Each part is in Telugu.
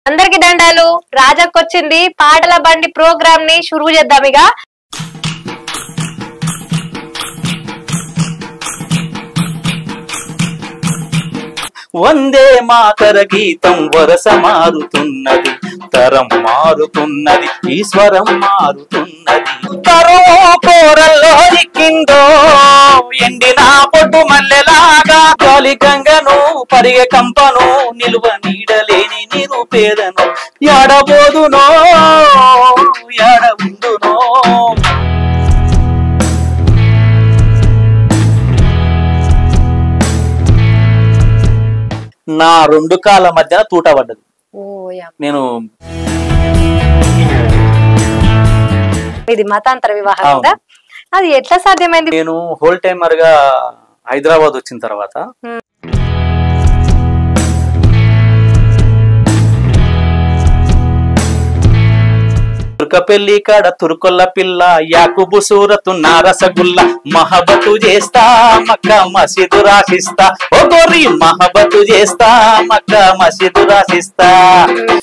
అందరికి దండాలు. రాజాకొచ్చింది పాటల బండి ప్రోగ్రామ్ ని షురువు చేద్దాం ఇక. వందే మాతర గీతం వరస మారుతున్నది, తరం మారుతున్నది, ఈశ్వరం మారుతున్నది. తరం కోరల్లో ఎక్కిందో ఎండిన పొట్టు మల్లెలాగా, గాలి గంగను పరిగె కంపను నిలువ నీడలేని నిరుపేదను. ఎడబోదునో ఎడబుందునో నా రెండు కాళ్ళ మధ్యన తూట పడ్డది. నేను ఇది మతాంతర వివాహం కదా, అది ఎట్లా సాధ్యమైంది? నేను హోల్ టైమర్ గా హైదరాబాద్ వచ్చిన తర్వాత తుర్కపెల్లి కాడ తుర్కొల్ల పిల్ల యాకుబు సూరతు నారసగుల్ల, మహబతు చేస్తా మక్క మసీదు రాసిస్తా, ఓ గోరి మహబతు చేస్తా మక్క మసీదు రాసిస్తా.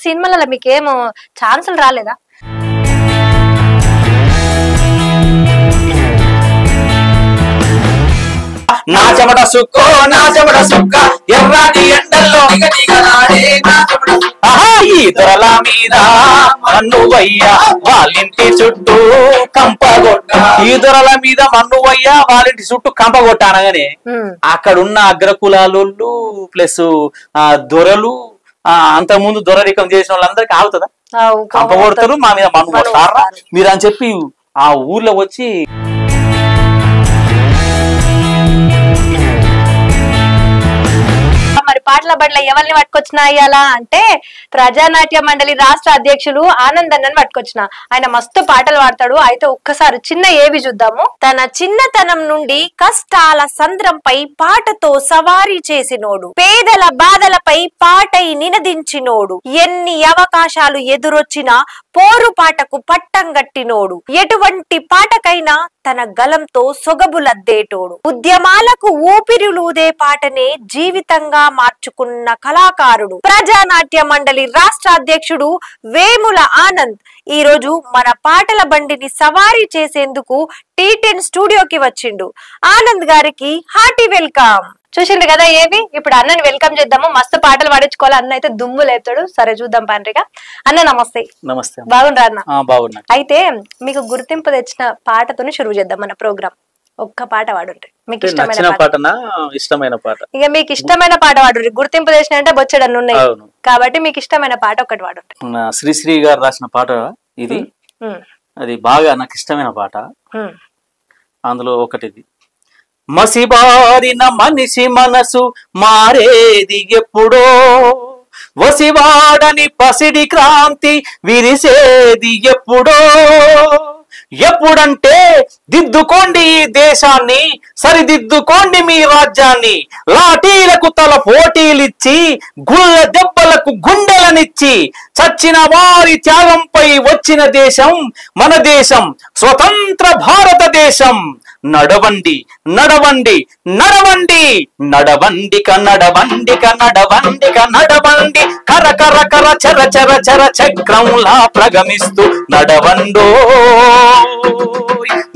సినిమాలలో మీకేమో ఛాన్సులు రాలేదా? నా చెమట సుక్కో నా చెమట సుక్క ఎర్రాని ఎండల్లో ఈ దొరల మీద మన్నువయ్యా వాళ్ళింటి చుట్టూ కంపగొట్ట, ఈ దొరల మీద మన్నువయ్యా వాళ్ళింటి చుట్టూ కంపగొట్ట అనగానే అక్కడున్న అగ్రకులాలు ప్లస్ దొరలు అంతకుముందు దొరరికం చేసిన వాళ్ళందరికీ ఆగుతుందా? కంపగొడతారు, మా మీద మన్ను కొడతారా మీరు అని చెప్పి ఆ ఊర్లో వచ్చి మరి పాటల బండ్ల ఎవరిని పట్టుకొచ్చినా ఇయ్యాలా అంటే ప్రజానాట్య మండలి రాష్ట్ర అధ్యక్షులు ఆనంద్ అన్నని పట్టుకొచ్చిన. ఆయన మస్తు పాటలు పాడతాడు. అయితే ఒక్కసారి చిన్న ఏవి చూద్దాము. తన చిన్నతనం నుండి కష్టాల సంద్రంపై పాటతో సవారీ చేసినోడు, పేదల బాధలపై పాటై నినదించినోడు, ఎన్ని అవకాశాలు ఎదురొచ్చినా పోరు పాటకు పట్టం గట్టినోడు, ఎటువంటి పాటకైనా తన గలంతో సొగబులద్దేటోడు, ఉద్యమాలకు ఊపిరిలూదే పాటనే జీవితంగా మార్చుకున్న కళాకారుడు, ప్రజానాట్య మండలి రాష్ట్ర అధ్యక్షుడు వేముల ఆనంద్ ఈ రోజు మన పాటల బండిని సవారీ చేసేందుకు T10 స్టూడియోకి వచ్చిండు. ఆనంద్ గారికి హార్టీ వెల్కమ్. చూసిండ్రు కదా ఏవి. ఇప్పుడు అన్నని వెల్కమ్ చేద్దాము. మస్తు పాటలు పాడించుకోవాలి. అన్న అయితే దుమ్ము లేపుతాడు. సరే చూద్దాం పాండ్రిగా. అన్న నమస్తే. నమస్తే. బాగుండ్రా అన్న? బాగున్నా. అయితే మీకు గుర్తింపు తెచ్చిన పాటతోనే షురువు చేద్దాం మన ప్రోగ్రామ్. ఒక్క పాట పాడుండ్రి, మీకు ఇష్టమైన పాటనా? ఇష్టమైన పాట. ఇక మీకు ఇష్టమైన పాట పాడుండ్రి. గుర్తింపు తెచ్చిన అంటే బొచ్చడన్ని ఉన్నాయి కాబట్టి మీకు ఇష్టమైన పాట ఒకటి పాడుండ్రి. శ్రీశ్రీ గారు రాసిన పాట ఇది. అది బాగా నాకు ఇష్టమైన పాట. అందులో ఒకటిది, మసిబారిన మనిషి మనసు మారేది ఎప్పుడో, వసివాడని పసిడి క్రాంతి విరిసేది ఎప్పుడో, ఎప్పుడంటే దిద్దుకోండి ఈ దేశాన్ని, సరిదిద్దుకోండి మీ రాజ్యాన్ని, లాఠీలకు తల పోటీలిచ్చి గుళ్ళ దెబ్బలకు గుండెలనిచ్చి చచ్చిన వారి త్యాగంపై వచ్చిన దేశం మన దేశం, స్వతంత్ర భారతదేశం. నడవండి నడవండి నడవండి నడవండిక నడవండిక నడవండిక నడవండి, కర కర కర చర చర చర చక్రంలా ప్రగమిస్తూ నడవండో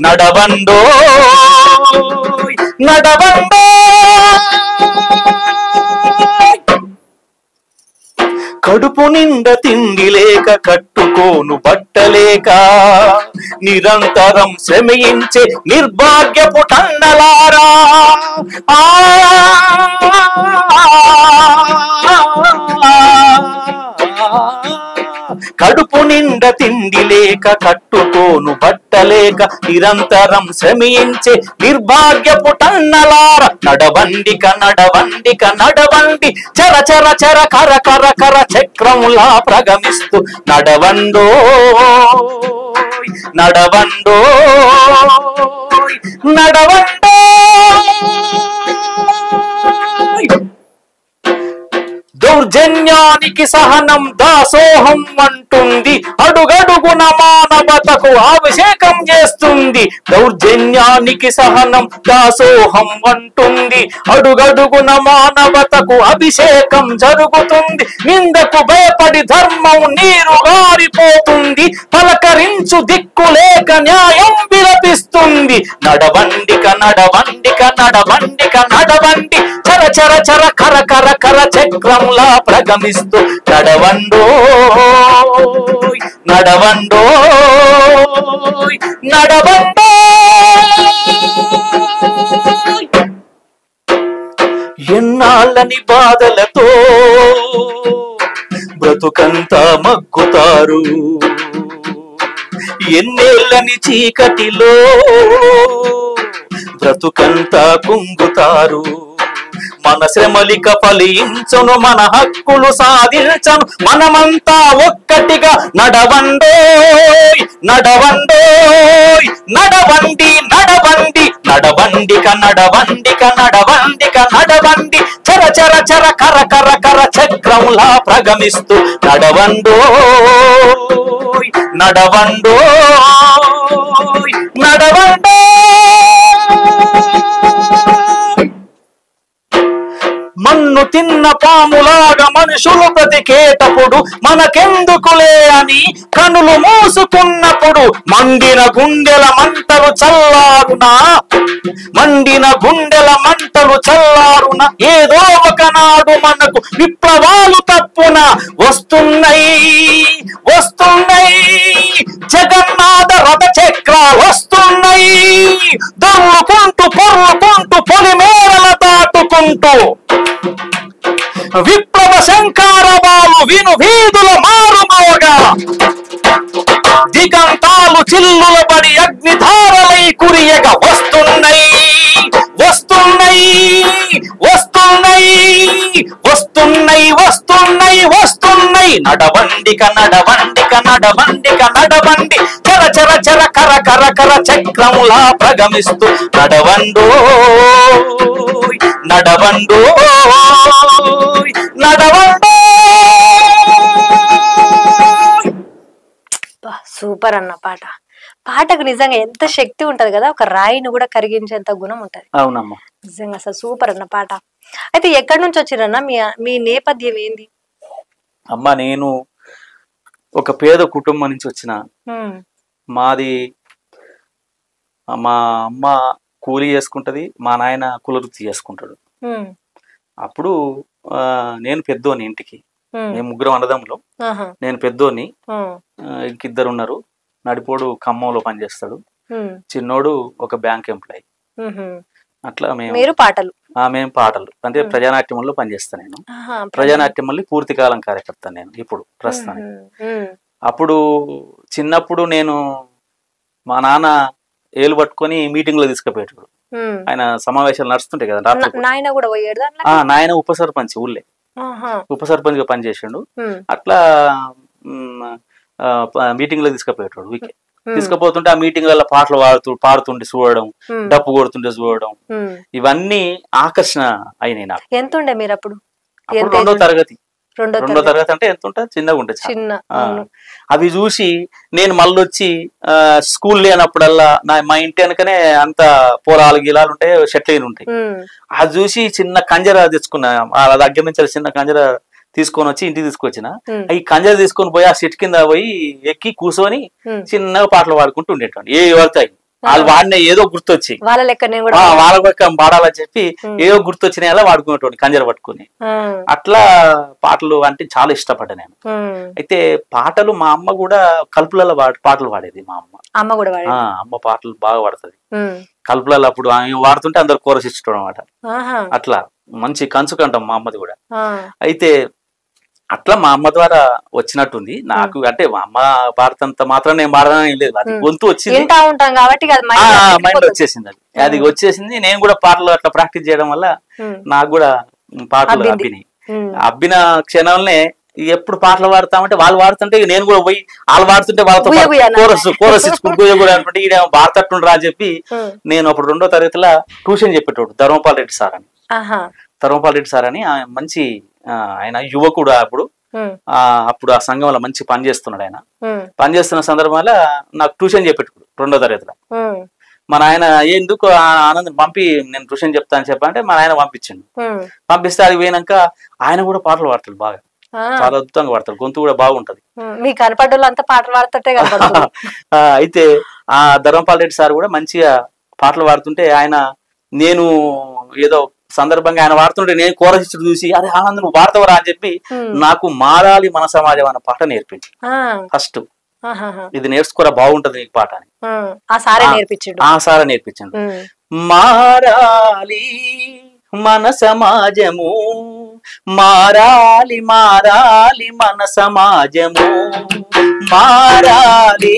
నడవండో నడవండో. కడుపు నిండా తిండి లేక కట్టుకోను బట్టలేక నిరంతరం శ్రమించే నిర్భాగ్యపు టన్నలారా, కడుపు నిండా తిండి లేక కట్టుకోను బట్టలేక నిరంతరం శ్రమించే నిర్భాగ్యపు టన్నలార, నడవండిక నడవండిక నడవండి, చర చర చర కర కర కర చక్రంలా ప్రగమిస్తూ నడవండో నడవండో నడవండో. దౌర్జన్యానికి సహనం దాసోహం అంటుంది, అడుగడుగున మానవతకు అభిషేకం చేస్తుంది. దౌర్జన్యానికి సహనం దాసోహం అంటుంది, అడుగడుగున మానవతకు అభిషేకం జరుగుతుంది. నిందకు భయపడి ధర్మం నీరు గారిపోతుంది, పలకరించు దిక్కులేక న్యాయం విలపిస్తుంది. నడవండిక నడవండిక నడవండిక నడవండి, చర చర చర కర కర కర చక్రంలా ప్రగమిస్తూ నడవండో నడవండో నడవండో. ఎన్నాళ్ళని బాధలతో బ్రతుకంతా మగ్గుతారు, ఎన్నేళ్ళని చీకటిలో బ్రతుకంతా కుంగుతారు. మన శ్రమలిక ఫలించును, మన హక్కులు సాధించను, మనమంతా ఒక్కటిగా నడవండోయ్ నడవండోయ్ నడవండి నడవండి నడవండిక నడవండిక నడవండిక నడవండి, చర చర చర కర కర కర చక్రంలా ప్రగమిస్తూ నడవండోయ్ నడవండోయ్ నడవండోయ్. మన్ను తిన్న పాములాగా మనుషులు బ్రతికేటప్పుడు మనకెందుకులే అని కనులు మూసుకున్నప్పుడు మండిన గుండెల మంటలు చల్లారునా, మండిన గుండెల మంటలు చల్లారున. ఏదో ఒకనాడు మనకు విప్లవాలు తప్పున వస్తున్నాయి వస్తున్నాయి, జగన్నాథ రథ చక్రాలు వస్తున్నాయి. దొర్లుకుంటూ పొర్లుకుంటూ పొలిమేరల దాటుకుంటూ విప్లవ శంకారవాలు విను వీధుల మారుమోగా, దిగంతాలు చిల్లుల పడి అగ్నిధారలై కురియగా వస్తున్నాయి వస్తున్నాయి వస్తున్నాయి వస్తున్నాయి వస్తున్నాయి వస్తున్నాయి. నడవండిక నడవండిక నడవండిక నడవండి, చర చర చర కర కర కర చక్రములా ప్రగమిస్తూ నడవండోయ్ నడవండోయ్ నడవండోయ్. సూపర్ అన్న పాట. పాటకు నిజంగా ఎంత శక్తి ఉంటది కదా, ఒక రాయిని కూడా కరిగించేంత గుణం ఉంటది. అవునమ్మా, నిజంగా అసలు సూపర్ అన్న పాట. అయితే ఎక్కడి నుంచి వచ్చిరన్న, మీ నేపథ్యం ఏంది? అమ్మా, నేను ఒక పేద కుటుంబం నుంచి వచ్చిన. మాది మా అమ్మ కూలి చేసుకుంటది, మా నాయన కులవృత్తి చేసుకుంటాడు. అప్పుడు నేను పెద్దోని ఇంటికి, మేము ముగ్గురం అన్నదమ్ములు. నేను పెద్దోని, ఇంకిద్దరు ఉన్నారు. నడిపోడు ఖమ్మంలో పనిచేస్తాడు, చిన్నోడు ఒక బ్యాంక్ ఎంప్లాయీ. అట్లా మేము పాటలు అంటే ప్రజానాట్యంలో పనిచేస్తాను. నేను ప్రజానాట్యంలో పూర్తి కాలం కార్యకర్త నేను ఇప్పుడు ప్రస్తుతానికి. అప్పుడు చిన్నప్పుడు నేను మా నాన్న ఏలు పట్టుకొని మీటింగ్ లో తీసుకుపోయేటాడు. ఆయన సమావేశాలు నడుస్తుంటాయి కదా, నాయన ఉప సర్పంచ్, ఊళ్ళే ఉప సర్పంచ్ గా పనిచేసాడు. అట్లా మీటింగ్ లో తీసుకుపోయేటాడు. వీకే తీసుకుపోతుంటే ఆ మీటింగ్ లలో పాటలు పాడుతుంటే చూడడం, డప్పు కొడుతుంటే చూడడం, ఇవన్నీ ఆకర్షణ అయినాయి నాకు. ఎంత ఉండే మీరు అప్పుడు? రెండో తరగతి అంటే ఎంత ఉంటుంది, చిన్నగా ఉంటుంది. అవి చూసి నేను మళ్ళీ వచ్చి స్కూల్ లేనప్పుడల్లా మా ఇంటి వెనకనే అంత పొలాలు గిలాలు ఉంటాయి, షెట్లైన్ ఉంటాయి. అది చూసి చిన్న కంజర తెచ్చుకున్నా, వాళ్ళ దగ్గర నుంచి చిన్న కంజర తీసుకొని వచ్చి ఇంటికి తీసుకొచ్చిన. ఈ కంజర తీసుకొని పోయి ఆ చెట్టు కింద పోయి ఎక్కి కూర్చొని చిన్నగా పాటలు పాడుకుంటూ ఉండేటండి. ఏ పడతాయి వాళ్ళు వాడిన ఏదో గుర్తొచ్చి వాళ్ళ లెక్క పాడాలని చెప్పి ఏదో గుర్తొచ్చినా అలా వాడుకునేటోడి కంజర పట్టుకుని. అట్లా పాటలు అంటే చాలా ఇష్టపడ్డా నేను. అయితే పాటలు మా అమ్మ కూడా కలుపులలో పాటలు పాడేది. మా అమ్మ పాటలు బాగా పాడుతుంది కలుపులలో. అప్పుడు ఆమె వాడుతుంటే అందరు కోరస్ ఇష్టం అనమాట. అట్లా మంచి కంచు కంటాం మా అమ్మది కూడా. అయితే అట్లా మా అమ్మ ద్వారా వచ్చినట్టుంది నాకు. అంటే మా అమ్మ పాడుతంత మాత్రం నేను పాడడం లేదు, అది గొంతు వచ్చింది, మైండ్ వచ్చేసింది. అది వచ్చేసింది. నేను కూడా పాటలు అట్లా ప్రాక్టీస్ చేయడం వల్ల నాకు కూడా పాటలు అబ్బిన క్షణంలోనే ఎప్పుడు పాటలు పాడతామంటే వాళ్ళు పాడుతుంటే నేను కూడా పోయి వాళ్ళు పాడుతుంటే వాళ్ళతో కోరస్ ఇచ్చుకుని కూడా అనుకుంటే ఈడ పాడతట్టుండ్రా అని చెప్పి నేను అప్పుడు 2వ తరగతిలో ట్యూషన్ చెప్పేటోడు ధర్మపాల్ రెడ్డి సార్ అని. ధర్మపాల్ రెడ్డి సార్ అని మంచి ఆయన యువకుడు అప్పుడు అప్పుడు ఆ సంఘంలో మంచి పని చేస్తున్నాడు. ఆయన పని చేస్తున్న సందర్భంలో నాకు ట్యూషన్ చెప్పేట్టుకుడు 2వ తరగతిలో. మన ఆయన ఎందుకు ఆనంద్ పంపి నేను ట్యూషన్ చెప్తాను చెప్పంటే మన ఆయన పంపించిండు. పంపిస్తే అది పోయినాక ఆయన కూడా పాటలు పాడతాడు, బాగా చాలా అద్భుతంగా పాడతాడు, గొంతు కూడా బాగుంటది. మీ కనపడ్డోళ్ళు అంతా పాటలు పాడుతుంటే అయితే ఆ ధర్మపాల్ రెడ్డి సార్ కూడా మంచిగా పాటలు పాడుతుంటే ఆయన నేను ఏదో సందర్భంగా ఆయన వాడుతుంటే నేను కోరసిస్తుడు చూసి అరే ఆనంద్ నువ్వు వాడతావరా అని చెప్పి నాకు మారాలి మన సమాజం అన్న పాట నేర్పించి ఫస్ట్ ఇది నేర్చుకోరా బాగుంటది నీకు పాట అని ఆ సారే నేర్పించండు. మారాలి మన సమాజము, మారాలి మారాలి మన సమాజము, మారాలి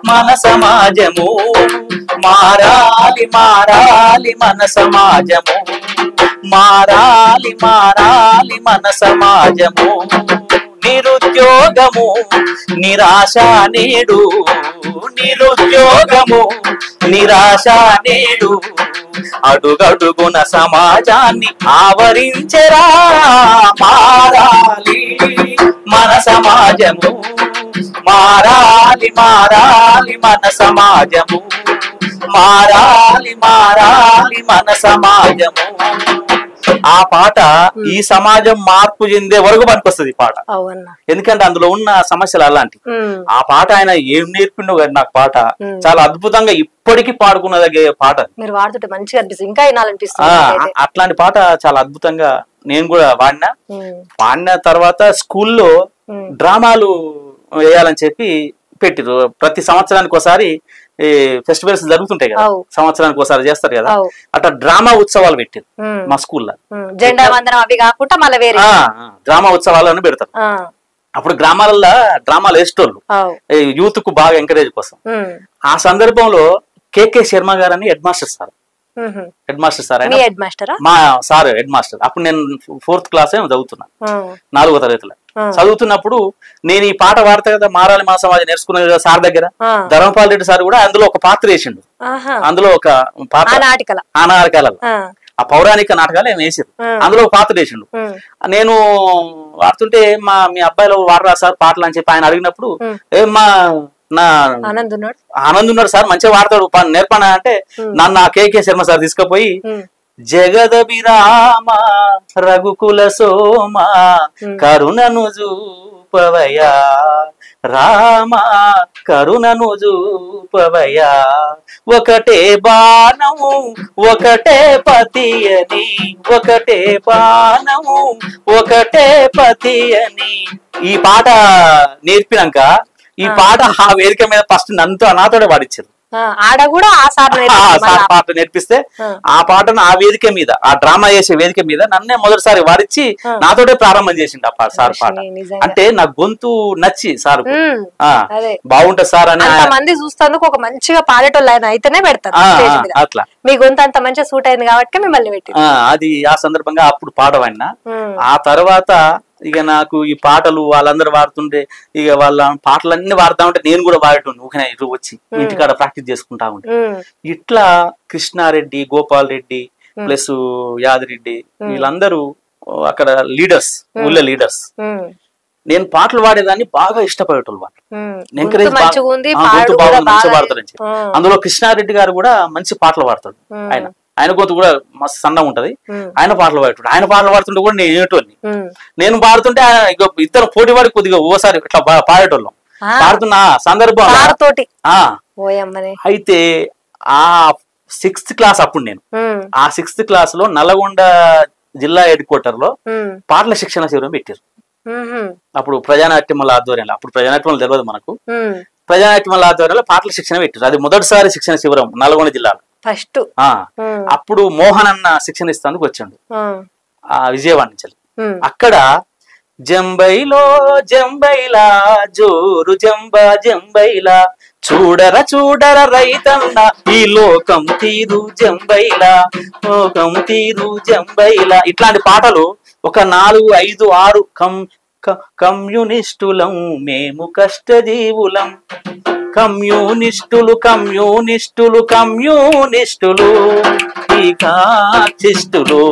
మన సమాజము, మారాలి మారాలి మన సమాజము, మారాలి మారాలి మన సమాజము. నిరుద్యోగము నిరాశ నేడు, నిరుద్యోగము నిరాశ నేడు, అడుగడుగున సమాజాన్ని ఆవరించరా. మారాలి మన సమాజము, మారాలి మారాలి మన సమాజము, మారాలి మారాలి మన సమాజము. ఆ పాట ఈ సమాజం మార్పు చెందే వరకు పనికొస్తుంది ఈ పాట. ఎందుకంటే అందులో ఉన్న సమస్యలు అలాంటి. ఆ పాట ఆయన ఏం నేర్పిండో కానీ నాకు పాట చాలా అద్భుతంగా ఇప్పటికీ పాడుకున్నదగే పాట. మీరు వాడుతుంటే మంచిగా అనిపిస్తుంది, ఇంకా వినాలనిపిస్తుంది. అట్లాంటి పాట చాలా అద్భుతంగా నేను కూడా వాడిన తర్వాత స్కూల్లో డ్రామాలు వేయాలని చెప్పి పెట్టిరు. ప్రతి సంవత్సరానికి ఒకసారి ఫెస్టివల్స్ జరుగుతుంటాయి కదా, సంవత్సరానికి ఒకసారి చేస్తారు కదా, అట్లా డ్రామా ఉత్సవాలు పెట్టారు మా స్కూల్లో. జెండా వందనం అవి కాకుండా మళ్ళీ వేరే డ్రామా ఉత్సవాలు పెడతారు. అప్పుడు గ్రామాలలో డ్రామాలు వేసేటోళ్ళు యూత్ కు బాగా ఎంకరేజ్ కోసం. ఆ సందర్భంలో కేకే శర్మ గారు అని హెడ్ మాస్టర్ సార్ మా సార్ హెడ్ మాస్టర్. అప్పుడు నేను 4th క్లాస్ ఏమో చదువుతున్నా, 4వ తరగతిలో చదువుతున్నప్పుడు నేను ఈ పాట వాడతా కదా, మారాలి మా సమాజం నేర్చుకునే సార్ దగ్గర ధర్మపాల్ రెడ్డి సార్ కూడా అందులో ఒక పాత్ర వేసిండు. అందులో ఒక పాత్ర ఆ నాటకాలలో ఆ పౌరాణిక నాటకాలు ఏమి వేసారు, అందులో ఒక పాత్ర వేసిండు. నేను వాడుతుంటే మీ అబ్బాయిలో వాడరా సార్ పాటలు అని చెప్పి ఆయన అడిగినప్పుడు ఏమ్మా నా ఆనంద్ ఉన్నాడు సార్ మంచిగా వాడతాడు నేర్పణ అంటే నన్ను ఆ కేకే శర్మ సార్ తీసుకుపోయి జగదభిరామ రఘుకుల సోమ కరుణను చూపవయా రామ కరుణను చూపవయా ఒకటే బాణము ఒకటే పతి అని ఒకటే బాణము ఒకటే పతి అని ఈ పాట నేర్పినాక ఈ పాట ఆ వేదిక మీద ఫస్ట్ నాతోనే పాడించారు. ఆడ కూడా ఆ సార్ పాట నేర్పిస్తే ఆ పాటను ఆ వేదిక మీద ఆ డ్రామా చేసే వేదిక మీద నన్నే మొదటిసారి వాడిచ్చి నాతోటే ప్రారంభం చేసిండు ఆ సార్ పాట. అంటే నా గొంతు నచ్చి సార్ బాగుంటది సార్ అని మంది చూస్తేందుకు ఒక మంచిగా పాడేటోళ్ళు ఆయన అయితేనే పెడతారు. అట్లా మీ గొంతు అంత మంచిగా సూట్ అయింది కాబట్టి మిమ్మల్ని పెట్టి అది ఆ సందర్భంగా అప్పుడు పాడవన్నా. ఆ తర్వాత ఇక నాకు ఈ పాటలు వాళ్ళందరూ వాడుతుంటే ఇక వాళ్ళ పాటలన్నీ వాడుతా ఉంటే నేను కూడా వాడేటోండి ఊరికే ఇటు వచ్చి ఇంటికాడ ప్రాక్టీస్ చేసుకుంటా ఉంటే. ఇట్లా కృష్ణారెడ్డి, గోపాల్ రెడ్డి ప్లస్ యాదిరెడ్డి వీళ్ళందరూ అక్కడ లీడర్స్, ఊళ్ళో లీడర్స్. నేను పాటలు వాడేదాన్ని బాగా ఇష్టపడేటోళ్ళు వాళ్ళు. ఎంకరేజ్ మంచిగా పాడతారని చెప్పి. అందులో కృష్ణారెడ్డి గారు కూడా మంచి పాటలు పాడతాడు. ఆయన గొంతు కూడా మస్తు సన్నగా ఉంటది. ఆయన పాటలు పాడుతాడు. ఆయన పాటలు పాడుతుంటే కూడా నేను ఏటోని నేను పాడుతుంటే ఇద్దరు పోటీ వాడి కొద్దిగా ఓసారి ఇట్లా పాడేటోళ్ళం. పాడుతున్న సందర్భం అయితే ఆ 6th క్లాస్ అప్పుడు నేను ఆ 6th క్లాస్ లో నల్గొండ జిల్లా హెడ్ క్వార్టర్ లో పాటల శిక్షణ శిబిరం పెట్టారు. అప్పుడు ప్రజానాట్యముల ఆధ్వర్యంలో, అప్పుడు ప్రజానాట్యములు తెలియదు మనకు, ప్రజానాట్యముల ఆధ్వర్యంలో పాటల శిక్షణ పెట్టారు. అది మొదటిసారి శిక్షణ శిబిరం నల్గొండ జిల్లాలో ఫస్ట్. అప్పుడు మోహన్ అన్న శిక్షణ ఇస్తానికి వచ్చాడు ఆ విజయవాడ నుంచి. అక్కడ జంబైలో జంబైలా జోరు జంబా జంబైలా చూడర చూడర రైతన్న ఈ లోకం తీరు జంబైలా లోకం తీరు జంబైలా ఇట్లాంటి పాటలు ఒక 4, 5, 6 కమ్యూనిస్టులం మేము కష్టజీవులం, కమ్యూనిస్టులు కమ్యూనిస్టులు కమ్యూనిస్టులు ఈ కాచిస్టులు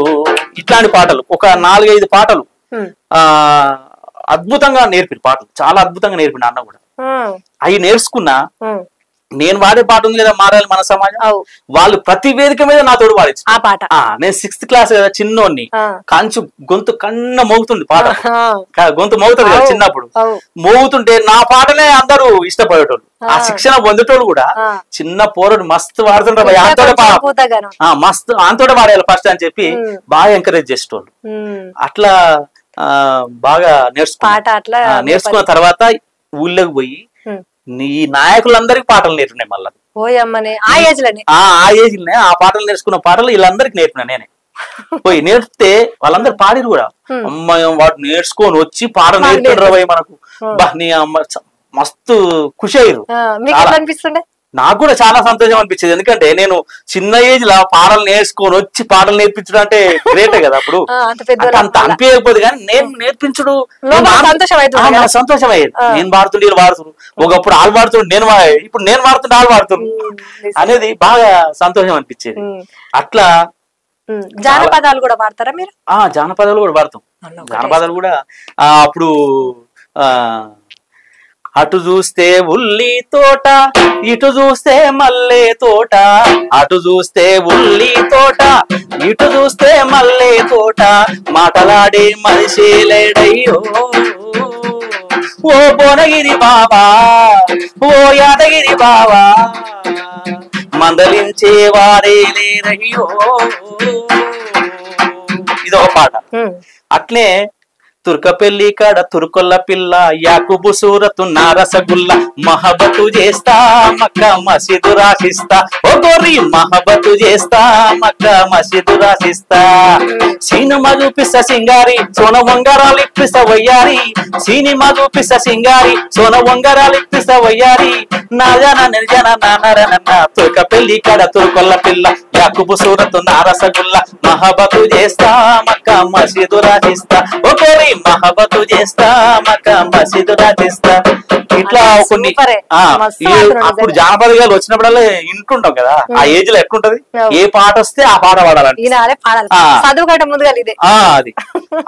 ఇట్లాంటి పాటలు ఒక 4, 5 పాటలు ఆ అద్భుతంగా నేర్పి పాటలు చాలా అద్భుతంగా నేర్పిండు అన్న కూడా. అవి నేర్చుకున్నా నేను వాడే పాట ఉంది కదా మారాలి మన సమాజం, వాళ్ళు ప్రతి వేదిక మీద నా తోడు పాడించు ఆ పాట. నేను 6th క్లాస్ కదా చిన్నోడిని, కంచు గొంతు కన్న మోగుతుంది పాట, గొంతు మోగుతుంది కదా చిన్నప్పుడు, మోగుతుంటే నా పాటనే అందరూ ఇష్టపడేటోళ్ళు. ఆ శిక్షణ పొందేటోళ్ళు కూడా చిన్న పోరడు మస్తు పాడుతుంటారు, మస్తు అంతోటే పాడేయాలి ఫస్ట్ అని చెప్పి బాగా ఎంకరేజ్ చేసేటోళ్ళు. అట్లా బాగా నేర్చుకున్న తర్వాత ఊళ్ళోకి పోయి ఈ నాయకులందరికి పాటలు నేర్పినాయి మళ్ళా. ఆ ఏజ్ లోనే ఆ పాటలు నేర్చుకున్న పాటలు వీళ్ళందరికి నేర్పినా నేనే. పోయి నేర్పితే వాళ్ళందరూ పాడిరు కూడా. అమ్మాయి వాడు నేర్చుకొని వచ్చి పాట నేర్పిండ్రు పోయి మనకు నీ అమ్మ మస్తు ఖుషి అయ్యారు. నాకు కూడా చాలా సంతోషం అనిపించేది, ఎందుకంటే నేను చిన్న ఏజ్ లో పాటలు నేర్చుకొని వచ్చి పాటలు నేర్పించడం అంటే గ్రేటే కదా. అప్పుడు అంత అనిపించకపోతే కానీ నేను నేర్పించడు సంతోషం అయ్యేది. నేను పాడుతుండే వీళ్ళు పాడుతున్నారు, ఒకప్పుడు వాళ్ళు పాడుతుండే నేను, ఇప్పుడు నేను పాడుతుంటే వాళ్ళు పాడుతున్నారు అనేది బాగా సంతోషం అనిపించేది. అట్లా జానపదాలు కూడా పాడతారా మీరు? జానపదాలు కూడా పాడతాం. జానపదాలు కూడా అప్పుడు అటు చూస్తే ఉల్లి తోట, ఇటు చూస్తే మల్లె తోట, అటు చూస్తే ఉల్లి తోట, ఇటు చూస్తే మల్లె తోట, మాటలాడే మనిషి లేడయ్యో ఓ భువనగిరి బాబా, ఓ యాదగిరి బాబా, మందలించే వారే లేరయ్యో. ఇదొక పాట. అట్లే తుర్కపెల్లి కాడ తుర్కొల్ల పిల్ల, యాకుబు సూరతు నారసగుల్ల, మహబతు చేస్తా మక్క మసీదు రాసిస్తా, ఓ గోరి మహబతు చేస్తా మక్క మసీదు రాసిస్తా, సినిమా చూపిస్తా సింగారి సోన వంగరాలు ఇప్పిస్తా వయ్యారి, సినిమా చూపిస్తా సింగారి సోన వంగరాలు ఇప్పిస్తా వయ్యారి, నా జన నిర్జన నానరనన్న, తుర్కపెల్లి కాడ తుర్కొల్ల పిల్ల, యాకుబు సూరతు నారసగుల్ల, మహబతు చేస్తా మక్క మసీదు రాసిస్తా, ఓ గోరి మహబతు చేస్తా మక్క మసీదు రాసిస్తా. ఇట్లా కొన్ని అప్పుడు జానపద గారు వచ్చినప్పుడల్లా ఇంటుంటాం కదా, ఆ ఏజ్ లో ఎట్లుంటది, ఏ పాట వస్తే ఆ పాట పాడాలంటే అది.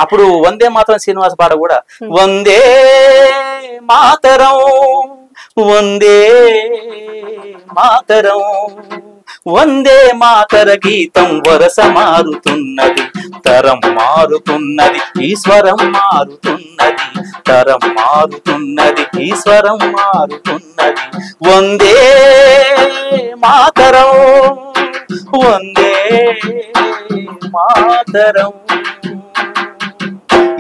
అప్పుడు వందే మాతరం శ్రీనివాస పాట కూడా, వందే మాతరం వందే మాతరం, వందే మాతర గీతం వరస మారుతున్నది, తరం మారుతున్నది, ఈశ్వరం మారుతున్నది, తరం మారుతున్నది, ఈశ్వరం మారుతున్నది, వందే మాతరం వందే మాతరం.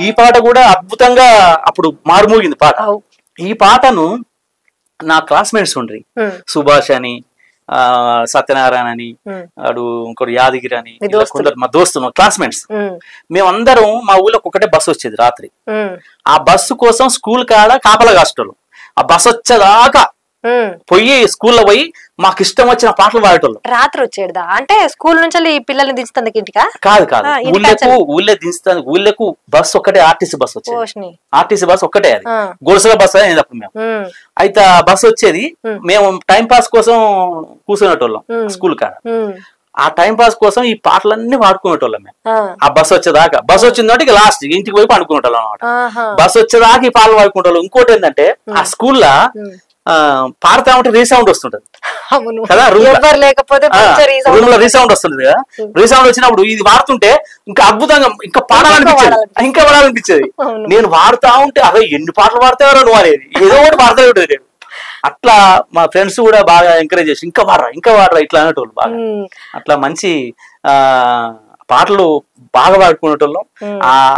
ఈ పాట కూడా అద్భుతంగా అప్పుడు మారుమోగింది పాట. ఈ పాటను నా క్లాస్మేట్స్ ఉండ్రి, సుభాష్ అని, సత్యనారాయణ అని, అడు ఇంకోటి యాదగిరి అని, కొందరు మా దోస్తు మా క్లాస్మేట్స్, మేమందరం మా ఊళ్ళోకి ఒకటే బస్సు వచ్చేది రాత్రి. ఆ బస్సు కోసం స్కూల్ కాడ కాపలా కాసేటోళ్ళం. ఆ బస్సు వచ్చేదాకా పోయి స్కూల్లో పోయి మాకు ఇష్టం వచ్చిన పాటలు పాడేటోళ్ళం. రాత్రి వచ్చేదా అంటే స్కూల్ నుంచి పిల్లల్ని దించుతానికి ఇంటికా? కాదు కాదు, ఊళ్ళో దించుతాను. ఊళ్ళకు బస్సు ఒక్కటే, ఆర్టీసీ బస్సు వచ్చేది. ఆర్టీసీ బస్సు ఒక్కటే, అది గొలుసుల బస్సు అనేది అప్పుడు మేము. అయితే ఆ బస్సు వచ్చేది, మేము టైం పాస్ కోసం కూర్చునేటోళ్ళం స్కూల్ కాడ. ఆ టైం పాస్ కోసం ఈ పాటలన్నీ పాడుకునేటోళ్ళం మేము. ఆ బస్సు వచ్చేదాకా, బస్సు వచ్చిందంటే ఇక లాస్ట్ ఇంటికి పోయి పండుకునేటోళ్ళం అనమాట. బస్సు వచ్చేదాకా ఈ పాటలు పాడుకునేటోళ్ళం. ఇంకోటి ఏంటంటే ఆ స్కూల్లో పాడతా ఉంటే రీసౌండ్ వస్తుంటది కదా, రూమ్ లో రీసౌండ్ వస్తుంటది కదా. రీసౌండ్ వచ్చినప్పుడు ఇది వాడుతుంటే ఇంకా అద్భుతంగా ఇంకా పాడాలనిపించేది. నేను వాడుతా ఉంటే అదే ఎన్ని పాటలు పాడతావో నువ్వు అనేది, ఏదో ఒకటి పాడుతూ ఉంటుంది నేను. అట్లా మా ఫ్రెండ్స్ కూడా బాగా ఎంకరేజ్ చేసి ఇంకా వాడరా ఇట్లా అనేటోళ్ళు బాగా. అట్లా మంచి పాటలు బాగా పాడుకునేటోళ్ళం.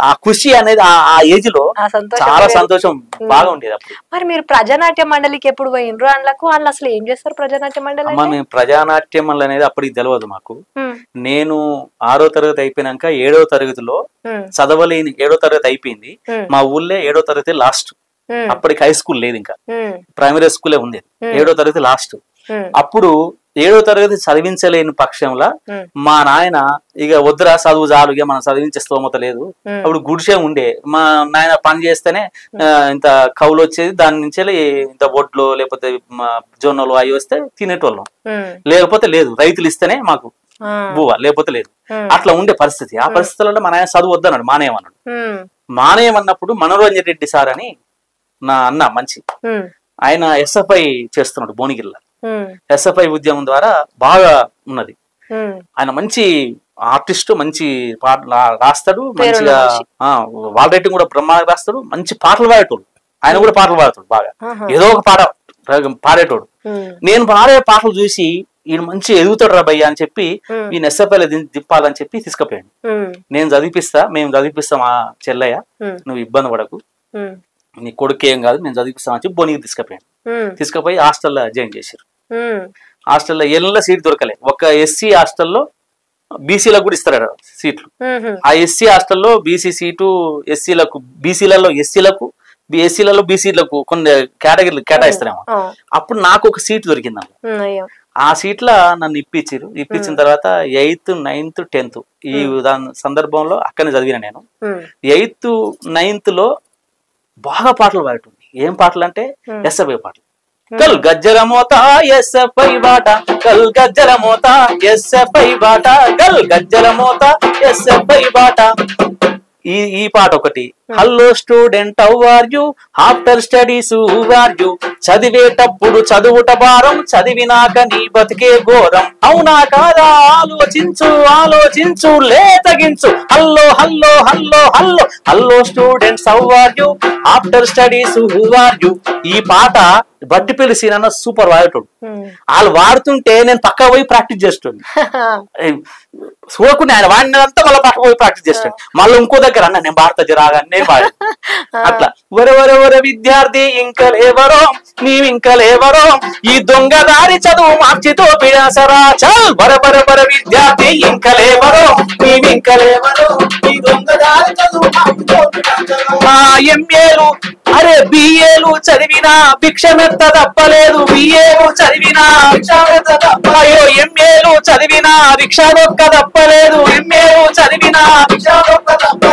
ఆ ఖుషి అనేది ఆ ఏజ్ లో చాలా సంతోషం బాగా ఉండేది అప్పుడు. మరి మీరు ప్రజానాట్య మండలికి ఎప్పుడు పోయినరు? అందులో వాళ్ళు అసలు ఏం చేస్తారు ప్రజానాట్య మండలి? మన ప్రజానాట్య మండలి అనేది అప్పటికి తెలియదు మాకు. నేను 6వ తరగతి అయిపోయినాక 7వ తరగతిలో చదవలేని, 7వ తరగతి అయిపోయింది మా ఊళ్ళో, 7వ తరగతి లాస్ట్. అప్పటికి హై స్కూల్ లేదు, ఇంకా ప్రైమరీ స్కూలే ఉంది. 7వ తరగతి లాస్ట్. అప్పుడు 7వ తరగతి చదివించలేని పక్షంలో మా నాయన ఇక వద్దురా చదువు చాలు, ఇక మనం చదివించే స్తోమత లేదు. అప్పుడు గుడిసె ఉండే, మా నాయన పని చేస్తేనే ఇంత కౌలు వచ్చేది, దాని నుంచి ఇంత బొడ్లు లేకపోతే జొన్నలు అవి వస్తే తినేటోళ్ళం, లేకపోతే లేదు. రైతులు ఇస్తేనే మాకు బువ్వ, లేకపోతే లేదు. అట్లా ఉండే పరిస్థితి. ఆ పరిస్థితులలో మా నాయన చదువు వద్దన్నాడు, మానేయమన్నాడు. మానేయమన్నప్పుడు మనోరంజన్ రెడ్డి సార్ అని నా అన్న మంచి ఆయన ఎస్ఎఫ్ఐ చేస్తున్నాడు భువనగిరిలో. ఎస్ఎఫ్ఐ ఉద్యమం ద్వారా బాగా ఉన్నది. ఆయన మంచి ఆర్టిస్ట్, మంచి రాస్తాడు, మంచిగా వాల్ రైటింగ్ కూడా బ్రహ్మాండంగా రాస్తాడు, మంచి పాటలు పాడేటోడు. ఆయన కూడా పాటలు పాడతాడు బాగా, ఏదో ఒక పాట పాడేటోడు. నేను పాడే పాటలు చూసి ఈయన మంచి ఎదుగుతాడు రా భయ్య అని చెప్పి ఈయన ఎస్ఎఫ్ఐలో దింపాలని చెప్పి తీసుకుపోయాడు. నేను మేము చదివిపిస్తాం ఆ చెల్లయ్య, నువ్వు ఇబ్బంది పడకు, నీ కొడుకు ఏం కాదు, నేను చదివిపిస్తామని చెప్పి బోనికి తీసుకుపోయాను. తీసుకుపోయి హాస్టల్లో జాయిన్ చేశారు. హాస్టల్లో ఎల్ల సీట్ దొరకలే. ఒక ఎస్సీ హాస్టల్లో బీసీలకు కూడా ఇస్తారు సీట్లు. ఆ ఎస్సీ హాస్టల్లో బీసీ సీటు ఎస్సీలకు, బీసీలలో ఎస్సీలకు, ఎస్సీలలో బీసీలకు కొన్ని కేటగిరీలు కేటాయిస్తారేమో. అప్పుడు నాకు ఒక సీట్ దొరికింది. ఆ సీట్లో నన్ను ఇప్పించారు. ఇప్పించిన తర్వాత 8th, 9th, 10th ఈ దాని సందర్భంలో అక్కడనే చదివిన నేను. 8th, 9th లో బాగా పాటలు పాడుతుంది. ఏం పాటలు అంటే ఎస్ఎఫ్ఐ పాటలు. కల్ గజ్జల మోత ఎస్ఎఫ్ఐ బాట, కల్ గజ్జల మోత ఎస్ఎఫ్ఐ బాట, కల్ గజ్జల మోత ఎస్ఎఫ్ఐ బాట. ఈ పాట ఒకటి. Hello student how are you, after studies who are you, చదివేటప్పుడు చదువుట భారం, చదివినాక నీ బతికే ఘోరం, అవునా కాదా ఆలోచించు ఆలోచించు లేతగించు, hello hello hello hello, hello students how are you, after studies who are you. ఈ పాట బట్టిపల్లి సీనన్న సూపర్ వాడేటోడు. వాళ్ళు వాడుతుంటే నేను పక్క పోయి ప్రాక్టీస్ చేస్తుంది. చూడకుండా ఆయన వాడినంతా మళ్ళీ పక్క పోయి ప్రాక్టీస్ చేస్తాడు. మళ్ళీ ఇంకో దగ్గర అన్న నేను భారత రాగా నేను వాడు. అట్లా వరెవరెవర విద్యార్థి ఇంకలేవరో నీవింకలేవరో, ఈ దొంగదారి చదువు మార్చితో పిడాసరా, చల్ వరవరవర విద్యార్థి ఇంకలేవరో నీవింకలేవరో, ఈ దొంగదారి చదువు మార్చితో పిడాసరా. ఎంఏలు అరే బిఏలు చదివినా భిక్షమెత్త తప్పలేదు, బిఏలు చదివినా అయ్యో ఎంఏలు చదివినా రిక్షా దొక్క తప్పలేదు, ఎంఏలు చదివినా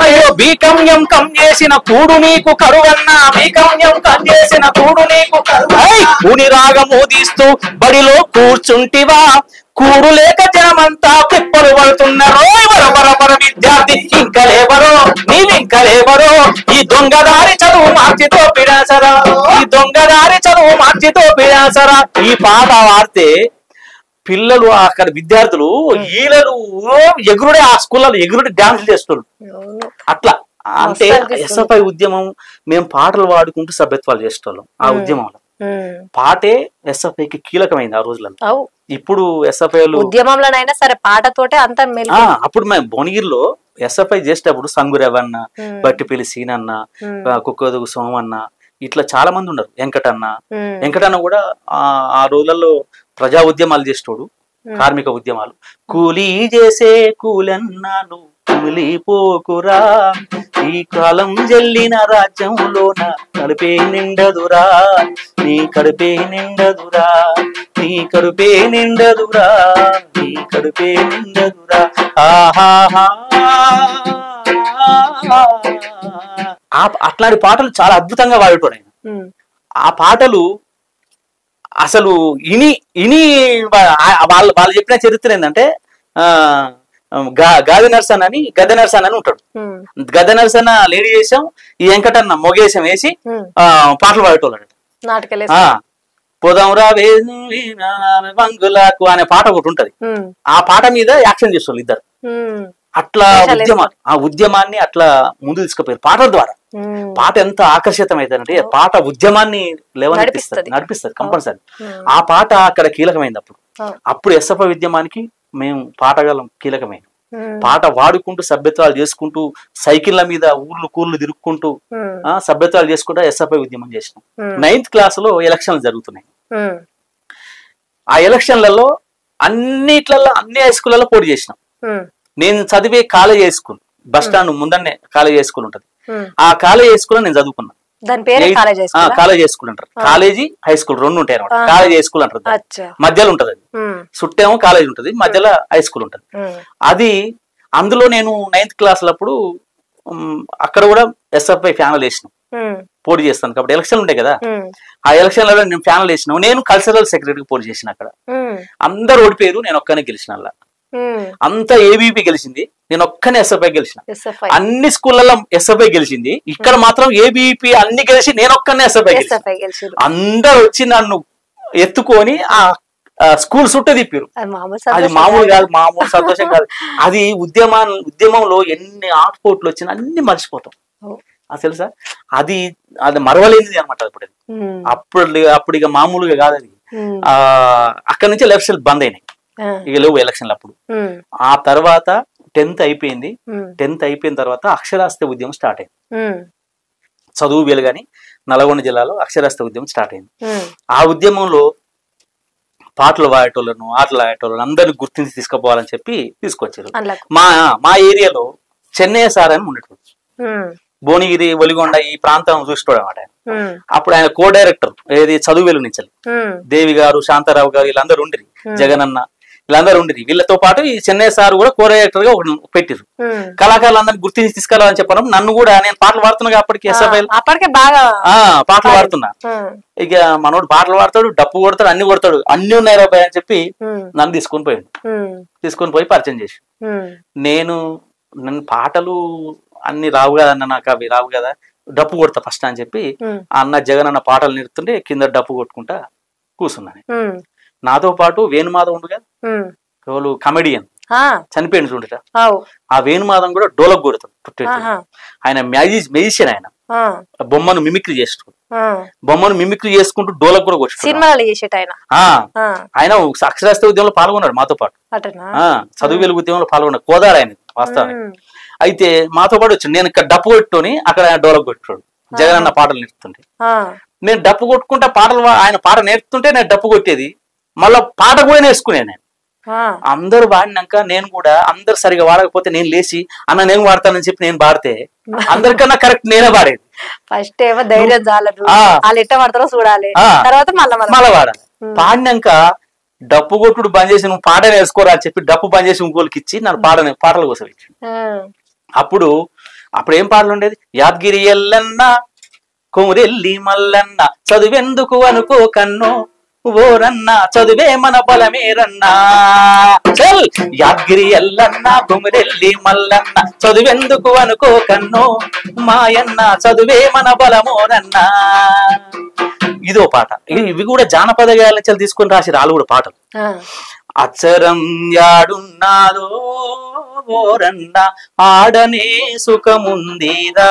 అయ్యో బీకమ్యం కం చేసిన కూడు నీకు కరువన్నా, బీకమ్యం కం చేసిన కూడు నీకు కరువు, రాగము తీస్తూ బడిలో కూర్చుంటివా, కూడు లేక జనమంతా పిప్పలు పడుతున్నారు, వరవరవర విద్యార్థి ఇంకలేవరో నీవింకలేవరో, ఈ దొంగదారి చదువు మార్చితో పిడాసరా, ఈ దొంగదారి చదువు మార్చితో పిడాసరా. ఈ పాట వాడితే పిల్లలు అక్కడ విద్యార్థులు ఈలలు ఎగురుడే, ఆ స్కూల్లో ఎగురుడే డాన్సులు చేస్తున్నారు. అట్లా అంటే ఎస్ఎఫ్ఐ ఉద్యమం మేము పాటలు పాడుకుంటూ సభ్యత్వాలు చేసేవాళ్ళం. ఆ ఉద్యమంలో పాటే ఎస్ఎఫ్ఐకి కీలకమైంది ఆ రోజులలో. ఇప్పుడు ఎస్ఎఫ్ఐ ఉద్యమంలోనైనా సరే పాటతోటే అంతా. అప్పుడు మేము భువనగిరిలో ఎస్ఎఫ్ఐ చేసేటప్పుడు సంగురెవన్న, బట్టిపల్లి సీనన్న, కుక్కదుగు సోమన్న, ఇట్లా చాలా మంది ఉన్నారు. వెంకటన్న కూడా ఆ రోజులలో ప్రజా ఉద్యమాలు చేసేటోడు, కార్మిక ఉద్యమాలు. కూలీ చేసే కూలన్నాను కుమిలిపోకురా, ఈ కాలం జల్లిన రాజ్యంలోన కడుపే నిండదురా, నీ కడుపే నిండదురా, నీ కడుపే నిండదురా, నీ కడుపే నిండదురా. ఆహాహా అట్లాంటి పాటలు చాలా అద్భుతంగా వాడేటోడు ఆయన. ఆ పాటలు అసలు ఇని వాళ్ళు చెప్పిన చరిత్ర ఏంటంటే గద్దె నర్సన్ అని ఉంటాడు. గద్దె నర్సన్ లేడీ వేషం, ఈ వెంకటన్న మొగేశం వేసి పాటలు పాడేటోళ్ళు. పోదాం రా వంగులకు అనే పాట ఒకటి ఉంటది. ఆ పాట మీద యాక్షన్ చేసేవాళ్ళు ఇద్దరు. అట్లా ఆ ఉద్యమాన్ని అట్లా ముందు తీసుకుపోయారు పాటల ద్వారా. పాట ఎంత ఆకర్షితమైందంటే పాట ఉద్యమాన్ని నడిపిస్తుంది కంపల్సరీ. ఆ పాట అక్కడ కీలకమైంది. అప్పుడు ఎస్ఎఫ్ఐ ఉద్యమానికి మేము పాటగాళ్ళం కీలకమైన. పాట వాడుకుంటూ సభ్యత్వాలు చేసుకుంటూ సైకిళ్ల మీద ఊర్లు తిరుక్కుంటూ సభ్యత్వాలు చేసుకుంటూ ఎస్ఎఫ్ఐ ఉద్యమం చేసినాం. 9th క్లాసులో ఎలక్షన్లు జరుగుతున్నాయి. ఆ ఎలక్షన్లలో అన్ని హై స్కూళ్ళలో పోటీ చేసినాం. నేను చదివే college high school, bus stand ముందరనే కాలేజ్ హై స్కూల్ ఉంటది. ఆ కాలేజ్ హై స్కూల్ నేను చదువుకున్నా. కాలేజ్ హై స్కూల్ అంటారు, కాలేజీ హై స్కూల్ రెండు ఉంటాయి అనమాట. కాలేజ్ హై స్కూల్ అంటారు, మధ్యలో ఉంటది. అది చుట్టేమో కాలేజ్ ఉంటది, మధ్యలో హై స్కూల్ ఉంటది. అది అందులో నేను 9th క్లాసులప్పుడు అక్కడ కూడా ఎస్ఎఫ్ఐ ఫ్యానల్ వేసినాం. పోటీ చేస్తాను కాబట్టి ఎలక్షన్లు ఉంటాయి కదా, ఆ ఎలక్షన్లలో నేను ఫ్యానల్ వేసినాం. నేను కల్చరల్ సెక్రటరీకి పోటీ చేసిన. అక్కడ అందరు ఓడిపోయారు, నేను ఒక్కనే గెలిచిన. అంతా ఏబీపీ గెలిచింది, నేను ఒక్కనే ఎస్ఎఫ్ఐ గెలిచిన. అన్ని స్కూళ్ళలో ఎస్ఎఫ్ఐ గెలిచింది, ఇక్కడ మాత్రం ఏబీపీ అన్ని గెలిచి నేను ఒక్కనే ఎస్ఎఫ్ఐ గెలిచిన. అందరు వచ్చి నన్ను ఎత్తుకొని ఆ స్కూల్ చుట్టూ తిప్పారు. అది మామూలు కాదు, మామూలు సంతోషం కాదు. అది ఉద్యమంలో ఎన్ని ఆటుపోట్లు వచ్చినా అన్ని మర్చిపోతాం. అది తెలుసా, అది మరవలేనిది అనమాట. అప్పుడు ఇక మామూలుగా కాదు అది. అక్కడి నుంచి ఎలక్షన్లు బంద్ అయినాయి, ఇక లేవు ఎలక్షన్లు అప్పుడు. ఆ తర్వాత 10th అయిపోయింది. 10th అయిపోయిన తర్వాత అక్షరాస్యత ఉద్యమం స్టార్ట్ అయింది. చదువు వెలుగని నల్గొండ జిల్లాలో అక్షరాస్యత ఉద్యమం స్టార్ట్ అయింది. ఆ ఉద్యమంలో పాటలు పాడేటోళ్ళను, ఆటలు ఆడేటోళ్ళను అందరిని గుర్తించి తీసుకుపోవాలని చెప్పి తీసుకొచ్చారు. మా ఏరియాలో చెన్నయ్య సార్ అని ఉండేటోళ్ళు, భువనగిరి, ఒలిగొండ ఈ ప్రాంతం చూసుకోవడం అనమాట. అప్పుడు ఆయన కో డైరెక్టర్ ఏది చదువు వెలుగు నుంచి దేవి గారు, శాంతారావు గారు వీళ్ళందరూ ఉండిరి, జగన్ అన్న వీళ్ళందరూ ఉండిరి. వీళ్ళతో పాటు ఈ చెన్నై సార్ కూడా కో డైరెక్టర్ గా ఒకటి పెట్టిరు. కళాకారులందరినీ గుర్తించి తీసుకెళ్ళాలని చెప్పడం, నన్ను కూడా నేను పాటలు పాడుతున్నా అప్పటికి ఎస్ఎఫ్ఐ బాగా పాటలు పాడుతున్నా. ఇక మనోడు పాటలు పాడతాడు, డప్పు కొడతాడు, అన్ని కొడతాడు, అన్ని ఉన్నాయి రాబాయ్ అని చెప్పి నన్ను తీసుకొని పోయాడు. తీసుకొని పోయి పరిచయం చేసి, నన్ను పాటలు అన్ని రావు కదా అన్న, నాకు అవి రావు కదా, డప్పు కొడతా ఫస్ట్ అని చెప్పి అన్న జగన్ అన్న పాటలు నేర్పుతుంటే కింద డప్పు కొట్టుకుంటా కూర్చున్నాను. నాతో పాటు వేణుమాధవ్ ఉండు కదా, ఎవరు కమెడియన్ చనిపోయింది చూడట, ఆ వేణుమాధవ్ కూడా డోలక్ కొడతాడు. ఆయన మ్యాజిషియన్, ఆయన బొమ్మను మిమిక్రీ చేస్తాడు. బొమ్మను మిమిక్రీ చేసుకుంటూ డోలక్ కూడా కొట్టాడు. ఆయన అక్షరాస్యత ఉద్యమంలో పాల్గొన్నాడు మాతో పాటు, చదువు వెలుగు ఉద్యమంలో పాల్గొన్నాడు. కోదారు ఆయన వాస్తవానికి. అయితే మాతో పాటు వచ్చాడు. నేను ఇక్కడ డప్పు కొట్టుకొని అక్కడ ఆయన డోలక్ కొట్టాడు. జగన్ అన్న పాటలు నేర్పుతుంటే నేను డప్పు కొట్టుకుంటా, ఆయన పాట నేర్పుతుంటే నేను డప్పు కొట్టేది, మళ్ళా పాట కూడా నేర్చుకునే. నేను అందరు పాడినాక నేను కూడా, అందరు సరిగా వాడకపోతే నేను లేచి అన్న నేను వాడతానని చెప్పి నేను పాడితే అందరికన్నా కరెక్ట్ నేనే పాడేది. ఫస్ట్ ఏమో ధైర్యం చాలదు, వాళ్ళు ఎట్ట పడతారో చూడాలి, తర్వాత మళ్ళా వాడాలి. పాడినాక డప్పు కొట్టుడు బంద్ చేసి నువ్వు పాట నేర్చుకోరా అని చెప్పి డప్పు బంద్ చేసి ఇంకోళ్ళకి ఇచ్చి నన్ను పాటల కోసం ఇచ్చి, అప్పుడు ఏం పాటలు ఉండేది, యాద్గిరి ఎల్లన్న కొమురెల్లి మల్లన్న చదువెందుకు అనుకో కన్నో ఓరన్నా చదువే మన బలమేరన్నా, చల్ యాద్గిరి ఎల్లన్న కొమురెల్లి మల్లన్న చదువెందుకు అనుకో కన్నో మాయన్న చదువే మన బలమోరన్నా. ఇదో పాట. ఇవి కూడా జానపద గాయాలు తీసుకొని రాసి రాళ్ళు కూడా పాటలు. అచ్చరం యాడున్నాదో ఓరన్న ఆడనే సుఖముందిరా,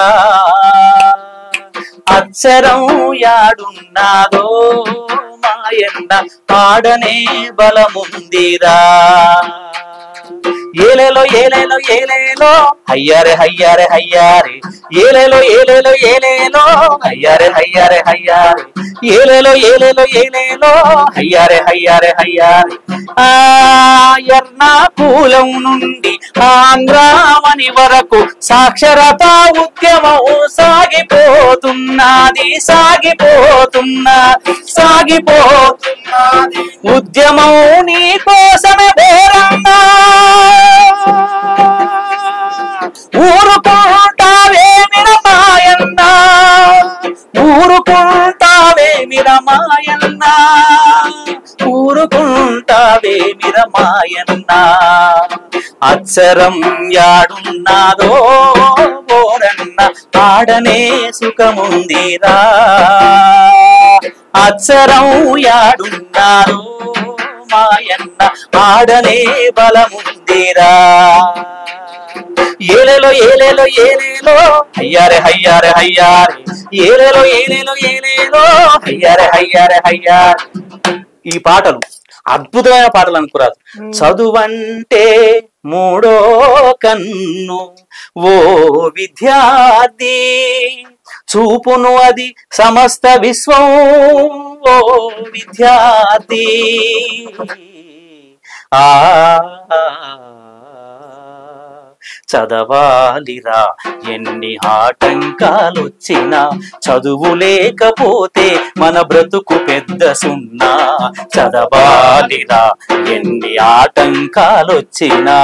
అచ్చరం యాడున్నాదో మాయన్న ఆడనే బలముందిరా, ఏలేలో ఏలేలో ఏలేలో హయ్యారే హయ్యారే హయ్యారే, ఏలేలో ఏలేలో ఏలేలో హయ్యారే హయ్యారే హయ్యారే, ఏలేలో ఏలేలో ఏలేలో హయ్యారే హయ్యారే హయ్యారే. ఎర్నాకులం నుండి ఆంధ్రావని వరకు సాక్షరతా ఉద్యమం సాగిపోతున్నది, సాగిపోతున్నది ఉద్యమం నీ కోసమే బోరన్నా, ఊరుకుంటావేమిర మాయన్న, ఊరుకుంటావేమిర మాయన్న, ఊరుకుంటావేమిర మాయన్న, అచ్చరం యాడున్నాదో ఓరన్న ఆడనే సుఖముందిరా, అచ్చరం యాడున్నాదో మాయన్న ఆడనే బలముందిరా, ఏలేలో ఏలేలో ఏలేలో హయ్యారే హయ్యారే హయ్యారే, ఏలేలో ఏలేలో ఏలేలో హయ్యారే హయ్యారే హయ్యారే. ఈ పాటలు అద్భుతమైన పాటలు అనుకురాదు. చదువంటే మూడో కన్ను ఓ విద్యార్థి, చూపును అది సమస్త విశ్వం ఓ విద్యార్థి, చదవాలిరా ఎన్ని ఆటంకాలొచ్చినా, చదువు లేకపోతే మన బ్రతుకు పెద్ద సున్నా, చదవాలిరా ఎన్ని ఆటంకాలొచ్చినా.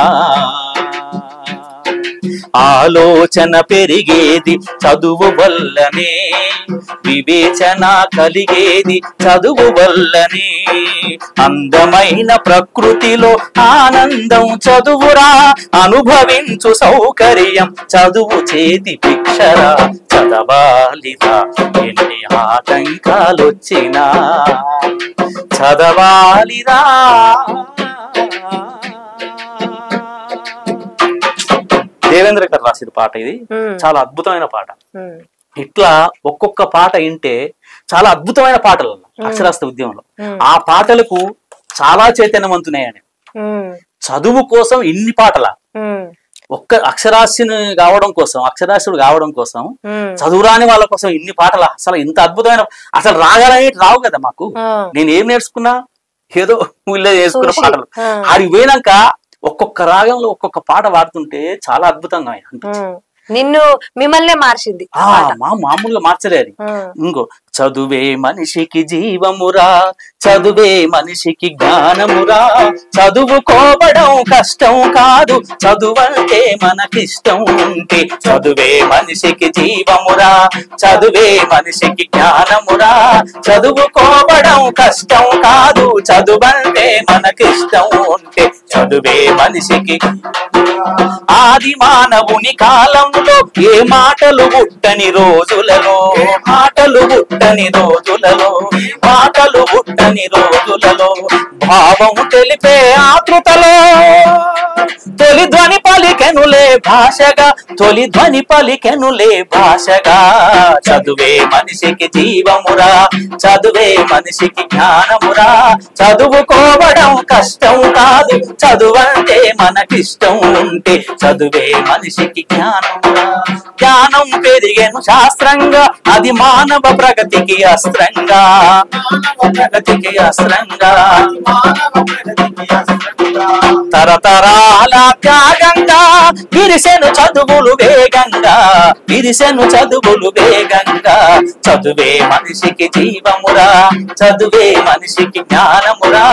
ఆలోచన పెరిగేది చదువు వల్లనే, వివేచన కలిగేది చదువు వల్లనే, అందమైన ప్రకృతిలో ఆనందం చదువురా, అనుభవించు సౌకర్యం చదువు చేతి భిక్షరా, చదవాలిరా ఎన్ని ఆటంకాలొచ్చినా చదవాలిరా. దేవేంద్ర గారు రాసిన పాట ఇది, చాలా అద్భుతమైన పాట. ఇట్లా ఒక్కొక్క పాట వింటే చాలా అద్భుతమైన పాటలు అక్షరాస్యత ఉద్యమంలో. ఆ పాటలకు చాలా చైతన్యవంతున్నాయని, చదువు కోసం ఇన్ని పాటల, ఒక్క అక్షరాస్యుని కావడం కోసం, అక్షరాస్యుడు కావడం కోసం, చదువురాని వాళ్ళ కోసం ఇన్ని పాటలు. అసలు ఇంత అద్భుతమైన, అసలు రాగాలనే రావు కదా మాకు. నేను ఏం నేర్చుకున్నా, ఏదో ఊళ్ళో నేర్చుకున్న పాటలు. ఆడికి పోయినాక ఒక్కొక్క రాగంలో ఒక్కొక్క పాట పాడుతుంటే చాలా అద్భుతంగా అనిపించింది. నిన్ను మిమ్మల్నే మార్చింది. మామూలుగా మార్చలే అది. ఇంకో చదువే మనిషికి జీవమురా, చదువే మనిషికి జ్ఞానమురా, చదువుకోవడం కష్టం కాదు, చదువంటే మనకిష్టం ఉంటే, చదువే మనిషికి జీవమురా, చదువే మనిషికి జ్ఞానమురా, చదువుకోవడం కష్టం కాదు, చదువంటే మనకిష్టం ఉంటే, చదువే మనిషికి. ఆది మానవుని కాలంలో ఏ మాటలు పుట్టని రోజులలో, మాటలు పుట్టని రోజులలో, మాటలు పుట్టని రోజులలో, భావం తెలిపే ఆతృతలో తొలి ధ్వని పలికెనులే భాషగా, తొలి ధ్వని పలికెనులే భాషగా, చదువే మనిషికి జీవమురా, చదువే మనిషికి జ్ఞానమురా, చదువుకోవడం కష్టం కాదు, చదువంటే మనకిష్టం ఉంటే, చదువే మనిషికి జ్ఞానమురా. జ్ఞానం పెరిగేను శాస్త్రంగా, అది మానవ ప్రగతికి అస్త్రంగా, ప్రగతికి అస్త్రంగా, తరతరాల త్యాగంగా విరిసెను చదువులు వేగంగా, విరిసెను చదువులు వేగంగా, చదువే మనిషికి జీవమురా, చదువే మనిషికి జ్ఞానమురా,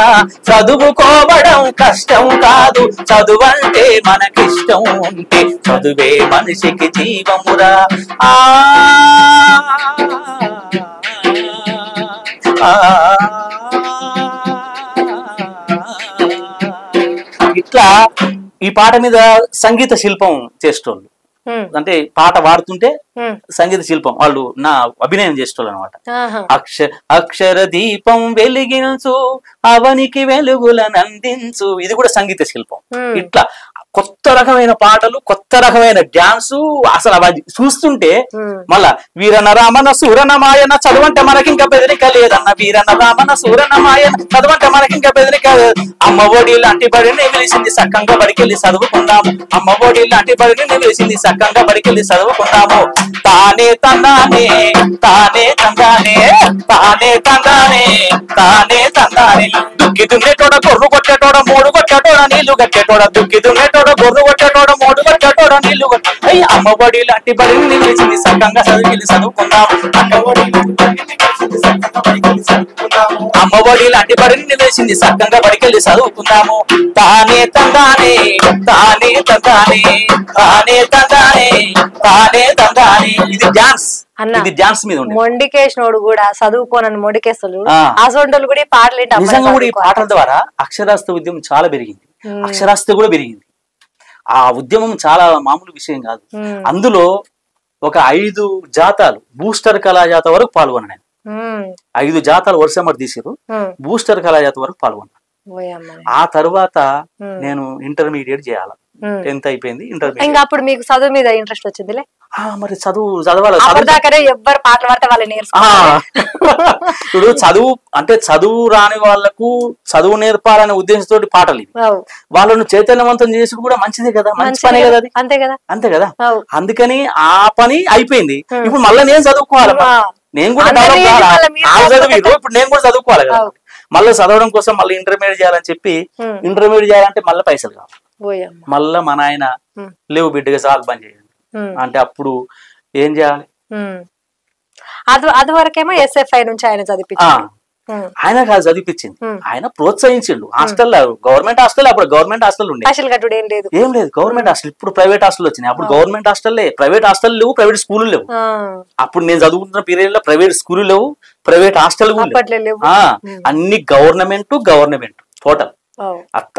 చదువుకోవడం కష్టం కాదు, చదువంటే మనకిష్టం ఉంటే, చదువే మనిషికి జీవమురా. ఇట్లా ఈ పాట మీద సంగీత శిల్పం చేసేటోళ్ళు, అంటే పాట పాడుతుంటే సంగీత శిల్పం వాళ్ళు నా అభినయం చేసేటోళ్ళు అనమాట. అక్షర దీపం వెలిగించు, అవనికి వెలుగులను అందించు, ఇది కూడా సంగీత శిల్పం. ఇట్లా కొత్త రకమైన పాటలు, కొత్త రకమైన డ్యాన్సు. అసలు అవి చూస్తుంటే మళ్ళా వీరన రామన సూరనమాయన చదవంటే మనకింక బెదిరిక లేదన్న, వీరన రామన సూరనమాయన చదవంటే మనకింక బెదిరిక లేదు. అమ్మ ఒడి లాంటి బడిని వెలిసింది సక్కంగా బడికెళ్ళి చదువుకుందాము, అమ్మ ఒడి లాంటి బడిని వెలిసింది సక్కంగా బడికెళ్ళి చదువుకుందాము. తానే తందానే, తానే తందానే, తానే తందానే, తానే తందానే, దుక్కి దున్నేటోడ గొర్రు కొట్టేటోడ మూడు కొట్టేటోడ నీళ్లు కట్టేటోడ, దుక్కి దున్నేటోడ గొర్రు కొట్టేటోడ మూడు కొట్టేటోడ నీళ్లు కొట్టే, అమ్మ బడి లాంటి బడిని వెలిసింది సక్కంగా చదివిల్లి చదువుకుందాము, అమ్మ బడి లాంటి బడిని వేసింది సక్కంగా బడికెళ్ళి చదువుకుందాము. తానే తందానే, తానే తందానే, తానే తందానే, తానే తందానే. ఇది డాన్స్, ఇది డాన్స్ మీద ఉంది. మొండికేసినోడు కూడా చదువుకోనని మొండికేస్తాడు, ఆ సొంటలు కూడా పాటలు నిజంగా కూడా ఈ పాటల ద్వారా అక్షరాస్యత ఉద్యమం చాలా పెరిగింది, అక్షరాస్యత కూడా పెరిగింది. ఆ ఉద్యమం చాలా మామూలు విషయం కాదు. అందులో ఒక 5 జాతాలు బూస్టర్ కళాజాత వరకు పాల్గొన్నాను. 5 జాతాలు వరుస తీసారు, బూస్టర్ కళాజాత వరకు పాల్గొన్నాను. ఆ తర్వాత నేను ఇంటర్మీడియట్ చేయాలి, 10th అయిపోయింది, ఇంటర్మీడియట్. ఇంకా అప్పుడు మీకు చదువు మీద ఇంట్రెస్ట్ వచ్చిందిలే. మరి చదవాలి, ఎవ్వరు పాటలు పడితే వాళ్ళు నేర్చుకోవాలి. ఇప్పుడు చదువు అంటే చదువు రాని వాళ్లకు చదువు నేర్పాలనే ఉద్దేశంతో పాటలు ఇవి. వాళ్ళను చైతన్యవంతం చేసి కూడా మంచిదే కదా, మంచి పనే కదా అది. అంతే కదా, అంతే కదా. అందుకని ఆ పని అయిపోయింది. ఇప్పుడు మళ్ళీ నేను చదువుకోవాలి, నేను కూడా డెవలప్ కావాలి. ఇప్పుడు నేను కూడా చదువుకోవాలి కదా. మళ్ళీ చదవడం కోసం మళ్ళీ ఇంటర్మీడియట్ చేయాలని చెప్పి, ఇంటర్మీడియట్ చేయాలంటే మళ్ళీ పైసలు కావాలి. మళ్ళా మా నాయన లేవు బిడ్డగా సాగు పని చేయండి అంటే అప్పుడు ఏం చేయాలి? అది వరకేమో SFI నుంచి ఆయన చదివించారు. ఆయన కాదు చదివిపించింది, ఆయన ప్రోత్సహించిండు. హాస్టల్ గవర్నమెంట్ హాస్టల్, అప్పుడు గవర్నమెంట్ హాస్టల్ ఉండే ఏం లేదు, గవర్నమెంట్ హాస్టల్. ఇప్పుడు ప్రైవేట్ హాస్టల్ వచ్చినాయి, అప్పుడు గవర్నమెంట్ హాస్టల్లే. ప్రైవేట్ హాస్టల్ లేవు, ప్రైవేట్ స్కూల్ లేవు. అప్పుడు నేను చదువుకుంటున్న పీరియడ్ లో ప్రైవేట్ స్కూల్ లేవు, ప్రైవేట్ హాస్టల్ లేవు. అన్ని గవర్నమెంట్ టోటల్.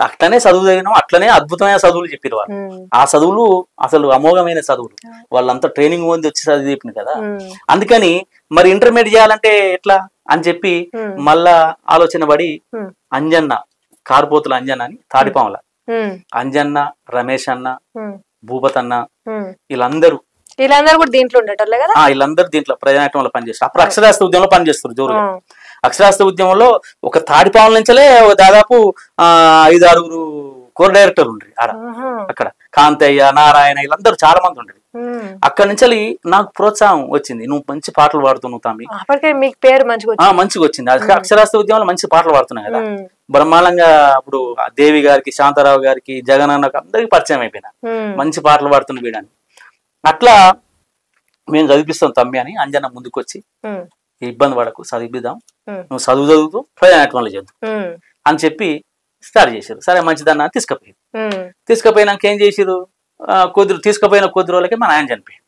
అట్లనే చదువు చదివినాం, అట్లనే అద్భుతమైన చదువులు చెప్పారు వాళ్ళు. ఆ చదువులు అసలు అమోఘమైన చదువులు, వాళ్ళంతా ట్రైనింగ్ పొంది వచ్చి చదివి చెప్పింది కదా. అందుకని మరి ఇంటర్మీడియట్ చేయాలంటే ఎట్లా అని చెప్పి మళ్ళా ఆలోచన పడి అంజన్న, కారుపోతుల అంజన్న అని తాడిపాముల అంజన్న, రమేష్ అన్న, భూపత్ అన్న, వీళ్ళందరూ కూడా దీంట్లో ఉండేటోళ్ళే కదా. వీళ్ళందరూ దీంట్లో ప్రజానాట్యంలో పనిచేస్తారు. అప్పుడు అక్షరాస్యత ఉద్యమంలో పనిచేస్తారు జోరుగా. అక్షరాస్యత ఉద్యమంలో ఒక తాడిపాముల నుంచే దాదాపు 5-6 కోర్ డైరెక్టర్ ఉండ్రి ఆడ. అక్కడ కాంతయ్య, నారాయణ, వీళ్ళందరూ చాలా మంది ఉండ్రి. అక్కడి నుంచి నాకు ప్రోత్సాహం వచ్చింది, నువ్వు మంచి పాటలు పాడుతున్నావు తమ్మి, మీకు పేరు మంచిగా వచ్చింది. అక్షరాస్యత ఉద్యమంలో మంచి పాటలు పాడుతున్నావు కదా, బ్రహ్మాండంగా. అప్పుడు దేవి గారికి, శాంతారావు గారికి, జగనన్నకు అందరికి పరిచయం అయిపోయినా, మంచి పాటలు పాడుతున్న వీడని. అట్లా మేము చదివిపిస్తాం తమ్మి అని అంజన్న ముందుకు వచ్చి, ఇబ్బంది పడకు, చదివిద్దాం, నువ్వు చదువుతూ ప్రజానాట్యంలో చేద్దాం అని చెప్పి స్టార్ట్ చేశారు. సరే మంచిదన్న తీసుకుపోయారు. తీసుకుపోయినాక ఏం చేసారు, తీసుకుపోయిన కొద్ది రోజులకే మా నాయన చనిపోయాడు.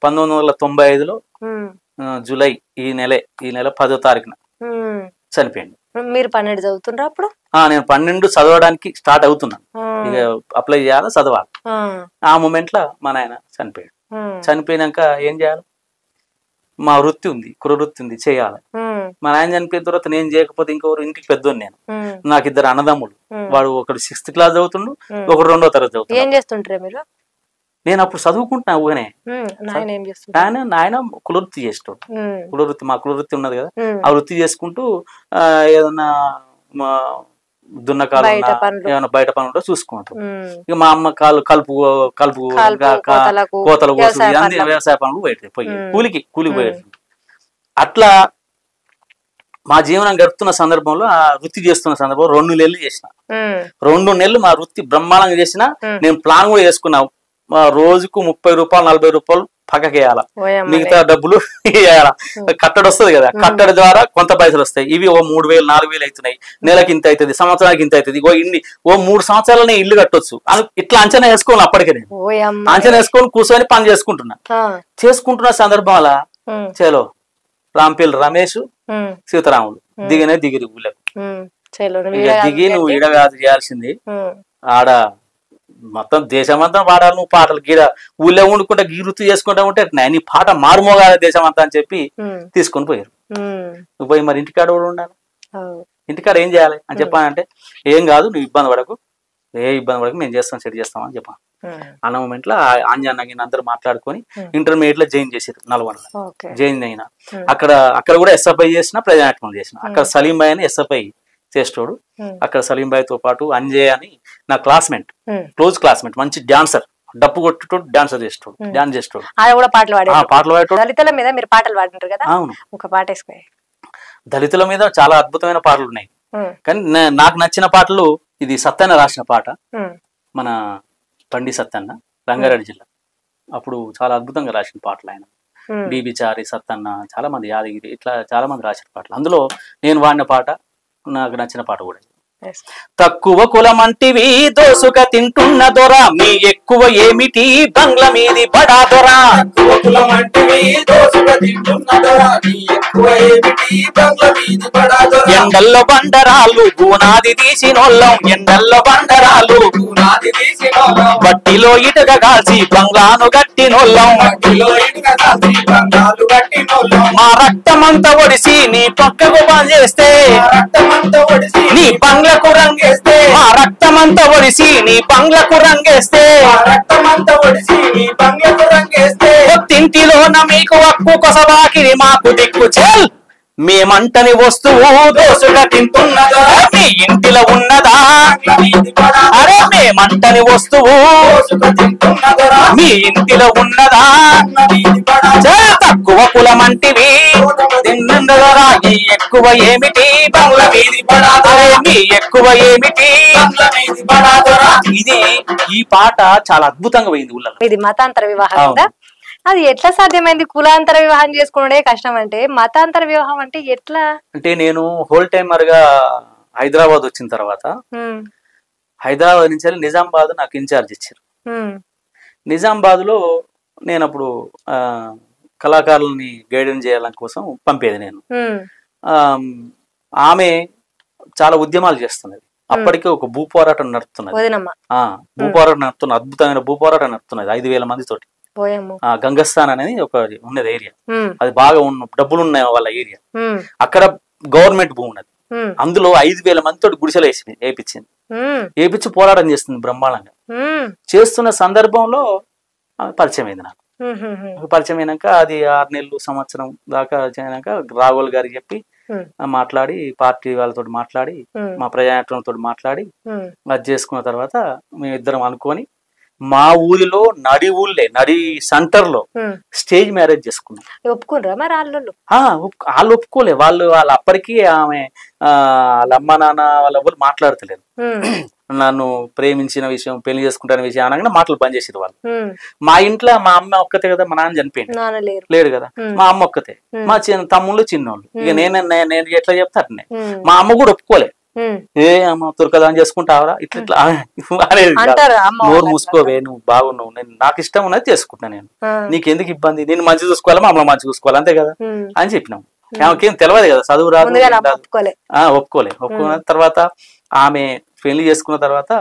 1995లో జూలై, ఈ నెల 10వ తారీఖున చనిపోయాడు. మీరు 12 చదువుతుండ్రా అప్పుడు? నేను 12 చదవడానికి స్టార్ట్ అవుతున్నాను, ఇక అప్లై చేయాలి, చదవాలి. ఆ మూమెంట్ లో మా నాయన చనిపోయాడు. చనిపోయినాక ఏం చేయాలి, మా వృత్తి ఉంది, కులవృత్తి ఉంది, చేయాలి. మా నాయన చనిపోయిన తర్వాత నేను చేయకపోతే ఇంకొకరు, ఇంటికి పెద్దోని నేను, నాకు 2 అన్నదమ్ములు. వాడు ఒకడు 6th క్లాస్ చదువుతుండు, ఒకడు 2వ తరగతి చదువుతుండు. ఏం చేస్తుంటారు మీరు? నేను అప్పుడు చదువుకుంటున్నా ఊగనే. నాయన కులవృత్తి చేస్తాడు, కులవృత్తి, మా కులవృత్తి ఉన్నది కదా, ఆ వృత్తి చేసుకుంటూ ఏదన్నా దున్నకాలు ఏమైనా బయట పనులు ఉంటే చూసుకుంటాం. ఇక మా అమ్మ కలుపు కోతలు కోసు అన్ని వ్యవసాయ పనులు బయట పోయి కూలికి పోయేది. అట్లా మా జీవనం గడుపుతున్న సందర్భంలో, ఆ వృత్తి చేస్తున్న సందర్భంలో 2 నెలలు చేసిన. 2 నెలలు మా వృత్తి బ్రహ్మాండంగా చేసిన. నేను ప్లాన్ కూడా చేసుకున్నా, రోజుకు 30 రూపాయలు 40 రూపాయలు పక్కకేయాల, మిగతా డబ్బులు వేయాల. కట్టడి వస్తుంది కదా, కట్టడి ద్వారా కొంత పైసలు వస్తాయి. ఇవి 3000 4000 అవుతున్నాయి, నెలకి ఇంత అవుతుంది, సంవత్సరానికి ఇంత అవుతుంది. 3 సంవత్సరాలనే ఇల్లు కట్టొచ్చు. ఇట్లా అంచనా వేసుకోవాలి. అప్పటికే నేను అంచనా వేసుకొని కూర్చొని పని చేసుకుంటున్న సందర్భాల చలో రాంపల్లి రమేష్, సీతారాములు దిగిరి ఊళ్ళకు. దిగి నువ్వు ఈడ కాదు చేయాల్సింది, ఆడ మొత్తం దేశమంతా పాడాలి నువ్వు పాటలు. గీడ ఊళ్ళో వండుకుంటా గీ వృత్తి చేసుకుంటా ఉంటే నీ పాట మారుమోగాలి దేశం అంతా అని చెప్పి తీసుకొని పోయారు. నువ్వు పోయి మరి ఇంటికాడ కూడా ఉండాలి, ఇంటికాడ ఏం చేయాలి అని చెప్పానంటే, ఏం కాదు నువ్వు ఇబ్బంది పడకు, మేము చేస్తాం, సెట్ చేస్తాం అని చెప్పాను. అన్న మూమెంట్ లో ఆంజన్న అందరూ మాట్లాడుకొని ఇంటర్మీడియట్ లో జాయిన్ చేసారు. నల్గొండలో జాయిన్ అయినా. అక్కడ కూడా ఎస్ఎఫ్ఐ చేసిన, ప్రజానాట్యం చేసిన. అక్కడ సలీం భాయ్ అని ఎస్ఎఫ్ఐ చేస్తాడు. అక్కడ సలీం భాయ్ తో పాటు అంజయ్ అని నా క్లాస్మేట్, క్లోజ్ క్లాస్మేట్, మంచి డాన్సర్, డప్పు కొట్టుడు డాన్సర్ చేస్తాడు, డాన్స్ చేస్తాడు. పాటలు పాడేటోడు. దళితుల మీద మీరు పాటలు పాడుతుంటారు కదా, ఒక పాట వేసుకో. దళితుల మీద చాలా అద్భుతమైన పాటలు ఉన్నాయి, కానీ నాకు నచ్చిన పాటలు ఇది సత్యన్న రాసిన పాట. మన పండి సత్తన్న, రంగారెడ్డి జిల్లా. అప్పుడు చాలా అద్భుతంగా రాసిన పాటలు ఆయన. బీబిచారి, సత్తన్న, చాలా మంది, యాదగిరి, ఇట్లా చాలా మంది రాసిన పాటలు. అందులో నేను వాడిన పాట నాకు నచ్చిన పాట కూడా. తక్కువ కులమంటివి దోసుగా తింటున్న దొర, మీ ఎక్కువ ఏమిటి బంగ్ల మీది బడా దొర. ఎండల్లో బండరాలు గూనాది తీసినోళ్ళం, ఎండల్లో బండరాలు బట్టిలో ఇటుక కాల్చి బంగ్లాను గట్టినోళ్ళం. మా రక్తమంతా ఒడిసి నీ పక్కకు పనిచేస్తే, నీ బంగ్లకు రంగేస్తే, మా రక్తమంతా ఒడిసి నీ బంగ్లకు రంగేస్తే, తింటిలోన మీకు హక్కు కొసవాకిరి మాకు దిక్కు చెల్. మేమంటని వస్తువు దోసుగా తింటున్నదా, మీ ఇంటిలో ఉన్నదా? అరే మేమంటని వస్తువు మీ ఇంటిలో ఉన్నదా? తక్కువ కులమంటివి తిన్నదరా, ఈ ఎక్కువ ఏమిటి బంగ్ల మీది బడాదరా, మీ ఎక్కువ ఏమిటి బంగ్ల మీది బడాదరా. ఇది ఈ పాట చాలా అద్భుతంగా పోయింది ఊళ్ళలో. ఇది మతాంతర వివాహం కదా. అది ఎట్లా సాధ్యమైంది? కులాంతర వివాహం చేసుకునే కష్టం అంటే మతాంతర వివాహం అంటే ఎట్లా? అంటే నేను హోల్ టైమర్ గా హైదరాబాద్ వచ్చిన తర్వాత హైదరాబాద్ నుంచి వెళ్ళి నిజామాబాద్ నాకు ఇన్ఛార్జ్ ఇచ్చారు. నిజామాబాద్ లో నేను అప్పుడు కళాకారులని గైడెన్స్ చేయాలని కోసం పంపేది నేను. ఆమె చాలా ఉద్యమాలు చేస్తున్నది. అప్పటికే ఒక భూ పోరాటం నడుస్తున్నది, అద్భుతమైన భూ పోరాటం నడుస్తున్నది 5,000 మందితోటి. గంగస్థాన్ అనేది ఒక ఉన్నది ఏరియా, అది బాగా డబ్బులు ఉన్నాయి వాళ్ళ ఏరియా. అక్కడ గవర్నమెంట్ భూమి ఉన్నది, అందులో 5,000 మందితోటి గుడిసెలు వేయించింది. వేయించి పోరాటం చేస్తుంది బ్రహ్మాండంగా. చేస్తున్న సందర్భంలో పరిచయం అయింది నాకు. పరిచయం అయినాక అది 6 నెలలు సంవత్సరం దాకా అయినాక రాఘుల్ గారికి చెప్పి మాట్లాడి, పార్టీ వాళ్ళతో మాట్లాడి, మా ప్రజానాయకులతో మాట్లాడి అది చేసుకున్న తర్వాత మేమిద్దరం అనుకొని మా ఊరిలో నడి సెంటర్ లో స్టేజ్ మ్యారేజ్ చేసుకున్నాం. ఒప్పుకున్నారా మరి వాళ్ళు ఒప్పుకోలే. వాళ్ళు అప్పటికీ ఆమె వాళ్ళ అమ్మ నాన్న వాళ్ళ ఎవరు మాట్లాడతలేరు. నన్ను ప్రేమించిన విషయం, పెళ్లి చేసుకుంటున్న విషయం అనగానే మాటలు బంద్ చేసేది వాళ్ళు. మా ఇంట్లో మా అమ్మ ఒక్కతే కదా, మా నాన్న చనిపోయింది లేడు కదా, మా అమ్మ ఒక్కతే, మా తమ్ముళ్ళు చిన్నోళ్ళు. ఇక నేను ఎట్లా చెప్తా అట్నే. మా అమ్మ కూడా ఒప్పుకోలే. ఏ అమ్మ తురకదాని చేసుకుంటావరా ఇట్లా అనేది, నోరు మూసుకోవే, నువ్వు బాగున్నావు, నేను నాకు ఇష్టం ఉన్నది చేసుకుంటా, నేను నీకెందుకు ఇబ్బంది, నేను మంచి చూసుకోవాలా, మా అమ్మ మంచి చూసుకోవాలి, అంతే కదా అని చెప్పినాం. ఆమెకేం తెలియదు కదా, చదువు రాదు. ఒప్పుకోలే. ఒప్పుకున్న తర్వాత ఆమె పెళ్లి చేసుకున్న తర్వాత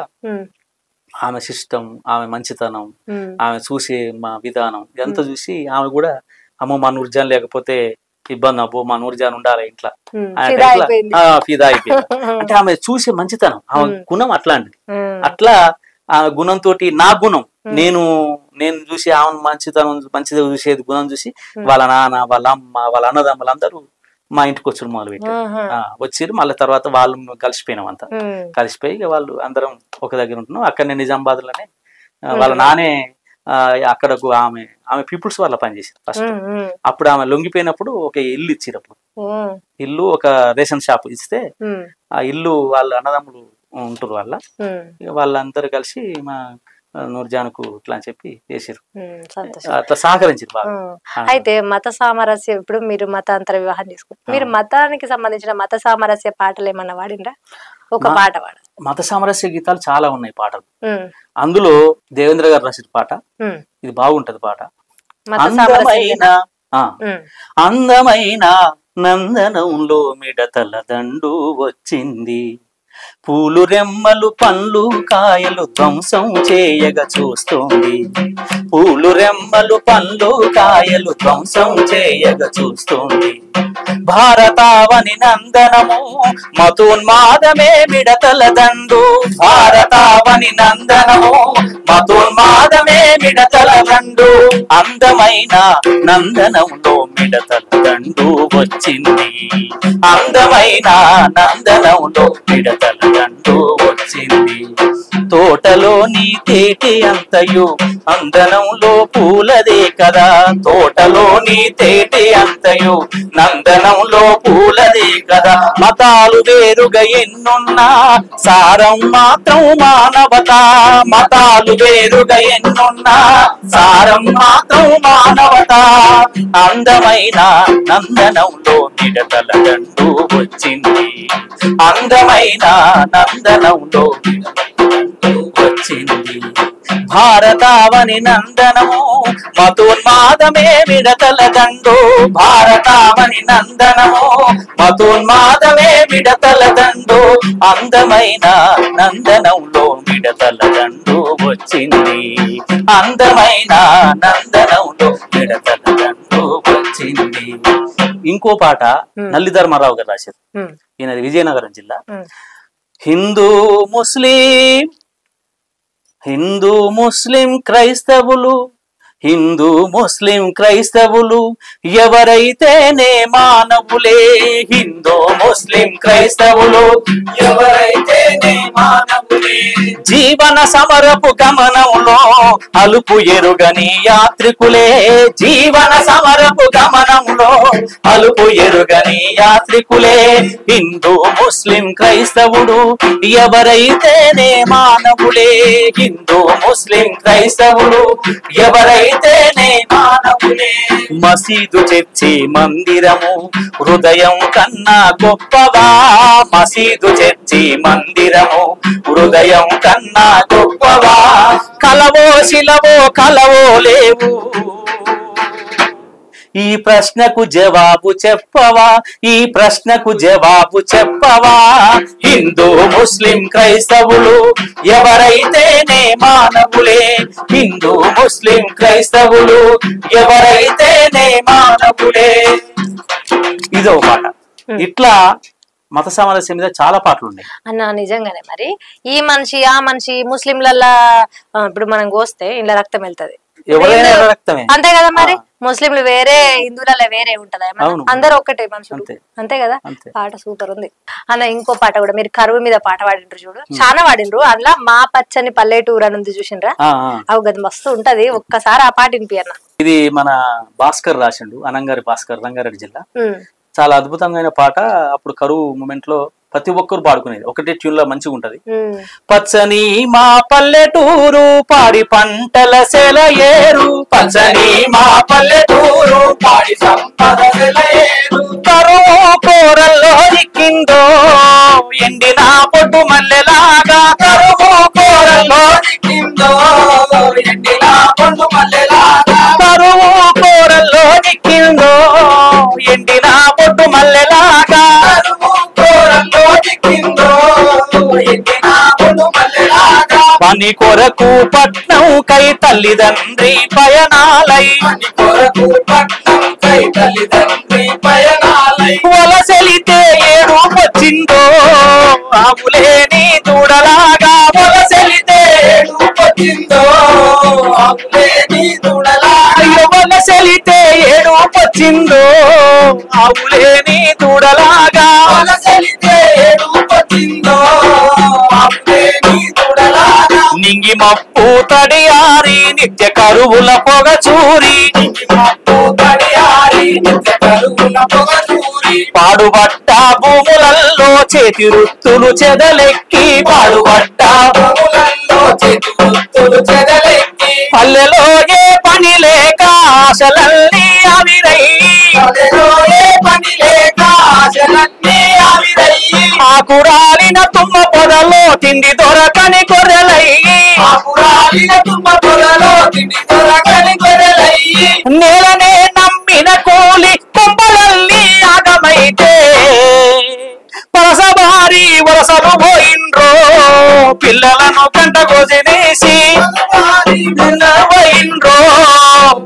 ఆమె సిస్టమ్, ఆమె మంచితనం, ఆమె చూసే మా విధానం ఎంత చూసి ఆమె కూడా అమ్మో మా నూర్జాన్ లేకపోతే ఇబ్బంది, అబ్బో మా నూర్జాన్ ఉండాలి ఇంట్లో, ఫిదా అయిపోయింది. అంటే ఆమె చూసే మంచితనం, ఆమె గుణం అట్లాంటిది. అట్లా ఆ గుణంతో నా గుణం నేను చూసి ఆమె మంచిగా చూసేది గుణం చూసి వాళ్ళ నాన్న, వాళ్ళ అమ్మ, వాళ్ళ అన్నదమ్ములు అందరూ మా ఇంటికి వచ్చి మొదలు పెట్టారు. వచ్చి మళ్ళీ తర్వాత వాళ్ళు కలిసిపోయినాం, అంతా కలిసిపోయి వాళ్ళు అందరం ఒక దగ్గర ఉంటున్నాం. అక్కడ నేను నిజామాబాద్ లోనే వాళ్ళ నానే అక్కడకు ఆమె పీపుల్స్ వాళ్ళ పనిచేసారు ఫస్ట్. అప్పుడు ఆమె లొంగిపోయినప్పుడు ఒక ఇల్లు ఇచ్చారు. అప్పుడు ఇల్లు ఒక రేషన్ షాప్ ఇస్తే ఆ ఇల్లు వాళ్ళ అన్నదమ్ములు ఉంటారు వాళ్ళందరూ కలిసి మా నూర్జాన్కు ఇట్లా అని చెప్పి చేసారు. అట్లా సహకరించారు బాగా. అయితే మత సామరస్యం, ఇప్పుడు మీరు మతాంతర వివాహం చేసుకుంటారు, మీరు మతానికి సంబంధించిన మత సామరస్య పాటలు ఏమన్నా వాడిండ్రా? ఒక పాట వాడ. మత సామరస్య గీతాలు చాలా ఉన్నాయి పాటలు. అందులో దేవేంద్ర గారు రాసిన పాట ఇది బాగుంటది పాట. అందమైన నందనంలో మిడతల దండు వచ్చింది, పూలు రెమ్మలు పండ్లు కాయలు ధ్వంసం చేయగా చూస్తోంది, పూలు రెమ్మలు పండ్లు కాయలు ధ్వంసం చేయగా చూస్తోంది, భారతావని నందనము మతోన్మాదమే మిడతల దండు, భారతావని నందనము మతోన్మాదమే మిడతల దండు, అందమైన నందనంలో మిడతల దండు వచ్చింది, అందమైన నందనంలో మిడతల దండు వచ్చింది, తోటలోని తేటి అంతయు అందనంలో పూలదే కదా, తోటలోని తేటి అంతయు నందనంలో పూలదే కదా, మతాలు వేరుగా ఎన్నున్నా సారం మాత్రం మానవత, మతాలు వేరుగా ఎన్నున్నా సారం మాత్రం మానవత, అందమైన నందనంలో మిడతల దండు వచ్చింది, అందమైన నందనంలో వచ్చింది, భారతావని నందనము మతోన్మాదమే మిడతల దండు, భారతావని నందనము మతోన్మాదమే మిడతల దండు, అందమైన నందనంలో మిడతల దండు వచ్చింది, అందమైన నందనంలో మిడతల దండు వచ్చింది. ఇంకో పాట నల్లి ధర్మారావు గారు రాశారు, ఈయనది విజయనగరం జిల్లా. హిందూ ముస్లిం క్రైస్తవులు, హిందూ ముస్లిం క్రైస్తవులు ఎవరైతేనే మానవులే, హిందూ ముస్లిం క్రైస్తవులు ఎవరైతేనే మానవులే, జీవన సమరపు గమనంలో అలుపు ఎరుగని యాత్రికులే, జీవన సమరపు గమనంలో అలుపు ఎరుగని యాత్రికులే, హిందూ ముస్లిం క్రైస్తవుడు ఎవరైతేనే మానవులే, హిందూ ముస్లిం క్రైస్తవుడు ఎవరైతే ఎవరైతేనే మానవులే. మసీదు చర్చి మందిరము హృదయం కన్నా గొప్పవా, మసీదు చర్చి మందిరము హృదయం కన్నా గొప్పవా. కలవో శిలవో కలవో లేవు, ఈ ప్రశ్నకు జవాబు చెప్పవా, ఈ ప్రశ్నకు జవాబు చెప్పవా. హిందూ ముస్లిం క్రైస్తవులు ఎవరైతేనే మానవులే, హిందూ ముస్లిం క్రైస్తవులు ఎవరైతేనే మానవులే. ఇదో పాట. ఇట్లా మత సామరస్యం మీద చాలా పాటలు ఉన్నాయి అన్న. నిజంగానే మరి ఈ మనిషి ఆ మనిషి ముస్లింలల్లా ఇప్పుడు మనం కోస్తే ఇలా రక్తం వెళ్తది, ఎవరైనా రక్తమే అంతే కదా. మరి ముస్లింలు వేరే హిందువులలో వేరే ఉంటదా? అందరూ ఒక్కటే మనుషులు, అంతే కదా. పాట సూపర్ ఉంది అన్న. ఇంకో పాట కూడా మీరు కరువు మీద పాట పాడిండ్రు చూడు, చాలా పాడిండ్రు. అందులో మా పచ్చని పల్లెటూరు అని ఉంది చూసిండ్రా, అవు గది మస్తు ఉంటది. ఒక్కసారి ఆ పాట వినిపి అన్న. ఇది మన భాస్కర్ రాసిండు, అనంగారి భాస్కర్, రంగారెడ్డి జిల్లా. చాలా అద్భుతమైన పాట. అప్పుడు కరువు మూమెంట్ లో ప్రతి ఒక్కరు పాడుకునేది, ఒకటే ట్యూన్ లో మంచిగా ఉంటది. పచ్చని మా పల్లెటూరు పాడి పంటల సెలయేరు, పచ్చని మా పల్లెటూరు పాడి సంపద సెలయేరు. కరువు కోరల్లో దిక్కిందో ఎండిన పొట్టు మల్లెలాగా, కరువు కోరల్లో దిక్కిందో ఎండిన పొట్టు మల్లెలాగా, కరువు కోరల్లో దిక్కిందో ఎండిన పొట్టు మల్లెలాగా, కరువు కోరల్లో దిక్కిందో ఎండిన పొట్టు మల్లెలాగా. పని కొరకు పట్నం కై తల్లిదండ్రి పయనాలై, పని కొరకు పట్నం కై తల్లిదండ్రి పయనాలై. వలసెలితే ఏడు వచ్చిందో ఆవులేని దూడలాగా, వలసెలితే ఏడు వచ్చిందో ఆవులేని దూడలాగా. వలసెలితే ఏడు వచ్చిందో ఆవులేని దూడలాగా, వలసెలితే ఏడు వచ్చిందో ఆవులేని దూడలాగా. నింగి మప్పు తడియారి నిత్య కరువుల పొగ చూరి, నింగి మప్పు తడియారి నిత్య కరువుల పొగ చూరి. పాడుబట్ట భూములల్లో చేతి వృత్తులు చెదలెక్కి, పాడుబట్ట భూములల్లో చేతి వృత్తులు చెదలెక్కి. పల్లెలో ఏ పని లేక ఆశలన్నీ ఆవిరయ్యి, పల్లెలో ఏ పని లేక ఆశలన్నీ ఆవిరయ్యి. ఆకురాలిన తుమ్మ పొదలో తిండి దొరకని గొర్రెలయ్యి, ఆకురాలిన తుమ్మ పొదలో తిండి దొరకని గొర్రెలయ్యి. నేలనే నమ్మిన కూలి కుంపలల్లి ఆగమైతే, పరసబారి వలసలు పోయిండ్రో పిల్లలను కంట కోసినేసి, పోయిండ్రో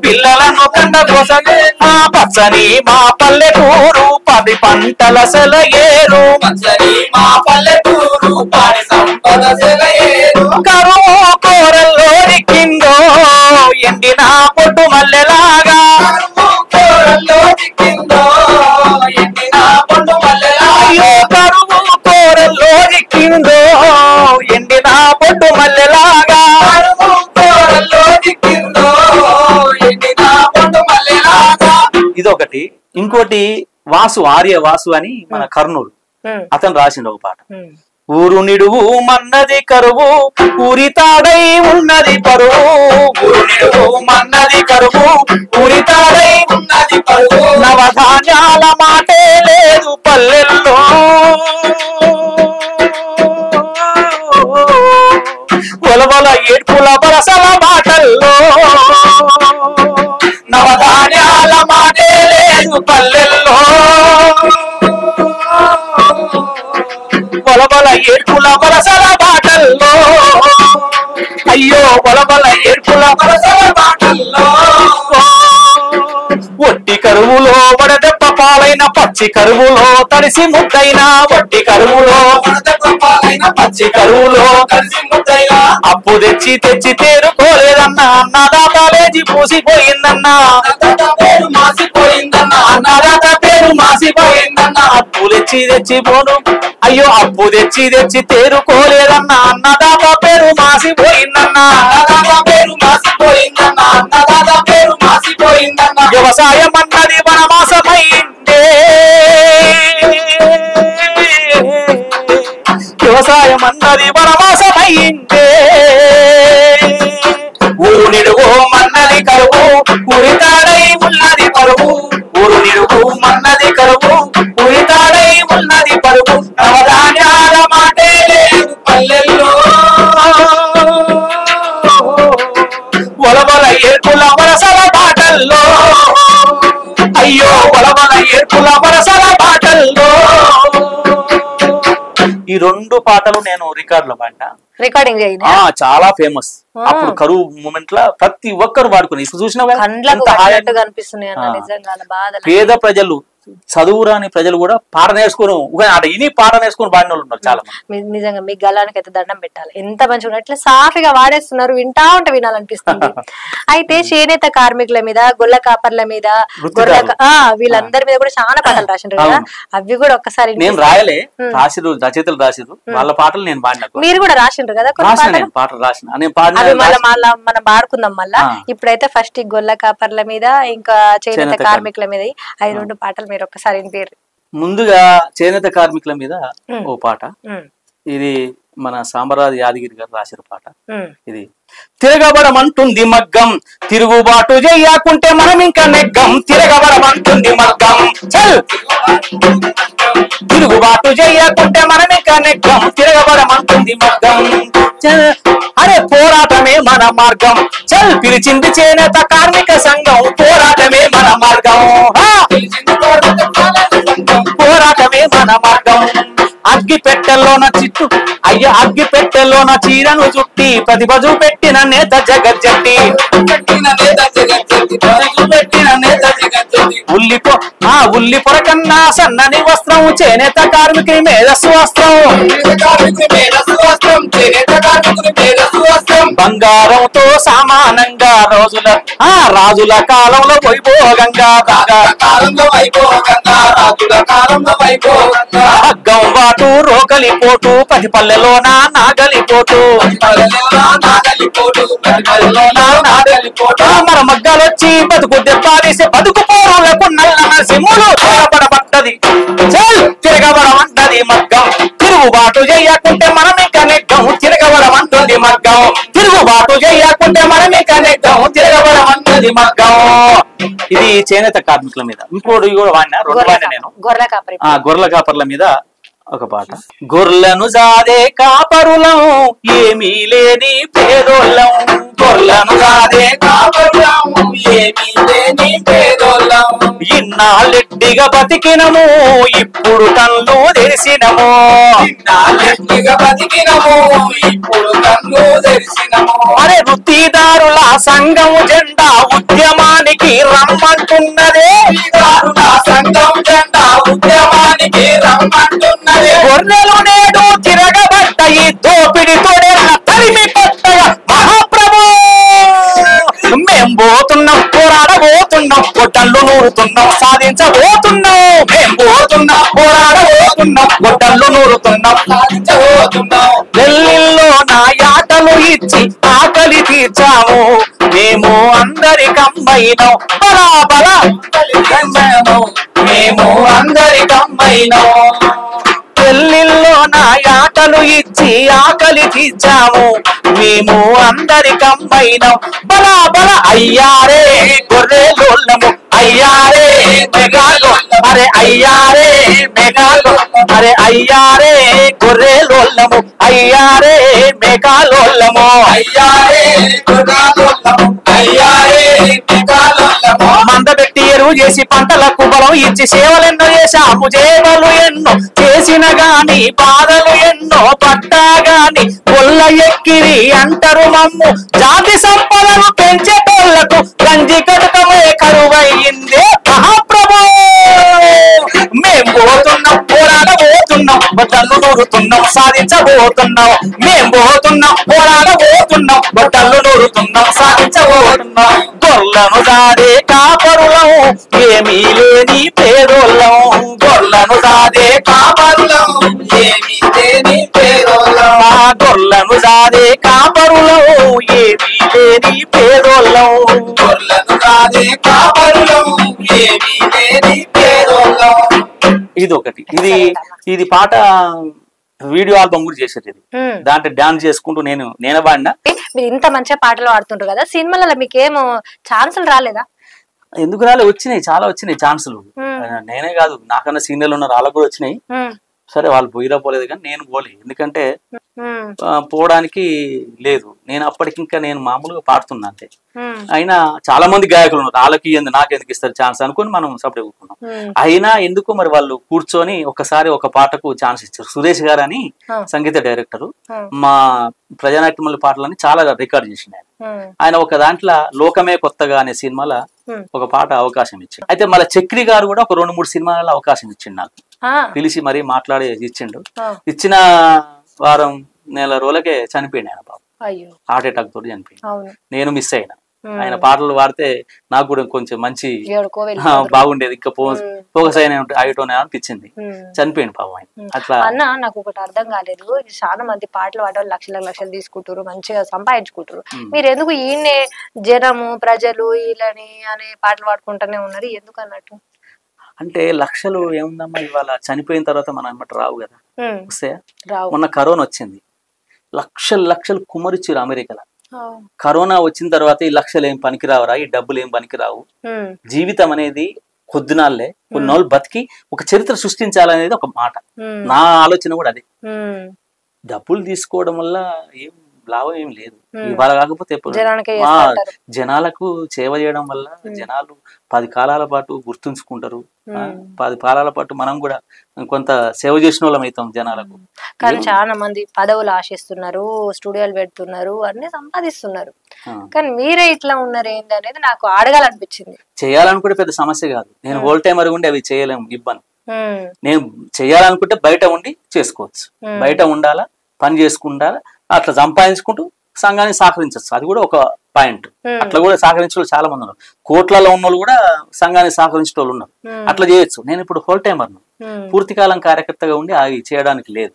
పిల్లలను కంట కోసనే. మా పచ్చని మా పల్లెటూరు పది పంటల సెలయేరు, పచ్చని మా పల్లెటూరు పాడి సంపద సెలయేరు. కరువు కోరల్లో దిక్కిందో ఎండిన పొట్టు మల్లెలాగా, కరువు కోరల్లో దిక్కిందో ఎండిన పొట్టు మల్లెలాగా. అయ్యో కరువు కోరల్లో దిక్కిందో ఎండిన పొట్టు మల్లెలాగా, కరువు కోరల్లో దిక్కిందో ఎండిన పొట్టు మల్లెలాగా. ఇదొకటి. ఇంకోటి వాసు, ఆర్య వాసు అని మన కర్నూలు, అతను రాసిండు ఒక పాట. ఊరు నిడువు మన్నది కరువు ఊరి తాడై ఉన్నది పరువు, ఊరు నిడువు మన్నది కరువు ఊరి తాడై ఉన్నది పరువు. నవధాన్యాల మాటే లేదు పల్లెల్లో, వలవల ఏడ్పుల వరసల మాటల్లో. నవధాన్యాల మాటే లేదు పల్లెల్లో, వలవల ఏడ్పుల వరసల బాటల్లో. అయ్యో వలవల ఏడ్పుల వరసల బాటల్లో. ఒట్టి కరువులో వడదెబ్బ పాలైన పచ్చి కరువులో తడిసి ముద్దైన, ఒట్టి కరువులో వడదెబ్బ పాలైన పచ్చి కరువులో తడిసి ముద్దైన. అప్పు తెచ్చి తెచ్చి తేరుకోలేదన్నా, అన్నదాత లేచి పూసిపోయిందన్నా, పేరు మాసిపోయిందన్నా, అన్నదాత పేరు మాసిపోయిందన్నా. అప్పు తెచ్చి తెచ్చి పోను, అయ్యో అప్పు తెచ్చి తెచ్చి తేరుకోలేదన్నా, అన్నదాత పేరు మాసిపోయిందన్నా, అన్నదాత పేరు మాసిపోయిందన్నా, అన్నదాత పేరు మాసిపోయిందన్నా. వ్యవసాయం అన్నది వనవాసమైందే, వ్యవసాయం అన్నది వనవాసమైందే. ఊరు నిడువు మన్నది కరువు రెండు పాటలు నేను రికార్డులో పాడినా. రికార్డింగ్ చాలా ఫేమస్. అప్పుడు కరువు మూమెంట్ లా ప్రతి ఒక్కరు వాడుకుని ఇప్పుడు చూసినా పేద ప్రజలు చదువురాని ప్రజలు కూడా పాట నేర్చుకుని ఇని పాట నేర్చుకుని పాడిన వాళ్ళు ఉన్నారు చాలా మంది. నిజంగా మీ గలానికి అయితే దండం పెట్టాలి. ఎంత మంచిగా ఇట్లా సాఫీగా వాడేస్తున్నారు, వింటా ఉంటే వినాలనిపిస్తుంది. అయితే చేనేత కార్మికుల మీద, గొల్ల కాపర్ల మీద, వీళ్ళందరి మీద కూడా చాలా పాటలు రాసిండ్రు కదా, అవి కూడా ఒక్కసారి నేను రాయలే, రాసిరు రచయితలు రాసిరు, వాళ్ళ పాటలు నేను పాడిన. మీరు కూడా రాసిండ్రు కదా పాటలు రాసిన, నేను పాడిన. మనం పాడుకుందాం మళ్ళా. ఇప్పుడైతే ఫస్ట్ గొల్ల కాపర్ల మీద ఇంకా చేనేత కార్మికుల మీద అవి రెండు పాటలు మీరు ఒక్కసారి వినిపిరు. ముందుగా చేనేత కార్మికుల మీద ఓ పాట, ఇది మన సాంబరాజు యాదగిరి గారు రాసిన పాట. ఇది తిరగబడమంటుంది మగ్గం, తిరుగుబాటు చెయ్యకుంటే మనం ఇంకా నెగ్గం. తిరగబడమంటుంది మగ్గం, చల్ తిరుగుబాటు చెయ్యకుంటే మనం ఇంకా నెగ్గం. తిరగబడమంటుంది మగ్గం, అరే పోరాటమే మన మార్గం. చల్ పిలిచింది చేనేత కార్మిక సంఘం, పోరాటమే మన మార్గం. పోరాటమే మన మార్గం. అగ్గి పెట్టెల్లోన చిట్టు అయ్య, అగ్గి పెట్టెల్లోన చీరను చుట్టి ప్రతిభ చూపెట్టిన నేత జగజ్జట్టి. ఉల్లి పొర కన్నా సన్నని వస్త్రం చేనేత కార్మికుని మేధస్సు వస్త్రం. బంగారంతో సమానంగా రాజుల కాలంలో వైభోగంగా, హగ్గం వాటు రోకలి పోటు పది పల్లెలోన నాగలి పోటు. మన మగ్గాలొచ్చి బతుకు దెబ్బారేసి బతుకు పోరులకు నల్ల నరసింహుడు తిరగబడబడ్డది. చల్ తిరగబడమంటది మగ్గం, తిరుగుబాటు చెయ్యకుంటే మనమే కనెక్కం. తిరగబడమంటుంది మగ్గం, తిరుగుబాటు చెయ్యకుంటే మనమే కనెక్కం. తిరగబడమంటది మగ్గం. ఇది చేనేత కార్మికుల మీద. ఇంకోటి కూడా వాడినా, రెండు వాడినా నేను. గొర్రెల కాపర్ల మీద ఒక పాట. గొర్రెలను జాదే కాపరులం, ఏమీ లేని పేదోళ్ళం. గొర్రెలను జాదే కాపరులం, ఏమీ లేని పేదోళ్ళం. ఇన్నాళ్ళెట్టిగా బతికినము, ఇప్పుడు కళ్ళు తెరిసినము. ఇన్నాళ్ళెట్టిగా బతికినము, ఇప్పుడు కళ్ళు తెరిసినము. అరే వృత్తిదారుల సంఘం జెండా ఉద్యమానికి రమ్మంటున్నదే. సంఘం జెండా ఉద్యమానికి రమ్మంటున్నదే. గొర్రెలు నేడు తిరగబడ్డాయి, దోపిడితోనే తరిమి కొట్టగా మహాప్రభు. మేం పోతున్నాం, పోరాడబోతున్నాం, గొడ్డళ్ళు నూరుతున్నాం, సాధించబోతున్నాం. మేం పోతున్నాం, పోరాడబోతున్నాం, గొడ్డళ్ళు నూరుతున్నాం, సాధించబోతున్నాం. నెల్లిల్లో నా యాటలు ఇచ్చి ఆకలి తీర్చాము, మేము అందరికమ్మైనాం. బలా మేము అందరికమ్మైనాం. పెళ్లిల్లో నా యాటలు ఇచ్చి ఆకలి తీర్చాము, మేము అందరికమ్మైనాం. బలా బల అయ్యారే గొర్రెలోళ్ళము, అయ్యారే మెగాలో. అరే అయ్యారే మెగాలో, అరే అయ్యారే గొర్రెలోళ్ళము, అయ్యారే మెగాలోళ్ళము. అయ్యారే గొర్రెలోళ్ళము, అయ్యారే మెగాలోళ్ళము. మందబెట్టి ఎరువు చేసి పంటలకు బలం ఇచ్చి సేవలెన్నో చేశాము, సేవలు ఎన్నో చేసిన గాని బాధలు ఎన్నో పట్టా గాని కొల్ల ఎక్కిరి అంటారు మమ్ము. జాతి సంపదను పెంచేటోళ్లకు గంజి కటకమే కరువయ్యిందే మహాప్రభు. మేం పోతున్నాం, పోరాడబోతున్నాం, బట్టలు నూరుతున్నాం, సాధించబోతున్నాం. మేం పోతున్నాం, పోరాడబోతున్నాం, బట్టలు నూరుతున్నాం, సాధించబోతున్నాం. గొర్రెలను దాడే కాపరులం, ఏమీ లేని పేదోళ్ళం. గొర్రెలను దాడే కాపరులం, ఏమీ లేని పేదోళ్ళం. గొర్రెలను దాడే కాపరులం, ఏమీ లేని పేదోళ్ళం. గొర్రెలను దాడే కాపరులం, ఏమీ లేని పేదోళ్ళం. ఇది ఒకటి. ఇది పాట వీడియో ఆల్బమ్ కూడా చేసేది. దాంట్లో డాన్స్ చేసుకుంటూ నేను పాడినా. మీరు ఇంత మంచిగా పాటలు పాడుతుంటారు కదా, సినిమాలలో మీకేమో ఛాన్సులు రాలేదా? ఎందుకు రాలే? వచ్చినాయి, చాలా వచ్చినాయి ఛాన్సులు. నేనే కాదు, నాకన్నా సీనియర్లు ఉన్నారు, వాళ్ళకు కూడా వచ్చినాయి. సరే వాళ్ళు పోయిరా పోలేదు కానీ నేను పోలే. ఎందుకంటే పోవడానికి లేదు. నేను అప్పటికి ఇంకా నేను మామూలుగా పాడుతున్నా అంతే. అయినా చాలా మంది గాయకులు ఉన్నారు, వాళ్ళకి నాకెందుకు ఇస్తారు ఛాన్స్ అనుకుని మనం సపరేట్ కూర్చున్నాం. అయినా ఎందుకు మరి వాళ్ళు కూర్చొని ఒకసారి ఒక పాటకు ఛాన్స్ ఇచ్చారు. సురేష్ గారు అని సంగీత డైరెక్టర్, మా ప్రజానాట్యముల పాటలని చాలా రికార్డ్ చేసిండు ఆయన. ఒక దాంట్లో లోకమే కొత్తగా అనే సినిమాలో ఒక పాట అవకాశం ఇచ్చిండు. అయితే మళ్ళీ చక్రి గారు కూడా ఒక 2-3 సినిమాలలో అవకాశం ఇచ్చిండు నాకు, పిలిచి మరీ మాట్లాడి ఇచ్చిండు. ఇచ్చిన వారం నెల రోజులకే చనిపోయింది ఆయన బాబు, హార్ట్ అటాక్ తోటి చనిపోయింది. నేను మిస్ అయినా. ఆయన పాటలు పాడితే నాకు కూడా కొంచెం మంచి బాగుండేది, ఇంకా ఫోకస్ అయిటోనే అనిపించింది. చనిపోయింది పాపం ఆయన. అట్లా అన్న నాకు ఒకటి అర్థం కాలేదు, చాలా మంది పాటలు పాడేవాళ్ళు లక్షలు తీసుకుంటారు, మంచిగా సంపాదించుకుంటారు. మీరు ఎందుకు ఈయనే జనము ప్రజలు వీళ్ళని అనే పాటలు పాడుకుంటూనే ఉన్నారు, ఎందుకు అన్నట్టు? అంటే లక్షలు ఏముందమ్మా, ఇవాళ చనిపోయిన తర్వాత మనం అన్నట్టు రావు కదా, వస్తాయా? మొన్న కరోనా వచ్చింది, లక్షలు కుమరిచ్చారు అమెరికాలో. కరోనా వచ్చిన తర్వాత ఈ లక్షలు ఏం పనికిరావురా, ఈ డబ్బులు ఏం పనికిరావు, జీవితం అనేది కొద్దినాళ్లే, కొన్నాళ్ళు బతికి ఒక చరిత్ర సృష్టించాలనేది ఒక మాట. నా ఆలోచన కూడా అదే. డబ్బులు తీసుకోవడం వల్ల ఏం లాభం ఏం లేదు, ఇవాళ కాకపోతే జనాలకు సేవ చేయడం వల్ల జనాలు 10 కాలాల పాటు గుర్తుంచుకుంటారు. 10 కాలాల పాటు మనం కూడా కొంత సేవ చేసిన వాళ్ళం అవుతాం జనాలకు. కానీ చాలా మంది పదవులు ఆశిస్తున్నారు, స్టూడియోలు పెడుతున్నారు, అన్ని సంపాదిస్తున్నారు, కానీ మీరే ఇట్లా ఉన్నారు ఏంటి అనేది నాకు అడగాలనిపించింది. చేయాలనుకుంటే పెద్ద సమస్య కాదు, నేను హోల్ టైమర్ ఉండి అవి చేయలేము, ఇబ్బంది. నేను చేయాలనుకుంటే బయట ఉండి చేసుకోవచ్చు, బయట ఉండాలా, పని చేసుకుంటారా, అట్లా సంపాదించుకుంటూ సంఘాన్ని సహకరించచ్చు, అది కూడా ఒక పాయింట్. అట్లా కూడా సహకరించే వాళ్ళు చాలా మంది ఉన్నారు, కోట్లలో ఉన్న వాళ్ళు కూడా సంఘాన్ని సహకరించే వాళ్ళు ఉన్నారు, అట్లా చేయొచ్చు. నేను ఇప్పుడు హోల్ టైమర్, పూర్తికాలం కార్యకర్తగా ఉండి అవి చేయడానికి లేదు.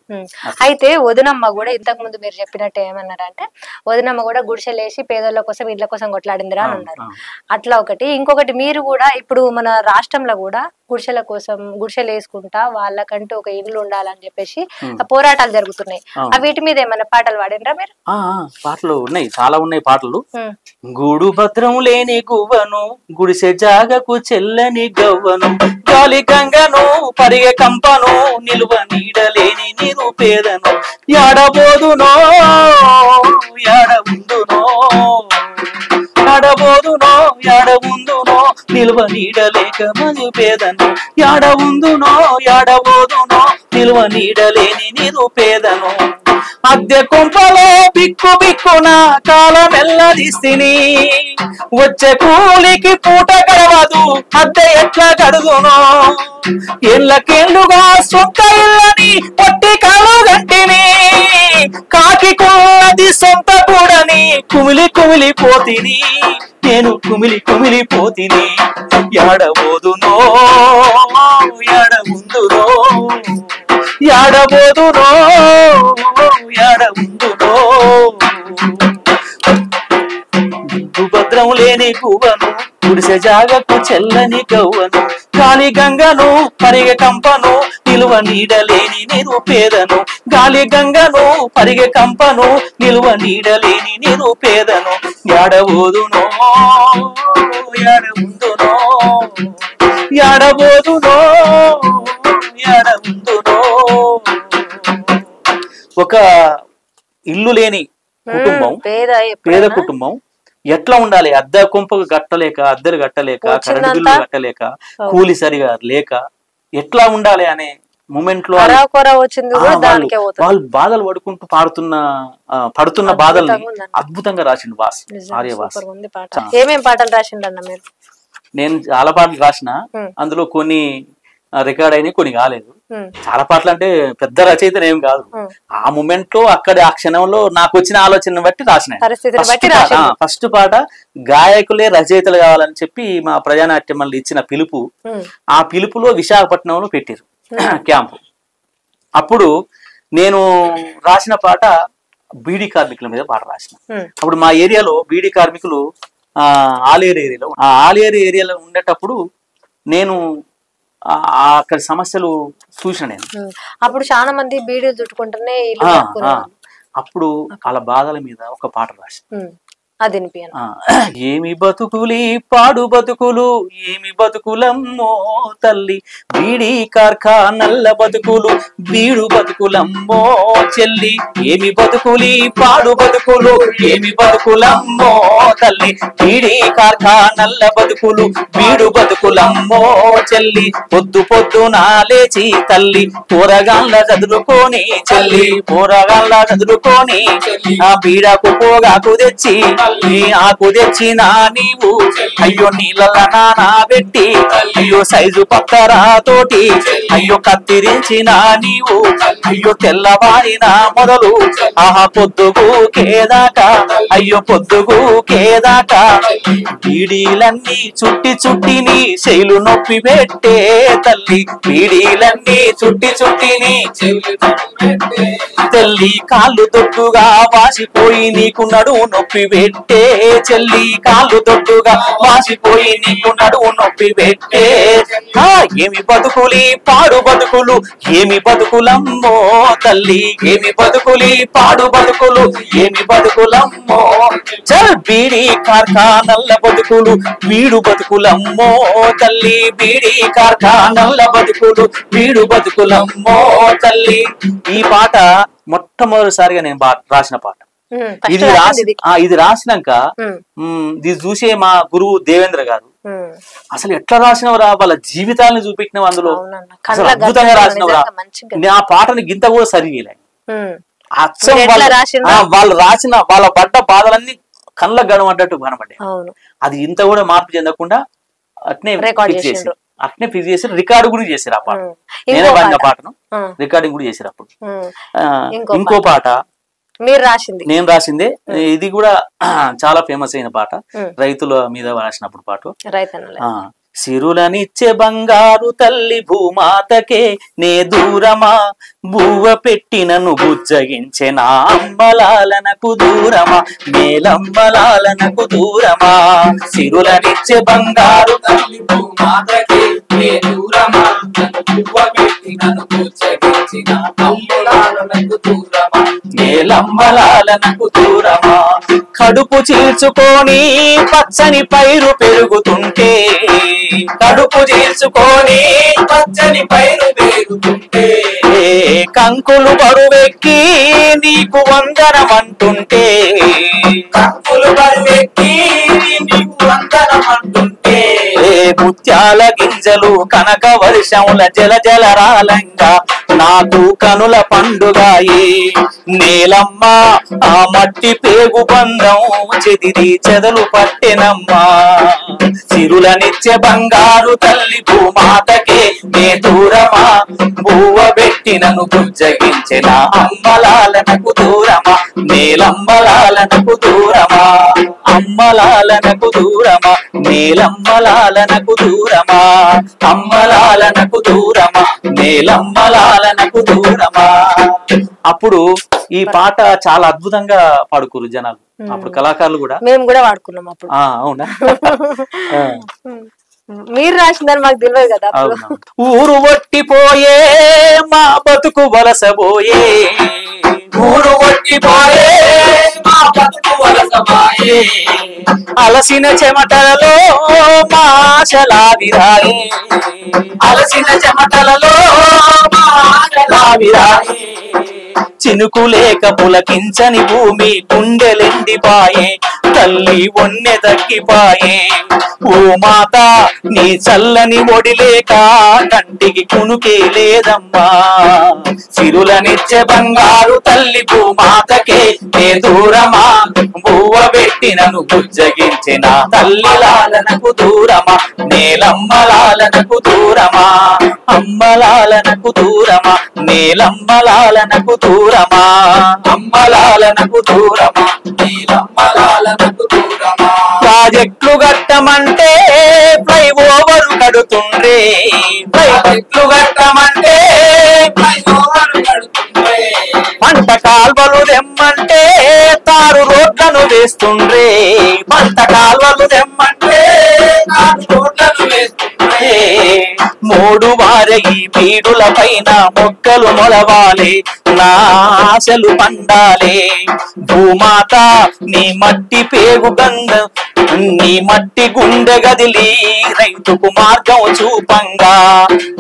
అయితే వదినమ్మ కూడా ఇంతకు ముందు మీరు చెప్పినట్టు ఏమన్నారంటే, వదినమ్మ కూడా గుడిసెలేసి పేదల కోసం ఇండ్ల కోసం కొట్లాడిందిరా అని అన్నారు. అట్లా ఒకటి. ఇంకొకటి, మీరు కూడా ఇప్పుడు మన రాష్ట్రంలో కూడా గుడిసెల కోసం గుడిసెలు వేసుకుంటా వాళ్ళకంటూ ఒక ఇల్లు ఉండాలని చెప్పేసి పోరాటాలు జరుగుతున్నాయి. వీటి మీద ఏమైనా పాటలు పాడినరా మీరు? పాటలు ఉన్నాయి, చాలా ఉన్నాయి పాటలు. గూడు భద్రం లేని గువ్వను, గుడిసె జాగకు చెల్లని గవ్వను, గాలి గంగను పరిగె కంపను, నిలువ నీడలేని నిరుపేదను, యాడబోదునో యాడవుందునో, యాడబోదునో యాడవుందునో, నిలువ నీడలేక నిరుపేదను, యాడవుందునో యాడబోదునో, నిలువ నీడలేని నిరుపేదను, అద్దె కుంపలో బిక్కున కాలమెల్లదిస్తిని, వచ్చే కూలికి పూట గడవదు, అద్దె ఎట్లా గడుదునో, ఏళ్ళకేళ్లుగా సొంత ఇళ్ళని పొట్టి కాలు గంటిని, కాకి కొన్నది సొంత కూడని కుమిలిపోతిని, నేను కుమిలిపోతిని, యాడబోదునో యాడవుందునో, యాడబోదునో యాడవుందునో, భద్రం లేని గువ్వను, గుడిసె జాగకు చెల్లని గవ్వను, గాలి గంగను పరిగె కంపను, నిలువ నీడలేని నిరుపేదను, గాలి గంగను పరిగె కంపను, నిలువ నీడలేని నిరుపేదను, యాడబోదునో యాడవుందునో, యాడబోదునో యాడవుందునో. ఒక ఇల్లు లేని కుటుంబం, పేద కుటుంబం ఎట్లా ఉండాలి? అద్దె కుంపకు గట్టలేక, అద్దెలు గట్టలేక, కరెంటు బిల్లు గట్టలేక, కూలి సరిగా లేక ఎట్లా ఉండాలి అనే మూమెంట్ లో వాళ్ళు బాధలు పడుతున్న బాధల్ని అద్భుతంగా రాసిండు వాస్, ఆర్యవాస్. ఏమేం పాటలు రాసిండన్న మీరు? నేను చాలా పాటలు రాసిన, అందులో కొన్ని రికార్డ్ అయినాయి, కొన్ని కాలేదు. చాలా పాటలు అంటే పెద్ద రచయితలు ఏం కాదు, ఆ మూమెంట్ లో అక్కడ ఆ క్షణంలో నాకు వచ్చిన ఆలోచన బట్టి రాసిన. ఫస్ట్ పాట గాయకులే రచయితలు కావాలని చెప్పి మా ప్రజానాట్యం మళ్ళీ ఇచ్చిన పిలుపు, ఆ పిలుపులో విశాఖపట్నంలో పెట్టారు క్యాంపు. అప్పుడు నేను రాసిన పాట బీడీ కార్మికుల మీద పాట రాసిన. అప్పుడు మా ఏరియాలో బీడీ కార్మికులు ఆలేరు ఏరియాలో, ఆ ఆలేరు ఏరియాలో ఉండేటప్పుడు నేను అక్కడ సమస్యలు చూసిన. నేను అప్పుడు చాలా మంది బీడీలు చుట్టుకుంటూనే, అప్పుడు వాళ్ళ బాధల మీద ఒక పాట రాసిన. అది ఏమి బతుకులి పాడు బతుకులు ఏమి బతుకులమ్మో తల్లి బీడి కార్ఖానల్ల బతుకులు బీడు బతుకులమ్మో చెల్లి ఏమి బతుకులి పాడు బతుకులు ఏమి బతుకులమ్మో తల్లి బీడి కార్ఖానల్ల బతుకులు బీడు బతుకులమ్మో చెల్లి పొద్దు పొద్దున లేచి తల్లి కూరగాళ్ళ చదువుకొని చెల్లి కూరగాళ్ళ చదువుకొని ఆ బీడకు పోగాకు తెచ్చి ఆకు తెచ్చినా నీవు అయ్యో నీళ్ళ నానా పెట్టి అయ్యో సైజు పక్కరా తోటి అయ్యో కత్తిరించినా నీవు అయ్యో తెల్లవారిన మొదలు ఆహా పొద్దుకు కేదాకా అయ్యో పొద్దుకు కేదాకా బీడీలన్నీ చుట్టి చుట్టి నీ శైలు నొప్పి పెట్టే తల్లి బీడీలన్నీ చుట్టి చుట్టి నీ తల్లి కాళ్ళు దొడ్డుగా వాసిపోయి నీకు నడువు నొప్పి పెట్టే చెల్లి కాళ్ళు దొడ్డుగా వాసిపోయి నీకు నడువు నొప్పి పెట్టే ఏమి బతుకులి పాడు బతుకులు ఏమి బతుకులమ్మో తల్లి ఏమి బతుకులి పాడు బతుకులు ఏమి బతుకులమ్మో చల్ బీడి కార్ఖానల్ల బతుకులు వీడు బతుకులమ్మో తల్లి బీడి కార్ఖానల్ల బతుకులు వీడు బతుకులమ్మో తల్లి. ఈ పాట మొట్టమొదటిసారిగా నేను రాసిన పాట. ఇది రాసినాక ఇది చూసే మా గురువు దేవేంద్ర గారు అసలు ఎట్లా రాసినవరా వాళ్ళ జీవితాలను చూపించినవు అందులో అసలు అద్భుతంగా రాసినవరా ఆ పాటని గింత కూడా సరిగలే అచ్చం వాళ్ళు రాసిన వాళ్ళ పడ్డ బాధలన్నీ కళ్ళకు గడమడ్డట్టు కనబడ్డాయి. అది ఇంత కూడా మార్పు చెందకుండా అట్నే ఫిక్స్ చేసి రికార్డు కూడా చేశారు. ఆ పాట నేనే పాడిన పాటను రికార్డింగ్ కూడా చేశారు. అప్పుడు ఇంకో పాట నేను రాసిందే, ఇది కూడా చాలా ఫేమస్ అయిన పాట, రైతుల మీద రాసినప్పుడు పాట. సిరులనిచ్చే బంగారు తల్లి భూమాతకే నే దూరమా బువ్వ పెట్టినను బుజ్జగించే నా అమ్మలాలనకు దూరమా మేలమ్మలాలనకు దూరమా. సిరులనిచ్చే బంగారు తల్లి భూమాతకే నే దూరమా బువ్వ పెట్టినను బుజ్జగించిన అమ్మలాలనకు దూరమా మేలమ్మలాలనకు దూరమా. కడుపు చీల్చుకొని పచ్చని పైరు పెరుగుతుంటే కడుపు చీల్చుకొని పచ్చని పైరు పెరుగుతుంటే కంకులు బరువెక్కి నీకు వందనమంటుంటే కంకులు బరువెక్కి నీకు వందనమంటుంటే ముత్యాల గింజలు కనక వర్షముల జల జలరాలంగా నాకు కనుల పండుగాయి నేలమ్మ ఆ మట్టి పేగు బంధం చెదిరి చెదలు పట్టెనమ్మా. సిరులనిచ్చే బంగారు తల్లి భూమాతకే నే దూరమా బువ్వ పెట్టినను బుజ్జగించిన అమ్మలాలనకు దూరమా నేలమ్మలాలనకు దూరమా అమ్మలాలనకు దూరమా నేలమ్మలాలనకు దూరమా అమ్మలాలనకు దూరమా నేలమ్మలాలనకు దూరమా. అప్పుడు ఈ పాట చాలా అద్భుతంగా పాడుకోరు జనాలు, అప్పుడు కళాకారులు కూడా, మేము కూడా వాడుకున్నాం అప్పుడు. అవునా? మీరు రాసిందని మాకు తెలియదు కదా. ఊరు ఒట్టిపోయే మా బతుకు వలసబోయే ఊరు ఒట్టిపోయే మా బతుకు వలసబోయే అలసిన చెమటలలో మా ఆశలావిరాయే అలసిన చెమటలలో మా ఆశలావిరాయే చినుకు లేక పులకించని భూమి గుండెలెండిపాయే తల్లి ఒన్నె తగ్గిపాయే ఓ మాత నీ చల్లని ఒడిలేక కంటికి కునుకే లేదమ్మా. సిరులనిచ్చే బంగారు తల్లి భూమాతకే నే దూరమా బువ్వ పెట్టినను బుజ్జగించిన తల్లిలాలనకు దూరమా నేలమ్మలాలనకు దూరమా అమ్మలాలనకు దూరమా నేలమ్మలాలనకు దూరమా అమ్మలాలనకు దూరమా నేలమ్మలాలనకు దూరమా. ప్రాజెక్టులు కట్టమంటే ఫ్లై ఓవర్ కడుతుండ్రే ప్రాజెక్టులు కట్టమంటే ఫ్లై ఓవర్ కడుతుండ్రే పంట కాల్వలు తెమ్మంటే తారు రోడ్లను వేస్తుండ్రే పంట కాల్వలు తెమ్మంటే తారు రోడ్లను వేస్తుండ్రే మూడు వారే ఈ పీడుల పైన మొక్కలు మొలవాలే, నా ఆశలు పండాలే. భూమాత నీ మట్టి పేగు గంగ, నీ మట్టి గుండె గదిలి రైతుకు మార్గం చూపంగా.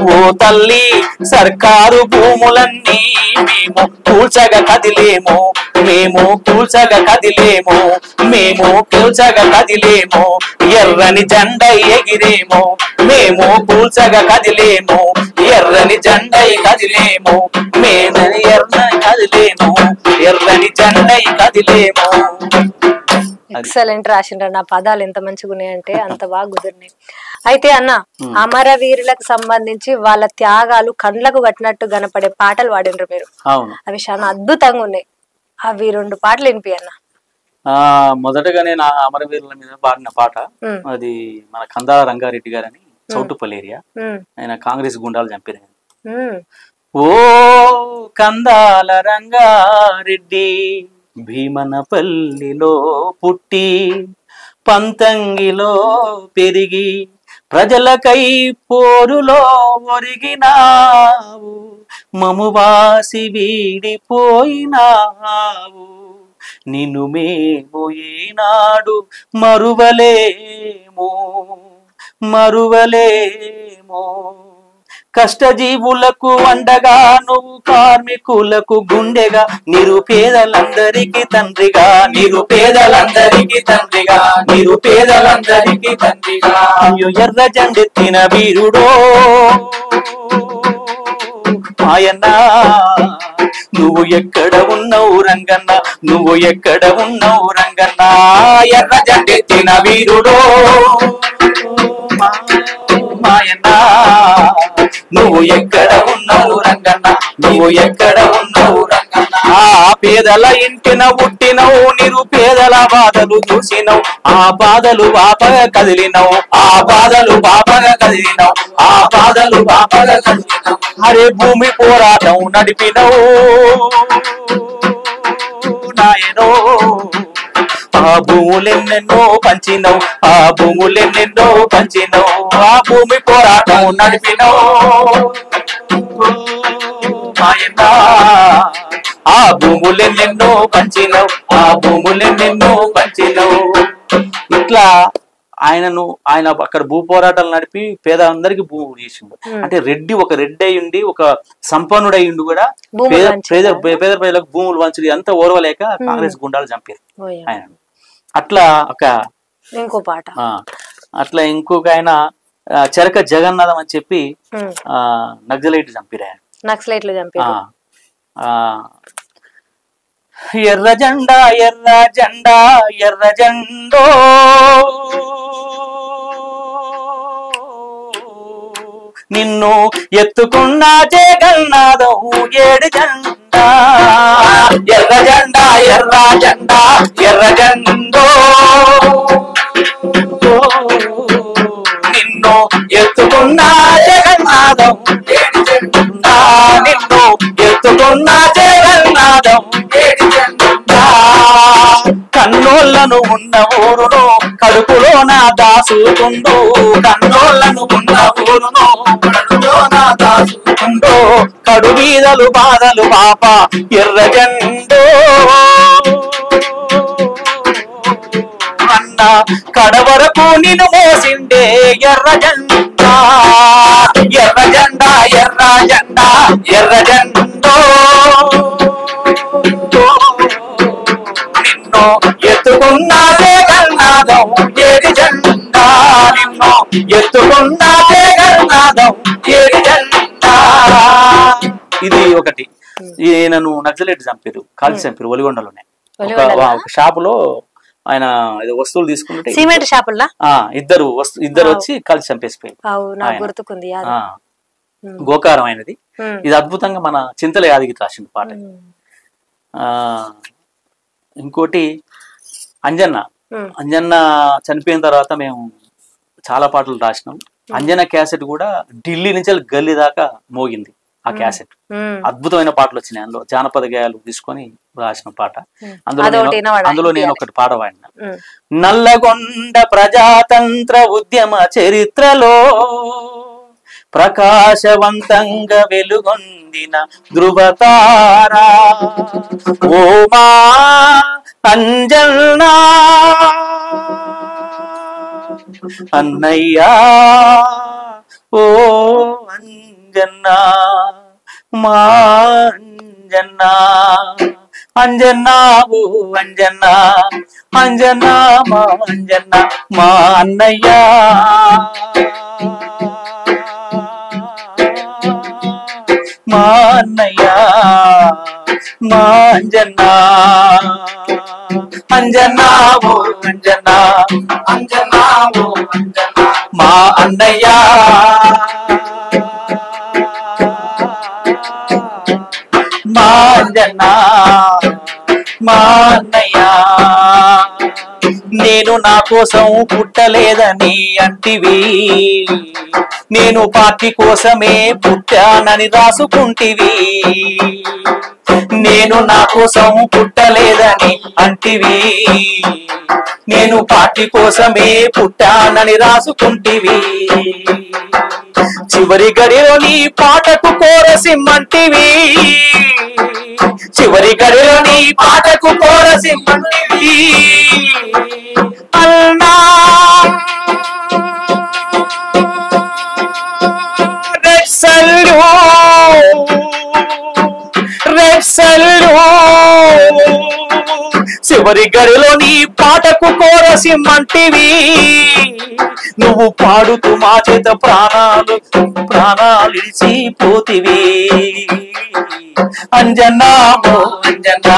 ఓ తల్లి సర్కారు భూములన్నీ మేము కూల్చగా కదిలేము, మేము కూల్చగా కదిలేము, మేము కూల్చగా కదిలేము. ఎర్రని జెండా ఎగిరేము, మేము కూల్చగా కదిలేము, ఎర్రని జెండా కదిలేము, మేము ఎర్రని కదిలేము, ఎర్రని జెండా కదిలేము. ఎక్సలెంట్ రాసిండ్రు. నా పదాలు ఎంత మంచిగా ఉన్నాయంటే అంత బాగా కుదిరినాయి. అయితే అన్న, అమరవీరులకు సంబంధించి వాళ్ళ త్యాగాలు కండ్లకు కట్టినట్టు కనపడే పాటలు పాడిండ్రు మీరు. అవి చాలా అద్భుతంగా ఉన్నాయి. అవి 2 పాటలు వినిపి అన్న. మొదటగా నేను అమరవీరుల మీద పాడిన పాట అది మన కందాల రంగారెడ్డి గారని, చౌటుపల్లి ఏరియా. ఆయన కాంగ్రెస్ గుండాలు చంపారు. ఓ కందాల రంగారెడ్డి భీమనపల్లిలో పుట్టి పంతంగిలో పెరిగి ప్రజలకై పోరులో ఒరిగినావు, మమువాసి వీడిపోయినావు. నిన్ను మేము ఏనాడు మరువలేము, మరువలేము. కష్టజీవులకు అండగా నువ్వు, కార్మికులకు గుండెగా, నిరుపేదలందరికీ తండ్రిగా, నిరుపేదలందరికీ తండ్రిగా, నిరుపేదలందరికీ తండ్రిగా. అయ్యో ఎర్ర జెండెత్తిన వీరుడో మాయన్న, నువ్వు ఎక్కడ ఉన్నావు రంగన్న, నువ్వు ఎక్కడ ఉన్నావు రంగన్న. ఎర్ర జెండెత్తిన వీరుడో మాయన్న, నువ్వు ఎక్కడ ఉన్నావు రంగన్న, నువ్వు ఎక్కడ ఉన్నావు రంగన్న. ఆ పేదల ఇంటిన పుట్టినవు, నిరుపేదల బాధలు చూసినవు, ఆ బాధలు బాపగా కదిలినవు, ఆ బాధలు బాపగా కదిలినవు, ఆ బాధలు బాపగా కదిలినవు. అరే భూమి పోరాటం నడిపినవు నాయనో, ఆ భూములెన్నెన్నో పంచినవు, ఆ భూములెన్నెన్నో పంచినవు, ఆ భూమి పోరాటం నడిపినవు మాయన్నా. ఆ భూములెన్నెన్నో పంచినవు, ఆ భూములెన్నెన్నో పంచినవు. ఇట్లా ఆయన అక్కడ భూ పోరాటాలు నడిపి పేద అందరికి భూ చేసిండు. అంటే ఒక రెడ్డి అయ్యుండి, ఒక సంపన్నుడు అయ్యుండి కూడా పేద ప్రజలకు భూములు వంచుడు అంతా ఓర్వలేక కాంగ్రెస్ గుండాలు చంపారు ఆయన. అట్లా ఇంకో పాట, అట్లా ఇంకొక ఆయన చెరక జగన్నాథం అని చెప్పి నక్సలైట్ చంపారు ఆయన. నక్సలైట్లు చంపారు. ఎర్ర జెండా ఎర్ర జెండా ఎర్ర జెండో, నిన్ను ఎత్తుకున్న జగన్నాథం ఏడు జెండా. ఎర్ర జెండా ఎర్ర జెండా ఎర్ర జెండో, నిన్ను ఎత్తుకున్న జగన్నాథం ఏడు జెండా, నిన్ను ఎత్తుకున్న జగన్నాథం ఏడు జెండా. కన్నోళ్లను ఉన్న ఊరును కడుపులో నా దాసుకుండు, కన్నోళ్లను ఉన్న ఊరును కడుపులో నా దాసుకుండు. కడు వీధలు బాధలు పాప ఎర్ర జెండో అన్న, కడవరకు నిన్ను మోసిండే ఎర్ర జెండా. ఎర్ర జెండా ఎర్ర జెండా ఎర్ర జెండో, నిన్ను ఎత్తుకున్న జగన్నాథం ఏడు జెండా, నిన్ను ఎత్తుకున్న జగన్నాథం ఏడు జెండా. ఇది ఒకటి. ఈయనను నక్సలైట్ చంపారు, కాల్చి చంపారు ఒలిగొండలోనే. ఒక షాపులో ఆయన వస్తువులు తీసుకుంటే సిమెంట్ షాపుల్లా ఇద్దరు వచ్చి కాల్చి చంపేసిపోయారు. గోకారం అయినది. ఇది అద్భుతంగా మన చింతల యాదగిరి రాసింది పాట. ఇంకోటి అంజన్న చనిపోయిన తర్వాత మేము చాలా పాటలు రాసినాం. అంజన్న క్యాసెట్ కూడా ఢిల్లీ నుంచి గల్లీ దాకా మోగింది. ఆ క్యాసెట్ అద్భుతమైన పాటలు వచ్చినాయి. అందులో జానపద గేయాలు తీసుకొని రాసిన పాట. అందులో నేను ఒకటి పాట పాడిన. నల్లగొండ ప్రజాతంత్ర ఉద్యమ చరిత్రలో ప్రకాశవంతంగా వెలుగొందిన ధృవతారా ఓమా అంజన్నా అన్నయ్యా ఓ అంజన్నా మా అంజన్నా అంజన్నా ఓ అంజన్నా అంజన్నా మా అంజన్నా మా అన్నయ్యా మా అన్నయ్యా మా అంజన్నా అంజన్నా ఓ అంజన్నా అంజన్నా ఓ అంజన్నా మా అన్నయ్యా మా అంజన్నా మా అన్నయ్యా నేను నా కోసం పుట్టలేదని అంటివి నేను పార్టీ కోసమే పుట్టానని రాసుకుంటివి నేను నా కోసం పుట్టలేదని అంటివి నేను పార్టీ కోసమే పుట్టానని రాసుకుంటివి చివరి గడిలో నీ పాటకు కోరసిమ్మంటివి చివరి గడిలో నీ పాటకు కోరసిమ్మంటివి అల్లా రెడ్ సల్యూట్ చివరి గడిలో నీ పాటకు కోరసిమ్మంటివి నువ్వు పాడుతూ మా చేత ప్రాణాలు ఇడిచిపోతివి అంజన్నా మో అంజన్నా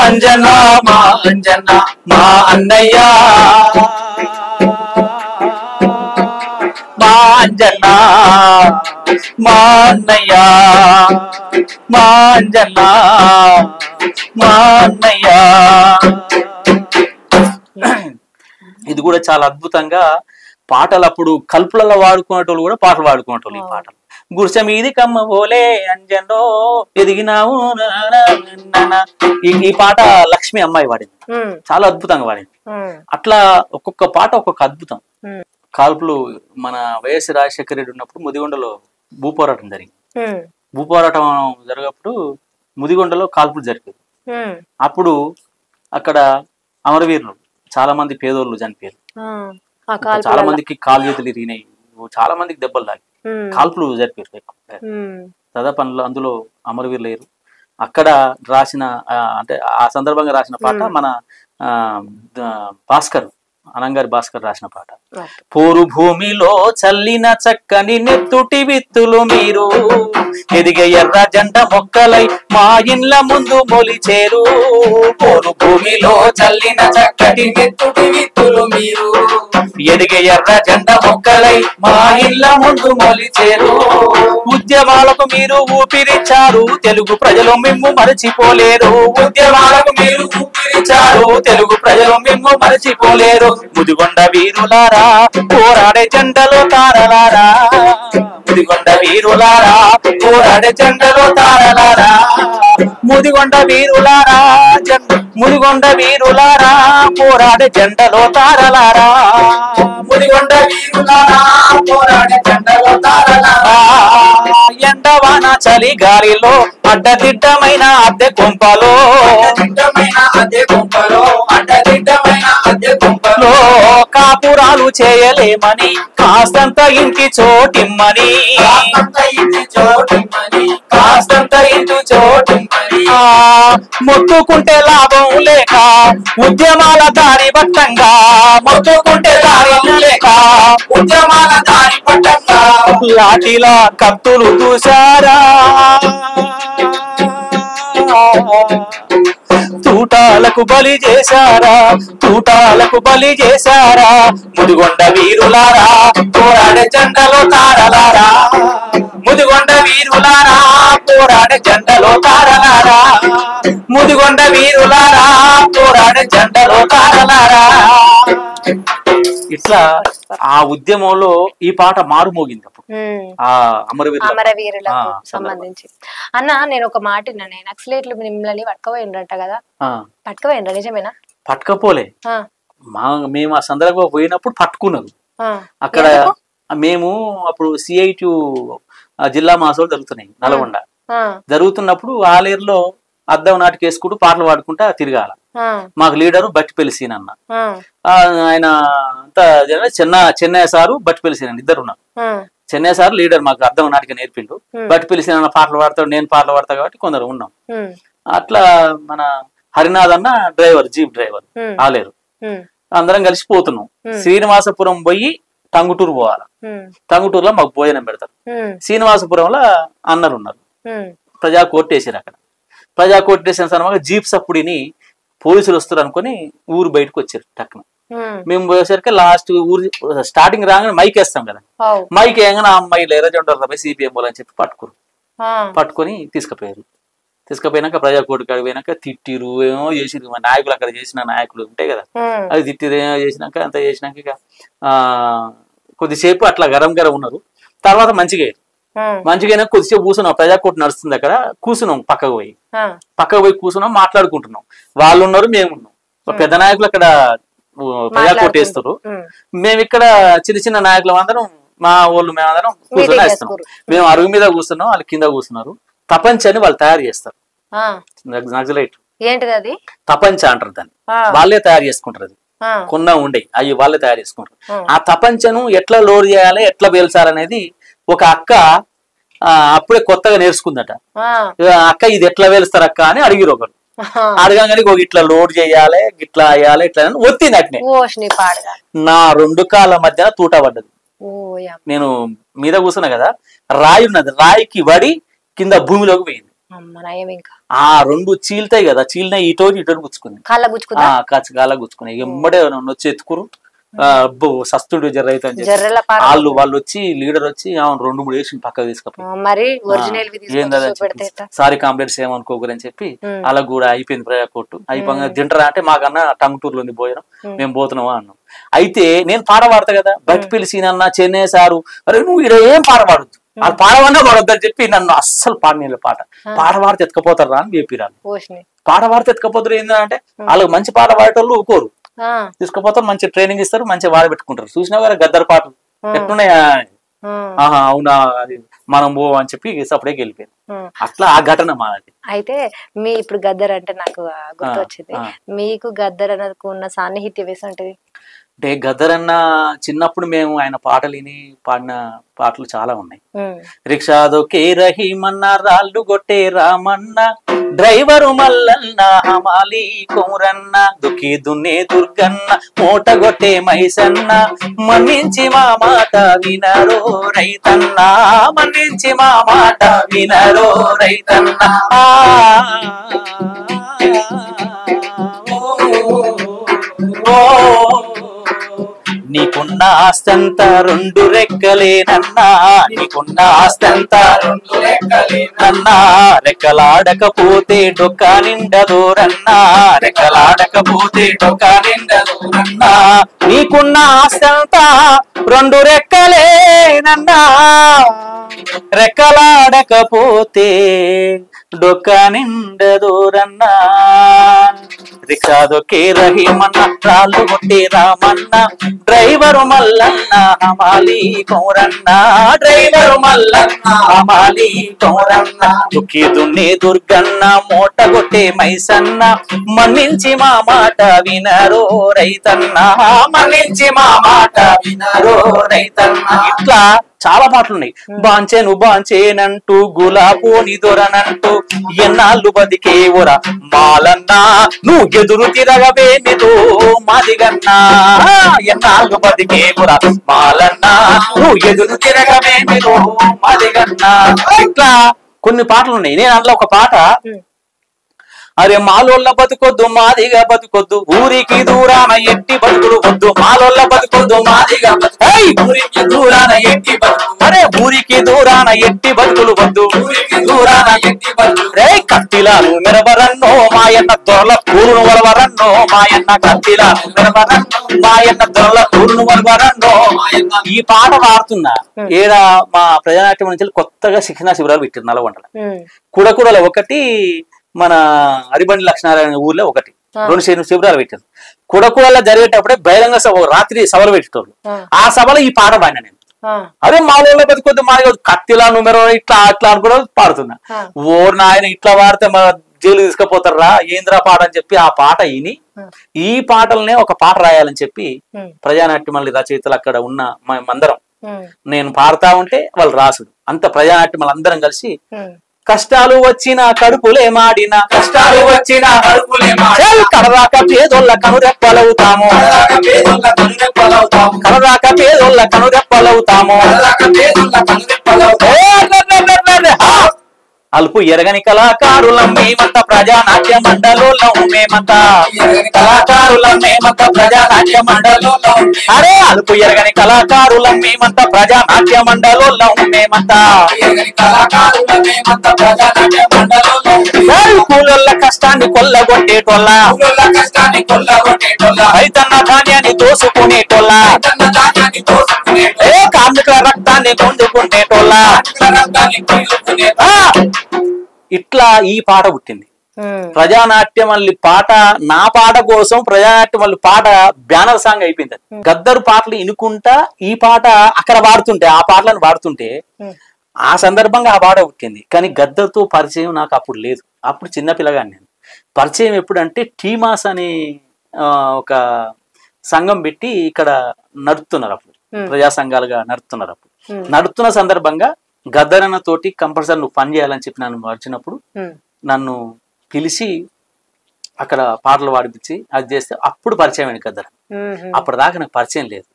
అంజన్నా మా అంజన్నా మా అన్నయ్యా మా అంజన్నా మా అన్నయ్యా మా అంజన్నా మా అన్నయ్యా ఇది కూడా చాలా అద్భుతంగా పాటలు అప్పుడు కల్పులలో వాడుకునేటోళ్ళు కూడా పాటలు వాడుకునేటోళ్ళు ఈ పాటలు గుడిసె మీది కమ్మ పోలే అంజనో ఎదిగినావు ఈ పాట లక్ష్మి అమ్మాయి వాడింది చాలా అద్భుతంగా వాడింది అట్లా ఒక్కొక్క పాట ఒక్కొక్క అద్భుతం కాల్పులు మన వైఎస్ రాజశేఖర రెడ్డి ఉన్నప్పుడు ముదిగొండలో భూపోరాటం జరిగింది భూపోరాటం జరిగినప్పుడు ముదిగొండలో కాల్పులు జరిగేది అప్పుడు అక్కడ అమరవీరులు చాలా మంది పేదోళ్ళు చనిపోయారు చాలా మందికి కాలు చేతులు ఇరిగినాయి చాలా మందికి దెబ్బలు తాగి కాల్పులు జరిపారు దాదాపు అందులో అమరవీరులు లేరు అక్కడ రాసిన అంటే ఆ సందర్భంగా రాసిన పాట మన భాస్కర్ అనంగారి భాస్కర్ రాసిన పాట పోరు భూమిలో చల్లిన చక్కని నెత్తుటి విత్తులు మీరు ఎదిగే ఎర్ర జెండ మొక్కలై మా ఇండ్ల ముందు మొలిచేరు పోరు భూమిలో చల్లిన చక్కటి నెత్తుటి విత్తులు మీరు ఎదిగే ఎర్ర జెండ మొక్కలై మా ఇండ్ల ముందు మొలిచేరు ఉద్యమాలకు మీరు ఊపిరిచ్చారు తెలుగు ప్రజలు మిమ్ము మరచిపోలేరు ఉద్యమాలకు మీరు ఊపిరిచ్చారు తెలుగు ప్రజలు మిమ్ము మరచిపోలేరు ముదిగొండ వీరులారా పోరాడే జెండలో తారలారా ముదిగొండ వీరులారా పోరాడే జెండలో తారలారా ముదిగొండ వీరులారా ముదిగొండ వీరులారా పోరాడే జెండలో తారలారా ముదిగొండ వీరులారా పోరాడే జెండలో తారలారా ఎండవాన చలి గాలిలో అడ్డదిడ్డమైన అద్దె కొంపలో కాపురాలు చేయలేమని కాస్తంత ఇంటి చోటిమ్మని మొత్తుకుంటే లాభం లేక ఉద్యమాల దారి పట్టంగా మొత్తుకుంటే దారి లేక ఉద్యమాల దారి పట్టంగా లాఠీలా కత్తులు దూశారా తూటాలకు బలి చేశారా తూటాలకు బలి చేశారా ముదిగొండ వీరులారా పోరాడే జెండలో తారలారా ముదిగొండ వీరులారా పోరాడే జెండలో తారలారా ముదిగొండ వీరులారా పోరాడే జెండలో తారలారా ఇట్లా ఆ ఉద్యమంలో ఈ పాట మారుమోగింది అప్పుడు ఆ అమరవీరులకు సంబంధించి. అన్న నేను ఒక మాట విన్నాను, నక్సలైట్లు మిమ్మల్ని పట్టుకపోయినరట కదా, పట్టుకపోయినరా నిజమేనా? పట్టుకపోలే, మేము ఆ సందర్భంగా పోయినప్పుడు పట్టుకున్నారు. అక్కడ మేము అప్పుడు CITU జిల్లా మహాసభలు జరుగుతున్నాయి నల్గొండ. జరుగుతున్నప్పుడు ఆలేరులో అద్దం నాటికేసుకుంటూ పాటలు పాడుకుంటా తిరగాల. మాకు లీడరు బట్టిపల్లి సీనన్న, ఆయన అంతా చెన్నయ్య సారు బట్టిపల్లి సీనన్న ఇద్దరు ఉన్నారు. చెన్నయ్య సార్ లీడర్, మాకు అద్దం నాటిక నేర్పిండు. బట్టిపల్లి సీనన్న పాటలు పాడతాడు, నేను పాటలు పాడతా కాబట్టి కొందరు ఉన్నాం. అట్లా మన హరినాథ్ అన్న డ్రైవర్, జీప్ డ్రైవర్ ఆలేరు. అందరం కలిసి పోతున్నాం. శ్రీనివాసపురం పోయి టంగుటూరు పోవాలి. టంగుటూరులో మాకు భోజనం పెడతారు. శ్రీనివాసపురంలో అన్నరు ఉన్నారు. ప్రజా కోర్టు వేసారు. అక్కడ ప్రజా కోర్టు వేసిన తర్వాత జీప్ సప్పుడిని పోలీసులు వస్తారు అనుకుని ఊరు బయటకు వచ్చారు. టక్కున మేము పోయేసరికి లాస్ట్ ఊరు స్టార్టింగ్ రాగానే మైక్ వేస్తాం కదా, మైక్ వేయగానే ఆ అమ్మాయి లేరజెండర్ CPM అని చెప్పి పట్టుకొని తీసుకుపోయినాక ప్రజా కోర్టు కాడికి పోయినాక తిట్టిరు, ఏమో చేసిరు. మా నాయకులు అక్కడ చేసిన నాయకులు ఉంటాయి కదా, అది తిట్టిరు. ఏమో చేసినాక అంత చేసినాక ఇక కొద్దిసేపు అట్లా గరం ఉన్నారు. తర్వాత మంచిగా కొద్దిసేపు కూర్చున్నాం. ప్రజా కోర్టు నడుస్తుంది అక్కడ, కూర్చున్నాం. పక్కకు పోయి కూర్చున్నాం, మాట్లాడుకుంటున్నాం. వాళ్ళు ఉన్నారు, మేమున్నాం. పెద్ద నాయకులు అక్కడ ప్రజా కోర్టు వేస్తారు. మేము ఇక్కడ చిన్న నాయకులు అందరం, మా వాళ్ళు మేమందరం కూర్చొని వేస్తున్నాం. మేము అరుగు మీద కూర్చున్నాం, వాళ్ళు కింద కూర్చున్నారు. తపంచ్ అని వాళ్ళు తయారు చేస్తారు. నక్సలైట్ ఏంటిది అది? తపంచ అంటారు దాన్ని. వాళ్ళే తయారు చేసుకుంటారు. అది కొన్నా ఉండేవి అవి వాళ్ళే తయారు చేసుకుంటారు. ఆ తపంచను ఎట్లా లోడ్ చేయాలి, ఎట్లా పేల్చాలనేది ఒక అక్క అప్పుడే కొత్తగా నేర్చుకుందట. అక్క ఇది ఎట్లా పేలుస్తారు అక్క అని అడిగిరు. ఒకరు అడగగానే ఇట్లా లోడ్ చేయాలి, ఇట్లా అయ్యాలి, ఇట్లా ఒత్తింది. అట్నే నా 2 కాళ్ళ మధ్య తూట పడ్డది. నేను మీద కూర్చున్నా కదా, రాయి ఉన్నది, రాయికి వడి కింద భూమిలోకి పోయింది. ఆ 2 చీల్తాయి కదా, చీలిన ఇటో గుచ్చుకుంది, కాళ్ళ గుచ్చుకున్నాయి. ఎమ్మడే వచ్చి ఎత్తుకురు, సస్తుడు జర్ర అయితే అని చెప్పి వాళ్ళు వచ్చి లీడర్ వచ్చి 2-3 వేసి పక్కకు తీసుకుపోయి సారీ కాంప్లైంట్స్ ఏమనుకోకరని చెప్పి అలా కూడా అయిపోయింది. ప్రజా కోర్టు అయిపోయి తింటారా అంటే మాకన్నా టంగుటూరులో ఉంది భోజనం, మేము పోతున్నామా అన్నాం. అయితే నేను పాట పాడతా కదా, బట్టిపల్లి సీనన్న, చెన్నయ్య సారు, అరే నువ్వు ఇక్కడ ఏం పాట పాడొద్దు, వాళ్ళు పాడవన్నా పాడొద్దని చెప్పి నన్ను అస్సలు పాడనీళ్ళు. పాట పాడితే ఎత్తుకపోతారా అని చెప్పిరాను. పాట పాడితే ఎత్తుకపోతారు ఏంటంటే వాళ్ళకి మంచి పాట పాడేటోళ్ళు ఊరుకోరు, తీసుకుపోతారు, మంచి ట్రైనింగ్ ఇస్తారు, మంచిగా వాడ పెట్టుకుంటారు. చూసినా కదా గద్దర్ పాటలు ఎట్లున్నాయా, అవునా అది మనం పో అని చెప్పి సపరేట్గా వెళ్ళిపోయింది. అట్లా ఆ ఘటన మాది. అయితే మీ ఇప్పుడు గద్దర్ అంటే నాకు గుర్తొచ్చింది, మీకు గద్దర్ అన్నకు ఉన్న సాన్నిహిత్యం వేసంటది అంటే గద్దర్ అన్న చిన్నప్పుడు మేము ఆయన పాటలు విని పాడిన పాటలు చాలా ఉన్నాయి. రిక్షా దొక్కే రహీమన్న, రాళ్ళు కొట్టే రామన్న, డ్రైవరు మల్లన్న, హమాలి కోరన్న, దుక్కి దున్నే దుర్గన్న, మూట కొట్టే మైసన్న, మన్నించి మా మాట వినరో రైతన్న, మన్నించి మా మాట వినరో రైతన్న. నీకున్న ఆస్తంతా 2 రెక్కలేనన్నా, నీకున్న ఆస్తంతా 2 రెక్కలేనన్నా, రెక్కలాడకపోతే డొక్కా నిండదోరన్నా, రెక్కలాడకపోతే డొక్కా నిండదోరన్నా, నీకున్న ఆస్తంతా 2 రెక్కలేనన్నా, రెక్కలాడకపోతే డొక్కా నిండదోరన్నా. రిక్షా దొక్కే రహీమన్న, రాళ్ళు కొట్టే రామన్న, డ్రైవరు మల్లన్న, హమాలి కోరన్న, డ్రైవరు మల్లన్న, హమాలి కోరన్న, దుక్కి దున్నే దుర్గన్న, మూట కొట్టే మైసన్న, మన్నించి మా మాట వినరో రైతన్న, మన్నించి మా మాట వినరో రైతన్న. ఇట్లా చాలా పాటలు ఉన్నాయి. బాంచేను బాంచేనంటూ, గులాపోని దొరనంటూ, ఎన్నాళ్ళు బతికేవురా మాలన్నా, నువ్వు ఎదురు తిరగవేమిదో మాదిగన్నా, ఎన్నాళ్ళు బతికేవురా మాలన్నా, నువ్వు ఎదురు తిరగవేమిదో మాదిగన్నా. ఇట్లా కొన్ని పాటలు ఉన్నాయి. నేను అందులో ఒక పాట, అరే మాలోళ్ళ బతుకొద్దు మాదిగా బతుకొద్దు, ఊరికి దూరాన ఎట్టి బతుకులు వద్దు, మాలోళ్ళ బతుకొద్దు మాదిగా ఊరికి దూరాన ఎట్టి బతుకు, అరే ఊరికి దూరాన ఎట్టి బతుకులు వద్దు, ఊరికి దూరాన ఎట్టి బతుకు, రే కత్తిలాను మెరవరన్నో మాయన్న దొరల కూరును వరవరన్నో మాయన్న, కత్తిలాను మెరవరన్నో మాయన్న దొరల కూరును వరవరన్నో మాయన్న. ఈ పాట పాడుతున్నా ఏడా మా ప్రజానాట్యం నుంచి కొత్తగా శిక్షణా శిబిరాలు పెట్టారు నల్గొండలో. కుడకుడలో ఒకటి, మన అరిబండి లక్ష్మీనారాయణ ఊర్లో ఒకటి, 2 శిబిరాలు పెట్టారు. కుడకుడలో జరిగేటప్పుడే బహిరంగ సభ, రాత్రి సభలు పెట్టేటోళ్ళు. ఆ సభలో ఈ పాట పాడినా నేను. అరే మాలో బతికొద్దు మా కత్తిలా నుమెరో ఇట్లా అట్లా అని కూడా పాడుతున్నా. ఓరు నాయన ఇట్లా పాడితే మా జైలు తీసుకుపోతారా ఏంద్రా పాట అని చెప్పి ఆ పాట విని ఈ పాటలనే ఒక పాట రాయాలని చెప్పి ప్రజానాట్యమల్లి రచయితలు అక్కడ ఉన్న మేమందరం నేను పాడుతా ఉంటే వాళ్ళు రాసుడు అంత ప్రజానాట్యమల్లి అందరం కలిసి కష్టాలు వచ్చిన కడుపులే మాడిన కష్టాలు వచ్చిన కడదాక పేదోళ్ళ కనురెప్పలవుతాము కడదాక పేదోళ్ళ కనురెప్పలవుతాము అల్పు ఎరగని కళాకారులం మేమంతా ప్రజానాట్య మండలంలో మేమంతా కళాకారులం మేమంతా ప్రజానాట్య మండలంలో అరే అల్పు ఎరగని కళాకారులం మేమంతా ప్రజానాట్య మండలంలో మేమంతా కూలొల్ల కష్టాన్ని కొల్లగొట్టేటోళ్ళ రైతన్న ధాన్యాన్ని దోసుకునేటోళ్ళ ఏ కార్మికుల రక్తాన్ని పొందుకునేటోళ్ళ ఇట్లా ఈ పాట పుట్టింది. ప్రజానాట్యమల్లి పాట నా పాట కోసం ప్రజానాట్యమల్లి పాట బ్యానర్ సాంగ్ అయిపోయింది. గద్దరు పాటలు ఇనుకుంటా ఈ పాట అక్కడ పాడుతుంటే ఆ పాటలను పాడుతుంటే ఆ సందర్భంగా ఆ పాట పుట్టింది. కానీ గద్దర్తో పరిచయం నాకు అప్పుడు లేదు. అప్పుడు చిన్నపిల్లగాని నేను. పరిచయం ఎప్పుడంటే టీమాస్ అనే ఒక సంఘం పెట్టి ఇక్కడ నడుపుతున్నారు. అప్పుడు ప్రజా సంఘాలుగా నడుపుతున్నారు. అప్పుడు నడుపుతున్న సందర్భంగా గద్దరన్న తోటి కంపల్సరీ నువ్వు పని చేయాలని చెప్పి నన్ను వచ్చినప్పుడు నన్ను పిలిచి అక్కడ పాటలు పాడిపించి అది చేస్తే అప్పుడు పరిచయం అయింది గద్దర. అప్పటిదాకా నాకు పరిచయం లేదు.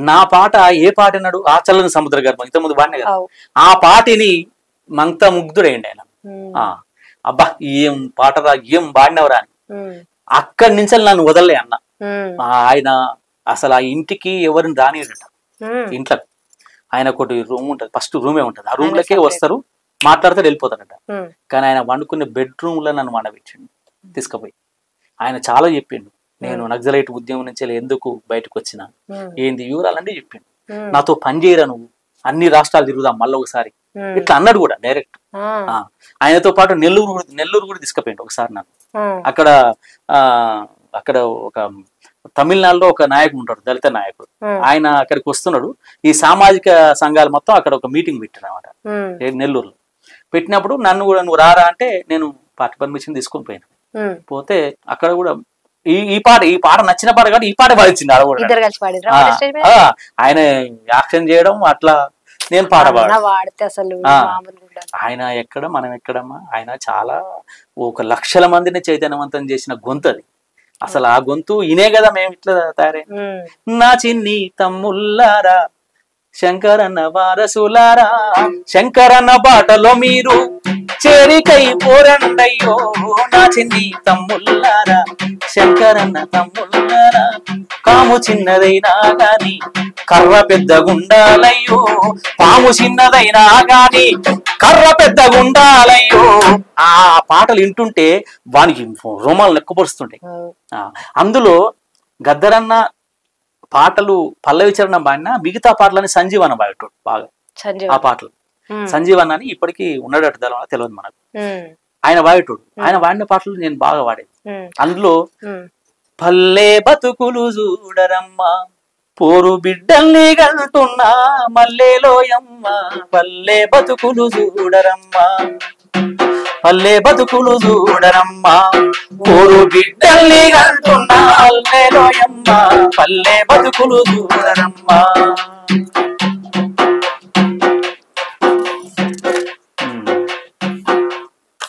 నా పాట ఏ పాట అన్నాడు ఆ చల్లని సముద్ర గర్భం ఇంత ముందు పాడిన కదా ఆ పాటిని మంత ముగ్ధుడైండి ఆయన. అబ్బా ఏం పాటరా ఏం పాడినవరా అని అక్కడి నుంచి నన్ను వదలలే అన్న. ఆయన అసలు ఆ ఇంటికి ఎవరిని రానియడట. ఇంట్లో ఆయన ఒకటి రూమ్ ఉంటది, ఫస్ట్ రూమే ఉంటది. ఆ రూమ్ లకే వస్తారు, మాట్లాడితే వెళ్ళిపోతారట. కానీ ఆయన వండుకునే బెడ్రూమ్ లో నన్ను వండబెట్టిండు తీసుకుపోయి. ఆయన చాలా చెప్పిండు, నేను నక్సలైట్ ఉద్యమం నుంచి ఎందుకు బయటకు వచ్చినా ఏంది వివరాలన్నీ చెప్పిండు. నాతో పని చేయరా నువ్వు, అన్ని రాష్ట్రాలు తిరుగుదాం మళ్ళీ ఒకసారి ఇట్లా అన్నాడు కూడా డైరెక్ట్. ఆయనతో పాటు నెల్లూరు కూడా తీసుకుపోయిండు ఒకసారి నన్ను. అక్కడ అక్కడ ఒక తమిళనాడులో ఒక నాయకుడు ఉంటాడు, దళిత నాయకుడు. ఆయన అక్కడికి వస్తున్నాడు. ఈ సామాజిక సంఘాలు మొత్తం అక్కడ ఒక మీటింగ్ పెట్టారు అనమాట నెల్లూరులో. పెట్టినప్పుడు నన్ను కూడా నువ్వు రారా అంటే నేను పార్టీ పర్మిషన్ తీసుకొని పోయినా. పోతే అక్కడ కూడా ఈ పాట నచ్చిన పాట కాబట్టి ఈ పాట పాడించింది. అలా కూడా ఆయన యాక్షన్ చేయడం అట్లా నేను పాట పాడితే అసలు ఆయన ఎక్కడ మనం ఎక్కడమ్మా. ఆయన చాలా 1 లక్షల మందిని చైతన్యవంతం చేసిన గొంతు అది. అసలు ఆ గొంతు ఇనే కదా మేము ఇట్లా తయారే. నా చిన్ని తమ్ముళ్ళారా శంకరన్న వారసులారా శంకరన్న బాటలో మీరు చేరికై పోరండయ్యో. నా చిన్ని తమ్ముళ్ళారా శంకరన్న తమ్ముళ్ళారా కాము చిన్నదైనా గాని కర్ర పెద్దగుండాలయ్యో. పాము చిన్నదైనా గాని కర్ర పెద్దగుండాలయ్యో. ఆ పాటలు వింటుంటే వానికి రోమాలు లెక్కపరుస్తుంటాయి. అందులో గద్దరన్న పాటలు పల్లవి చరణం పాడినా మిగతా పాటలని సంజీవన్న పాడేటోడు బాగా. ఆ పాటలు సంజీవన్న అని ఇప్పటికీ ఉన్నాడట తెలియదు మనకు. ఆయన పాడేటోడు. ఆయన పాడిన పాటలు నేను బాగా పాడేది. అందులో పల్లె బతుకులు చూడరమ్మా పోరు బిడ్డల్ని గంటున్నా మల్లెలోయమ్మ. పల్లె బతుకులు చూడరమ్మా పల్లె బతుకులు చూడరమ్మా పోరు బిడ్డల్ని గంటున్నా మల్లెలోయమ్మ. పల్లె బతుకులు చూడరమ్మా.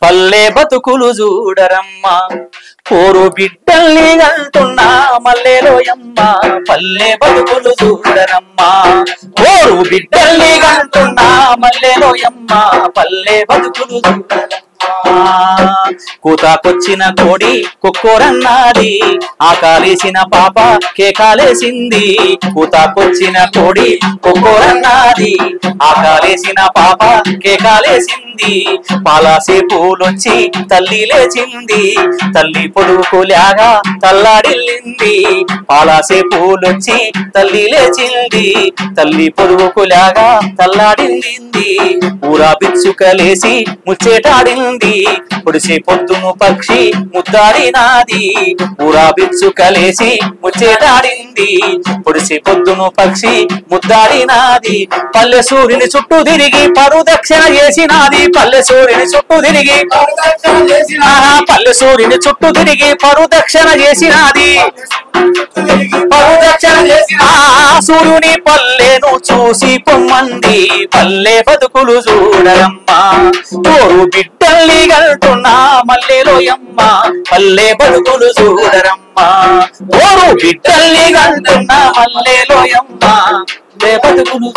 పల్లె బతుకులు చూడరమ్మా పోరు బిడ్డల్ని గంటున్నా మల్లెలోయమ్మ. పల్లె బతుకులు చూడరమ్మా పోరు బిడ్డల్ని గంటున్నా మల్లెలోయమ్మ. పల్లె బతుకులు చూడరమ్మా. కూతాకొచ్చిన కోడి కుక్కోరన్నాది ఆకాలేసిన పాప కేకాలేసింది. కూతాకొచ్చిన కోడి కుక్కోరన్నాది ఆకాలేసిన పాప కేకాలేసింది. పాలాసే పూలొచ్చి తల్లి లేచింది తల్లి పొడుకులాగా తల్లాడిల్లింది. పాలాసే పూలొచ్చి తల్లి లేచింది తల్లి పొడుకులాగా తల్లాడిల్లింది. ఊరా బిచ్చుకలేసి ముచ్చేటాడింది పొడిసే పొద్దును పక్షి ముద్దాడినాది ఊరా బిచ్చు కలిసి ముచ్చేటాడింది పొడిసే పొద్దును పక్షి ముద్దాడినాది పల్లె సూర్యుని చుట్టూ తిరిగి పరుదక్షిణ చేసినాది పల్లె సూర్యుని చుట్టూ తిరిగి పల్లె సూర్యుని చుట్టూ తిరిగి పరుదక్షిణ చేసినాది పరుదక్షిణ చేసిన సూర్యుని పల్లెను చూసి పొమ్మంది పల్లె బతుకులు చూడరమ్మా ఓరు బిడ్డల్ని గల్టున్నా మల్లెలోయమ్మ పల్లె బతుకులు చూడరమ్మా ఓరు బిడ్డల్ని గల్టున్నా మల్లెలోయమ్మ పల్లె బతుకులు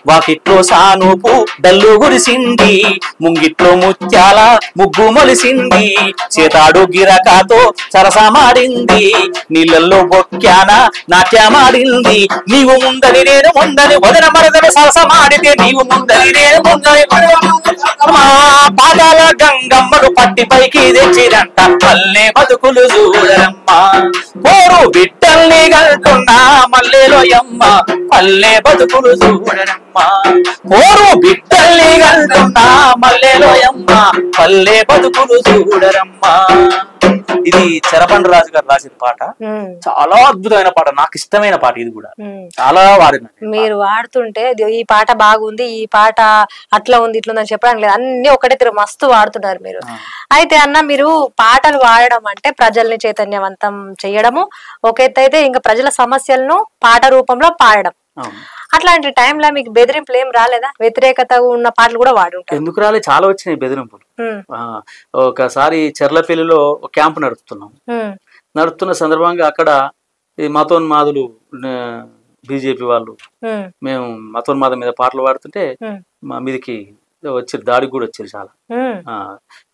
వాకిట్లో సానుపు డల్లు గురిసింది ముంగిట్లో ముత్యాల ముగ్గు మొలిసింది చేతాడు గిరకాతో సరసమాడింది నీళ్ళల్లో బొక్కాన నాట్యమాడింది నీవు ముందని నేను ముందని వదన మరదని సరసమాడితే నీవు ముందని నేను ముందని పాదాల గంగమ్మను పట్టి పైకి తెచ్చిదంట పల్లె బతుకులు చూడరమ్మా కోరు బిడ్డల్ని గల్టున్నా మల్లెలోయమ్మ పల్లె బతుకులు చూడరమ్మా కోరు బిడ్డల్ని గల్టున్నా మల్లెలోయమ్మ పల్లె బతుకులు చూడరమ్మా ఇది చెరబండ రాజు గారు రాసిన పాట చాలా అద్భుతమైన పాట నాకు ఇష్టమైన పాట ఇది కూడా చాలా వాడిన మీరు వాడుతుంటే ఈ పాట బాగుంది ఈ పాట అట్లా ఉంది ఇట్లా ఉందని చెప్పడానికి లేదు అన్ని ఒకటే తిరుగు మస్తు వాడుతున్నారు మీరు అయితే అన్న మీరు పాటలు వాడడం అంటే ప్రజల్ని చైతన్యవంతం చేయడము ఒక ఎత్తు అయితే ఇంకా ప్రజల సమస్యలను పాట రూపంలో పాడడం అట్లాంటి టైంలో మీకు బెదిరింపులు ఏం రాలేదా వ్యతిరేకత ఉన్న పాటలు కూడా వాడుంటారు ఎందుకు రాలే చాలా వచ్చినాయి బెదిరింపులు ఒకసారి చెర్లపల్లిలో ఒక క్యాంప్ నడుపుతున్న సందర్భంగా అక్కడ ఈ మతోన్మాదులు బీజేపీ వాళ్ళు మేము మతోన్మాదం మీద పాటలు పాడుతుంటే మా మీదకి వచ్చారు దాడికి కూడా వచ్చారు చాలా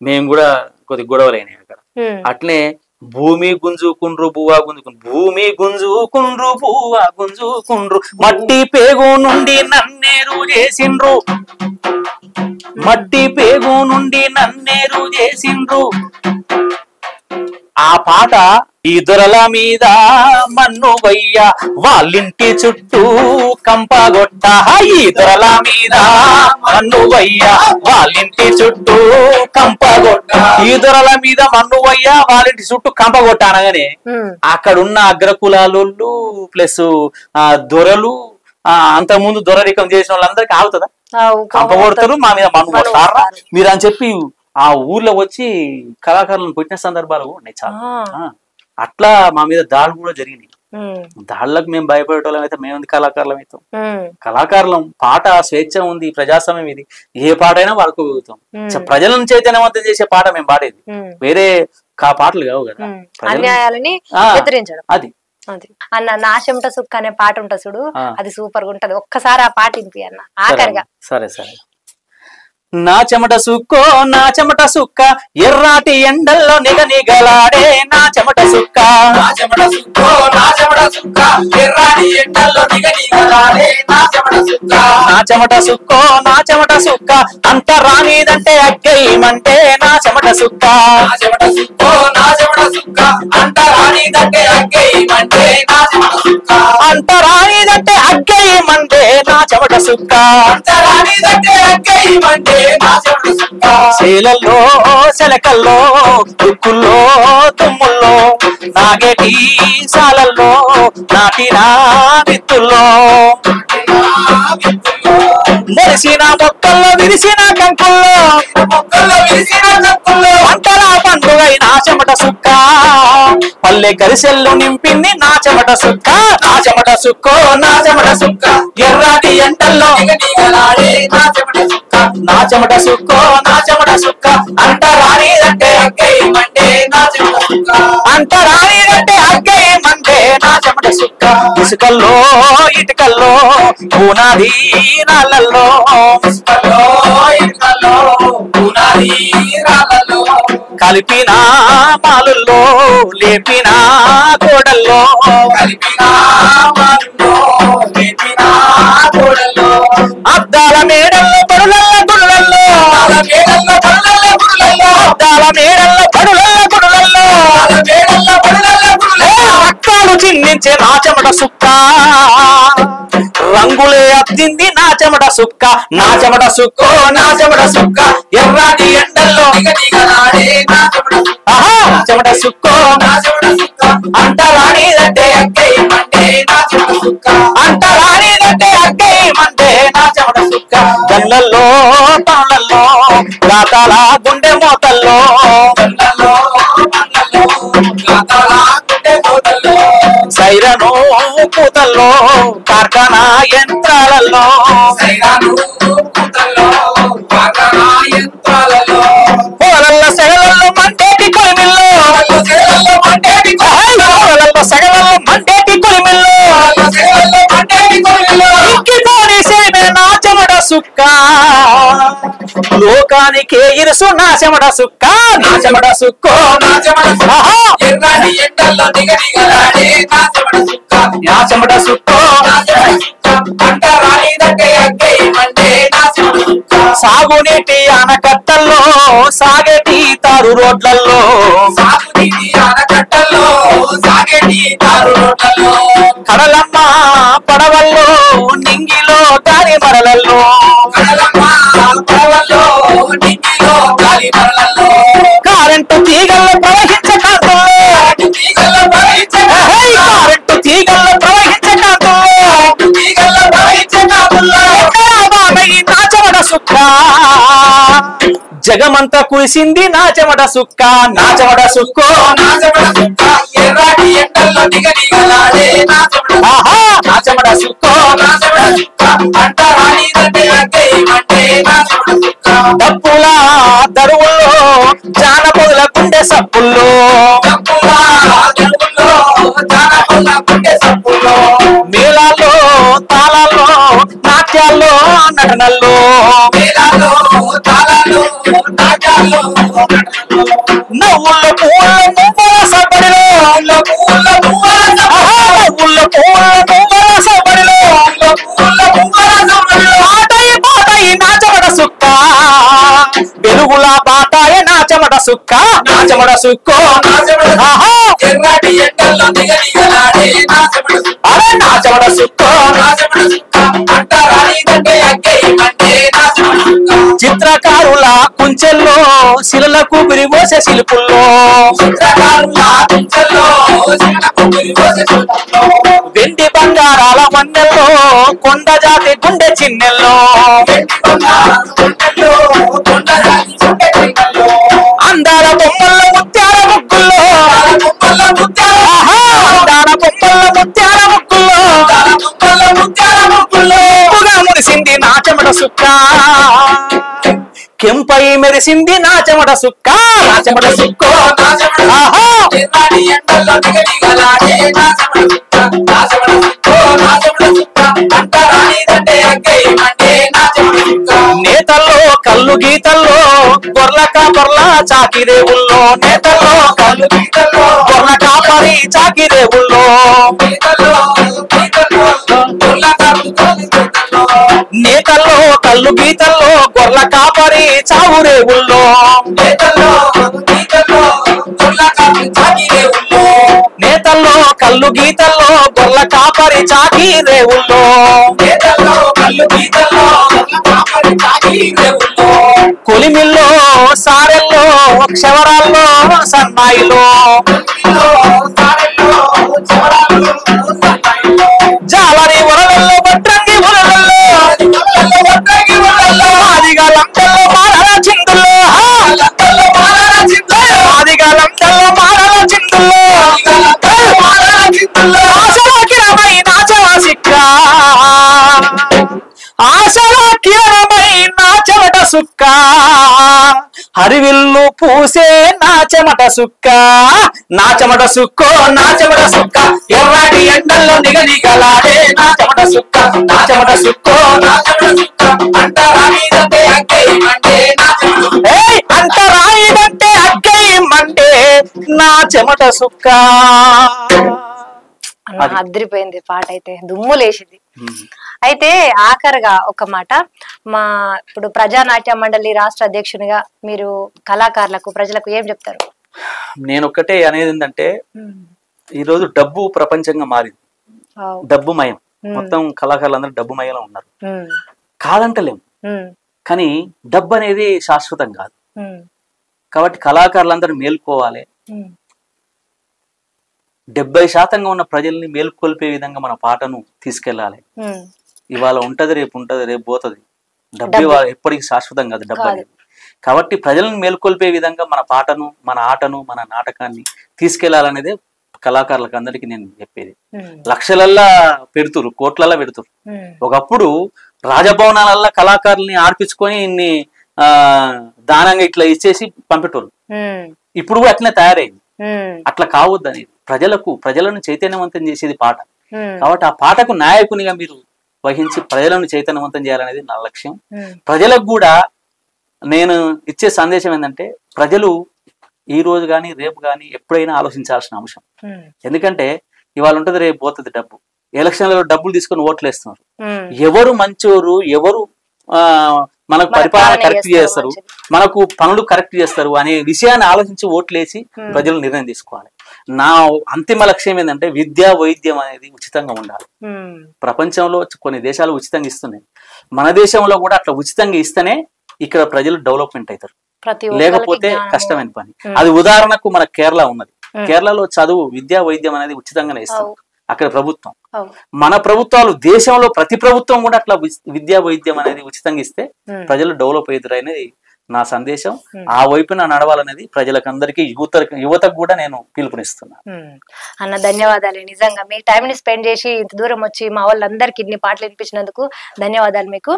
మేము కూడా కొద్దిగా గొడవలైనాయి అక్కడ అట్లనే భూమి గుంజుకుండ్రు బువ్వా గుంజుకుండ్రు భూమి గుంజుకుండ్రు బువ్వా గుంజుకుండ్రు మట్టి పేగు నుండి నన్నేరు చేసిండ్రు మట్టి పేగు నుండి నన్నేరు చేసిండ్రు ఆ పాట ఈ దొరల మీద మన్ను వయ్య వాళ్ళింటి చుట్టూ కంపగొట్ట ఈ దొరల మీద మన్ను వయ్య వాళ్ళింటి చుట్టూ కంపగొట్ట ఈ దొరల మీద మన్ను వయ్య వాళ్ళింటి చుట్టూ కంపగొట్ట అనగానే అక్కడున్న అగ్రకులాలు ప్లస్ దొరలు అంతకుముందు దొరరికం చేసిన వాళ్ళందరికీ ఆగుతుందా కంపగొడతారు మా మీద మన్ను కొడతారా మీరు అని చెప్పి ఆ ఊర్లో వచ్చి కళాకారులను కొట్టిన సందర్భాలు ఉన్నాయి చాలా అట్లా మా మీద దాడులు కూడా జరిగినాయి దాడులకు మేము భయపడేటోళ్ళం అయితే మేము కళాకారులం అవుతాం కళాకారులం పాట స్వేచ్ఛ ఉంది ప్రజాస్వామ్యం ఇది ఏ పాట అయినా వాడుకోగలుగుతాం ప్రజలను చైతన్యవంతం చేసే పాట మేము పాడేది వేరే పాటలు కావు కదా అన్యాయాలని ఎదిరించడం అది అన్న నా చెమట సుక్క అనే పాట ఉంటది చూడు అది సూపర్ గా ఉంటది ఒక్కసారి ఆ పాట ఇంపి అన్న ఆఖరిగా సరే సరే నా చెమట సుక్కో నా చెమట సుక్క ఎర్రాటి ఎండల్లో నిగనిగలాడే నా చెమట సుక్క నా చెమట సుక్కో నా చెమట సుక్క ఎర్రాటి ఎండల్లో నిగనిగలాడే నా చెమట సుక్క నా చెమట సుక్కో నా చెమట సుక్క అంత రానిదంటే అగ్గేయమంటే నా చెమట సుక్క నా చెమట సుక్కో నా చెమట సుక్క అంత రానిదంటే అగ్గేయమంటే నా చెమట సుక్క అంత రానిదంటే అగ్గేయమంటే నా చెమట సుక్క అంత రానిదంటే అగ్గేయమంటే శీలల్లో శలకల్లో దుక్కుల్లో తుమ్ముల్లో నాగేటి సాలల్లో నాటిన విత్తుల్లో మెరిసిన మొక్కల్లో విరిసిన కంకుల్లో పంటలా పండుగై నా చెమట సుక్క పల్లె గరిసెల్లు నింపింది నా చెమట సుక్క నా చెమట సుక్కో నా చెమట సుక్క ఎర్రాటి ఎంటల్లో నా చెమట సుక్కో నా చెమట సుక్క అంట రానిదంటే అగ్గేయమంటే నా చెమట సుక్క అంట రానిదంటే అగ్గేయమంటే నా చెమట సుక్క ఇసుకల్లో ఇటుకల్లో పునాది రాళ్ళల్లో ఇసుకల్లో ఇటుకల్లో పునాది రాళ్ళల్లో కలిపిన మాలుల్లో లేపిన గోడల్లో కలిపిన మాలుల్లో లేపిన గోడల్లో అద్దాల మేడల్లో పడులల్ల గుడులల్లో అద్దాల మేడల్లో పడులల్ల గుడులల్లో రక్తాలు చిందించే నా చెమట సుక్క రంగులే అద్దింది నా చెమట సుక్క, నా చెమట సుక్కో నా చెమట సుక్క, ఎర్రాని ఎండల్లో ఆహా చెమట సుక్కో నా చెమట సుక్క, అంటరానిదంటే అక్కయ్యమంటే నా చెమట సుక్క, అంటరానిదంటే అక్కయ్యమంటే నా చెమట సుక్క. గల్లల్లో తాళల్లో రాతాల గుండె మోతల్లో, సైరను పూతల్లో కార్ఖానా యంత్రాలలో, పొలల్లో సెగలల్లో మంటేటి కొలిమిల్లో, పొలల్లో సెగలల్లో మంటేటి కొలిమిల్లో, ఇంకిపోని సేమే నా చెమట సుక్క, లోకానికే ఇరుసు నా చెమట సుక్క, నా చెమట సుక్కో నా చెమట నా చెమట సుక్కో సాగునీటి ఆనకట్టల్లో సాగేటి తారు రోడ్లల్లో, కడలమ్మ పడవల్లో నింగిలో దారి మరలల్లో, కరెంటు తీగల్లో ప్రవహించే కాంతుల్లో, కరెంటు తీగల్లో ప్రవహించే కాంతుల్లో నా చెమట సుక్క, జగమంతా కురిసింది నా చెమట సుక్క, నా చెమట సుక్కో నా చెమట సుక్క, ఎర్రాటి ఎండల్లో దిగదిగలాడే నా చెమట సుక్కో నా చెమట సుక్క, అంటరానిదంటే అక్కయ్యమంటే నా చెమట సుక్క. డప్పుల దరువుల్లో జానపదుల గుండె సప్పుల్లో, మేళాల్లో తాళాల్లో నాట్యాల్లో నటనల్లో, నవ్వుల్లో పూల నువ్వుల సబ్బడిలో, నవ్వుల్లో పూల నువ్వుల సబ్బడిలో, పాటాయి నా చెమట సుక్క, వెలుగుల బాటాయి నా చెమట సుక్క, నా చెమట సుక్కో అరే నా చెమట సుక్కో చిత్రకారుల కుంచెల్లో శిలలకు విరిగోసే శిల్పుల్లో, వెండి బంగారాల మన్నెల్లో కొండ జాతి గుండె చిన్నెల్లో, అందాల బొమ్మల ముత్యాల ముక్కుల్లో, అందాల బొమ్మల ముత్యాల ముక్కుల్లో మురిసింది నా చెమట సుక్క, కెంపై మెరిసింది నా చెమట సుక్క, నా చెమట సుక్కో నేతల్లో కళ్ళు గీతల్లో గొర్ల కాపర్ల చాకిరేవుల్లో, నేతల్లో కళ్ళు గీతల్లో గొర్ల కాపరి చాకిరేవుల్లో, నేతల్లో కళ్ళు గీతల్లో గొర్ల కాపరి చావురేవుల్లో, నేతల్లో కళ్ళు గీతల్లో గొర్ల కాపరి చాకిరేవుల్లో, కొలిమిల్లో సారెల్లో క్షవరాల్లో సన్నాయిలో, జాలరి వరలల్లో బట్రంగి వరలల్లో, ఆదిగా లంకల్లో మారల చిందుల్లో, ఆదిగా లంకల్లో మారల చిందుల్లో, ఆశల కిరణమై నాచవ సిక్క, ఆశల కిరణమై నా చెమట సుక్క, హరివిల్లు పూసే నా చెమట సుక్క, నా చెమట సుక్కో నా చెమట సుక్క, ఎర్రాటి ఎండల్లో నిగనిగలాడే నా చెమట సుక్క, నా చెమట సుక్కో నా చెమట సుక్క, అంటరానిదంటే అక్కయ్యమంటే నా చెమట సుక్క, అంటరానిదంటే అక్కయ్యమంటే నా చెమట సుక్క. అదిరిపోయింది పాట అయితే, దుమ్ము లేచింది. అయితే ఆఖరిగా ఒక మాట, మా ఇప్పుడు ప్రజానాట్య మండలి రాష్ట్ర అధ్యక్షునిగా మీరు కళాకారులకు ప్రజలకు ఏం చెప్తారు? నేను ఒక్కటే అనేది ఏంటంటే, ఈరోజు డబ్బు ప్రపంచంగా మారింది, డబ్బు మయం. మొత్తం కళాకారులు అందరూ డబ్బు మయ్యలో ఉన్నారు, కాదంటలేము. కానీ డబ్బు అనేది శాశ్వతం కాదు. కాబట్టి కళాకారులందరూ మేల్కోవాలి. 70% ఉన్న ప్రజల్ని మేల్కొల్పే విధంగా మన పాటను తీసుకెళ్ళాలి. ఇవాళ ఉంటది, రేపు ఉంటది, రేపు పోతుంది. డబ్బు ఎప్పటికీ శాశ్వతం కాదు డబ్బు అనేది. కాబట్టి ప్రజలను మేల్కొల్పే విధంగా మన పాటను, మన ఆటను, మన నాటకాన్ని తీసుకెళ్లాలనేదే కళాకారులకు అందరికీ నేను చెప్పేది. లక్షలల్లా పెడుతురు, కోట్లల్లా పెడుతురు. ఒకప్పుడు రాజభవనాలల్లా కళాకారుల్ని ఆడిపించుకొని ఇన్ని దానంగా ఇట్లా ఇచ్చేసి పంపేటోళ్ళు. ఇప్పుడు కూడా అట్లనే తయారైంది. అట్లా కావద్దు అనేది. ప్రజలను చైతన్యవంతం చేసేది పాట. కాబట్టి ఆ పాటకు నాయకునిగా మీరు వహించి ప్రజలను చైతన్యవంతం చేయాలనేది నా లక్ష్యం. ప్రజలకు కూడా నేను ఇచ్చే సందేశం ఏంటంటే, ప్రజలు ఈ రోజు కానీ రేపు కానీ ఎప్పుడైనా ఆలోచించాల్సిన అంశం. ఎందుకంటే ఇవాళ ఉంటది, రేపు పోతుంది డబ్బు. ఎలక్షన్లలో డబ్బులు తీసుకొని ఓట్లు వేస్తున్నారు. ఎవరు మంచోరు, ఎవరు మనకు పరిపాలన కరెక్ట్ చేస్తారు, మనకు పనులు కరెక్ట్ చేస్తారు అనే విషయాన్ని ఆలోచించి ఓట్లేసి ప్రజలు నిర్ణయం తీసుకోవాలి. నా అంతిమ లక్ష్యం ఏంటంటే, విద్య వైద్యం అనేది ఉచితంగా ఉండాలి. ప్రపంచంలో కొన్ని దేశాలు ఉచితంగా ఇస్తున్నాయి. మన దేశంలో కూడా అట్లా ఉచితంగా ఇస్తేనే ఇక్కడ ప్రజలు డెవలప్మెంట్ అవుతారు. లేకపోతే కష్టమైన పని. అది ఉదాహరణకు మన కేరళ ఉన్నది. కేరళలో చదువు, విద్యా వైద్యం అనేది ఉచితంగానే ఇస్తారు అక్కడ ప్రభుత్వం. మన ప్రభుత్వాలు, దేశంలో ప్రతి ప్రభుత్వం కూడా అట్లా విద్యా వైద్యం అనేది ఉచితంగా ఇస్తే ప్రజలు డెవలప్ అవుతారు అనేది నా సందేశం. ఆ వైపున నడవాలనేది ప్రజలకందరికీ, యువతకు కూడా నేను పిలుపునిస్తున్నా. అన్న ధన్యవాదాలు. నిజంగా మీ టైం ని స్పెండ్ చేసి ఇంత దూరం వచ్చి మా వాళ్ళందరికి ఇన్ని పాటలు వినిపించినందుకు ధన్యవాదాలు మీకు.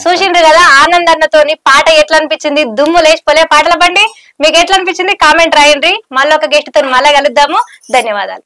చూసిండ్రు కదా ఆనంద్ అన్నతోని పాట ఎట్లా అనిపించింది, దుమ్ము లేచిపోలే పాటల బండి. మీకు ఎట్లా అనిపించింది కామెంట్ రాయండి. మళ్ళీ ఒక గెస్ట్ తో మళ్ళీ కలుద్దాము. ధన్యవాదాలు.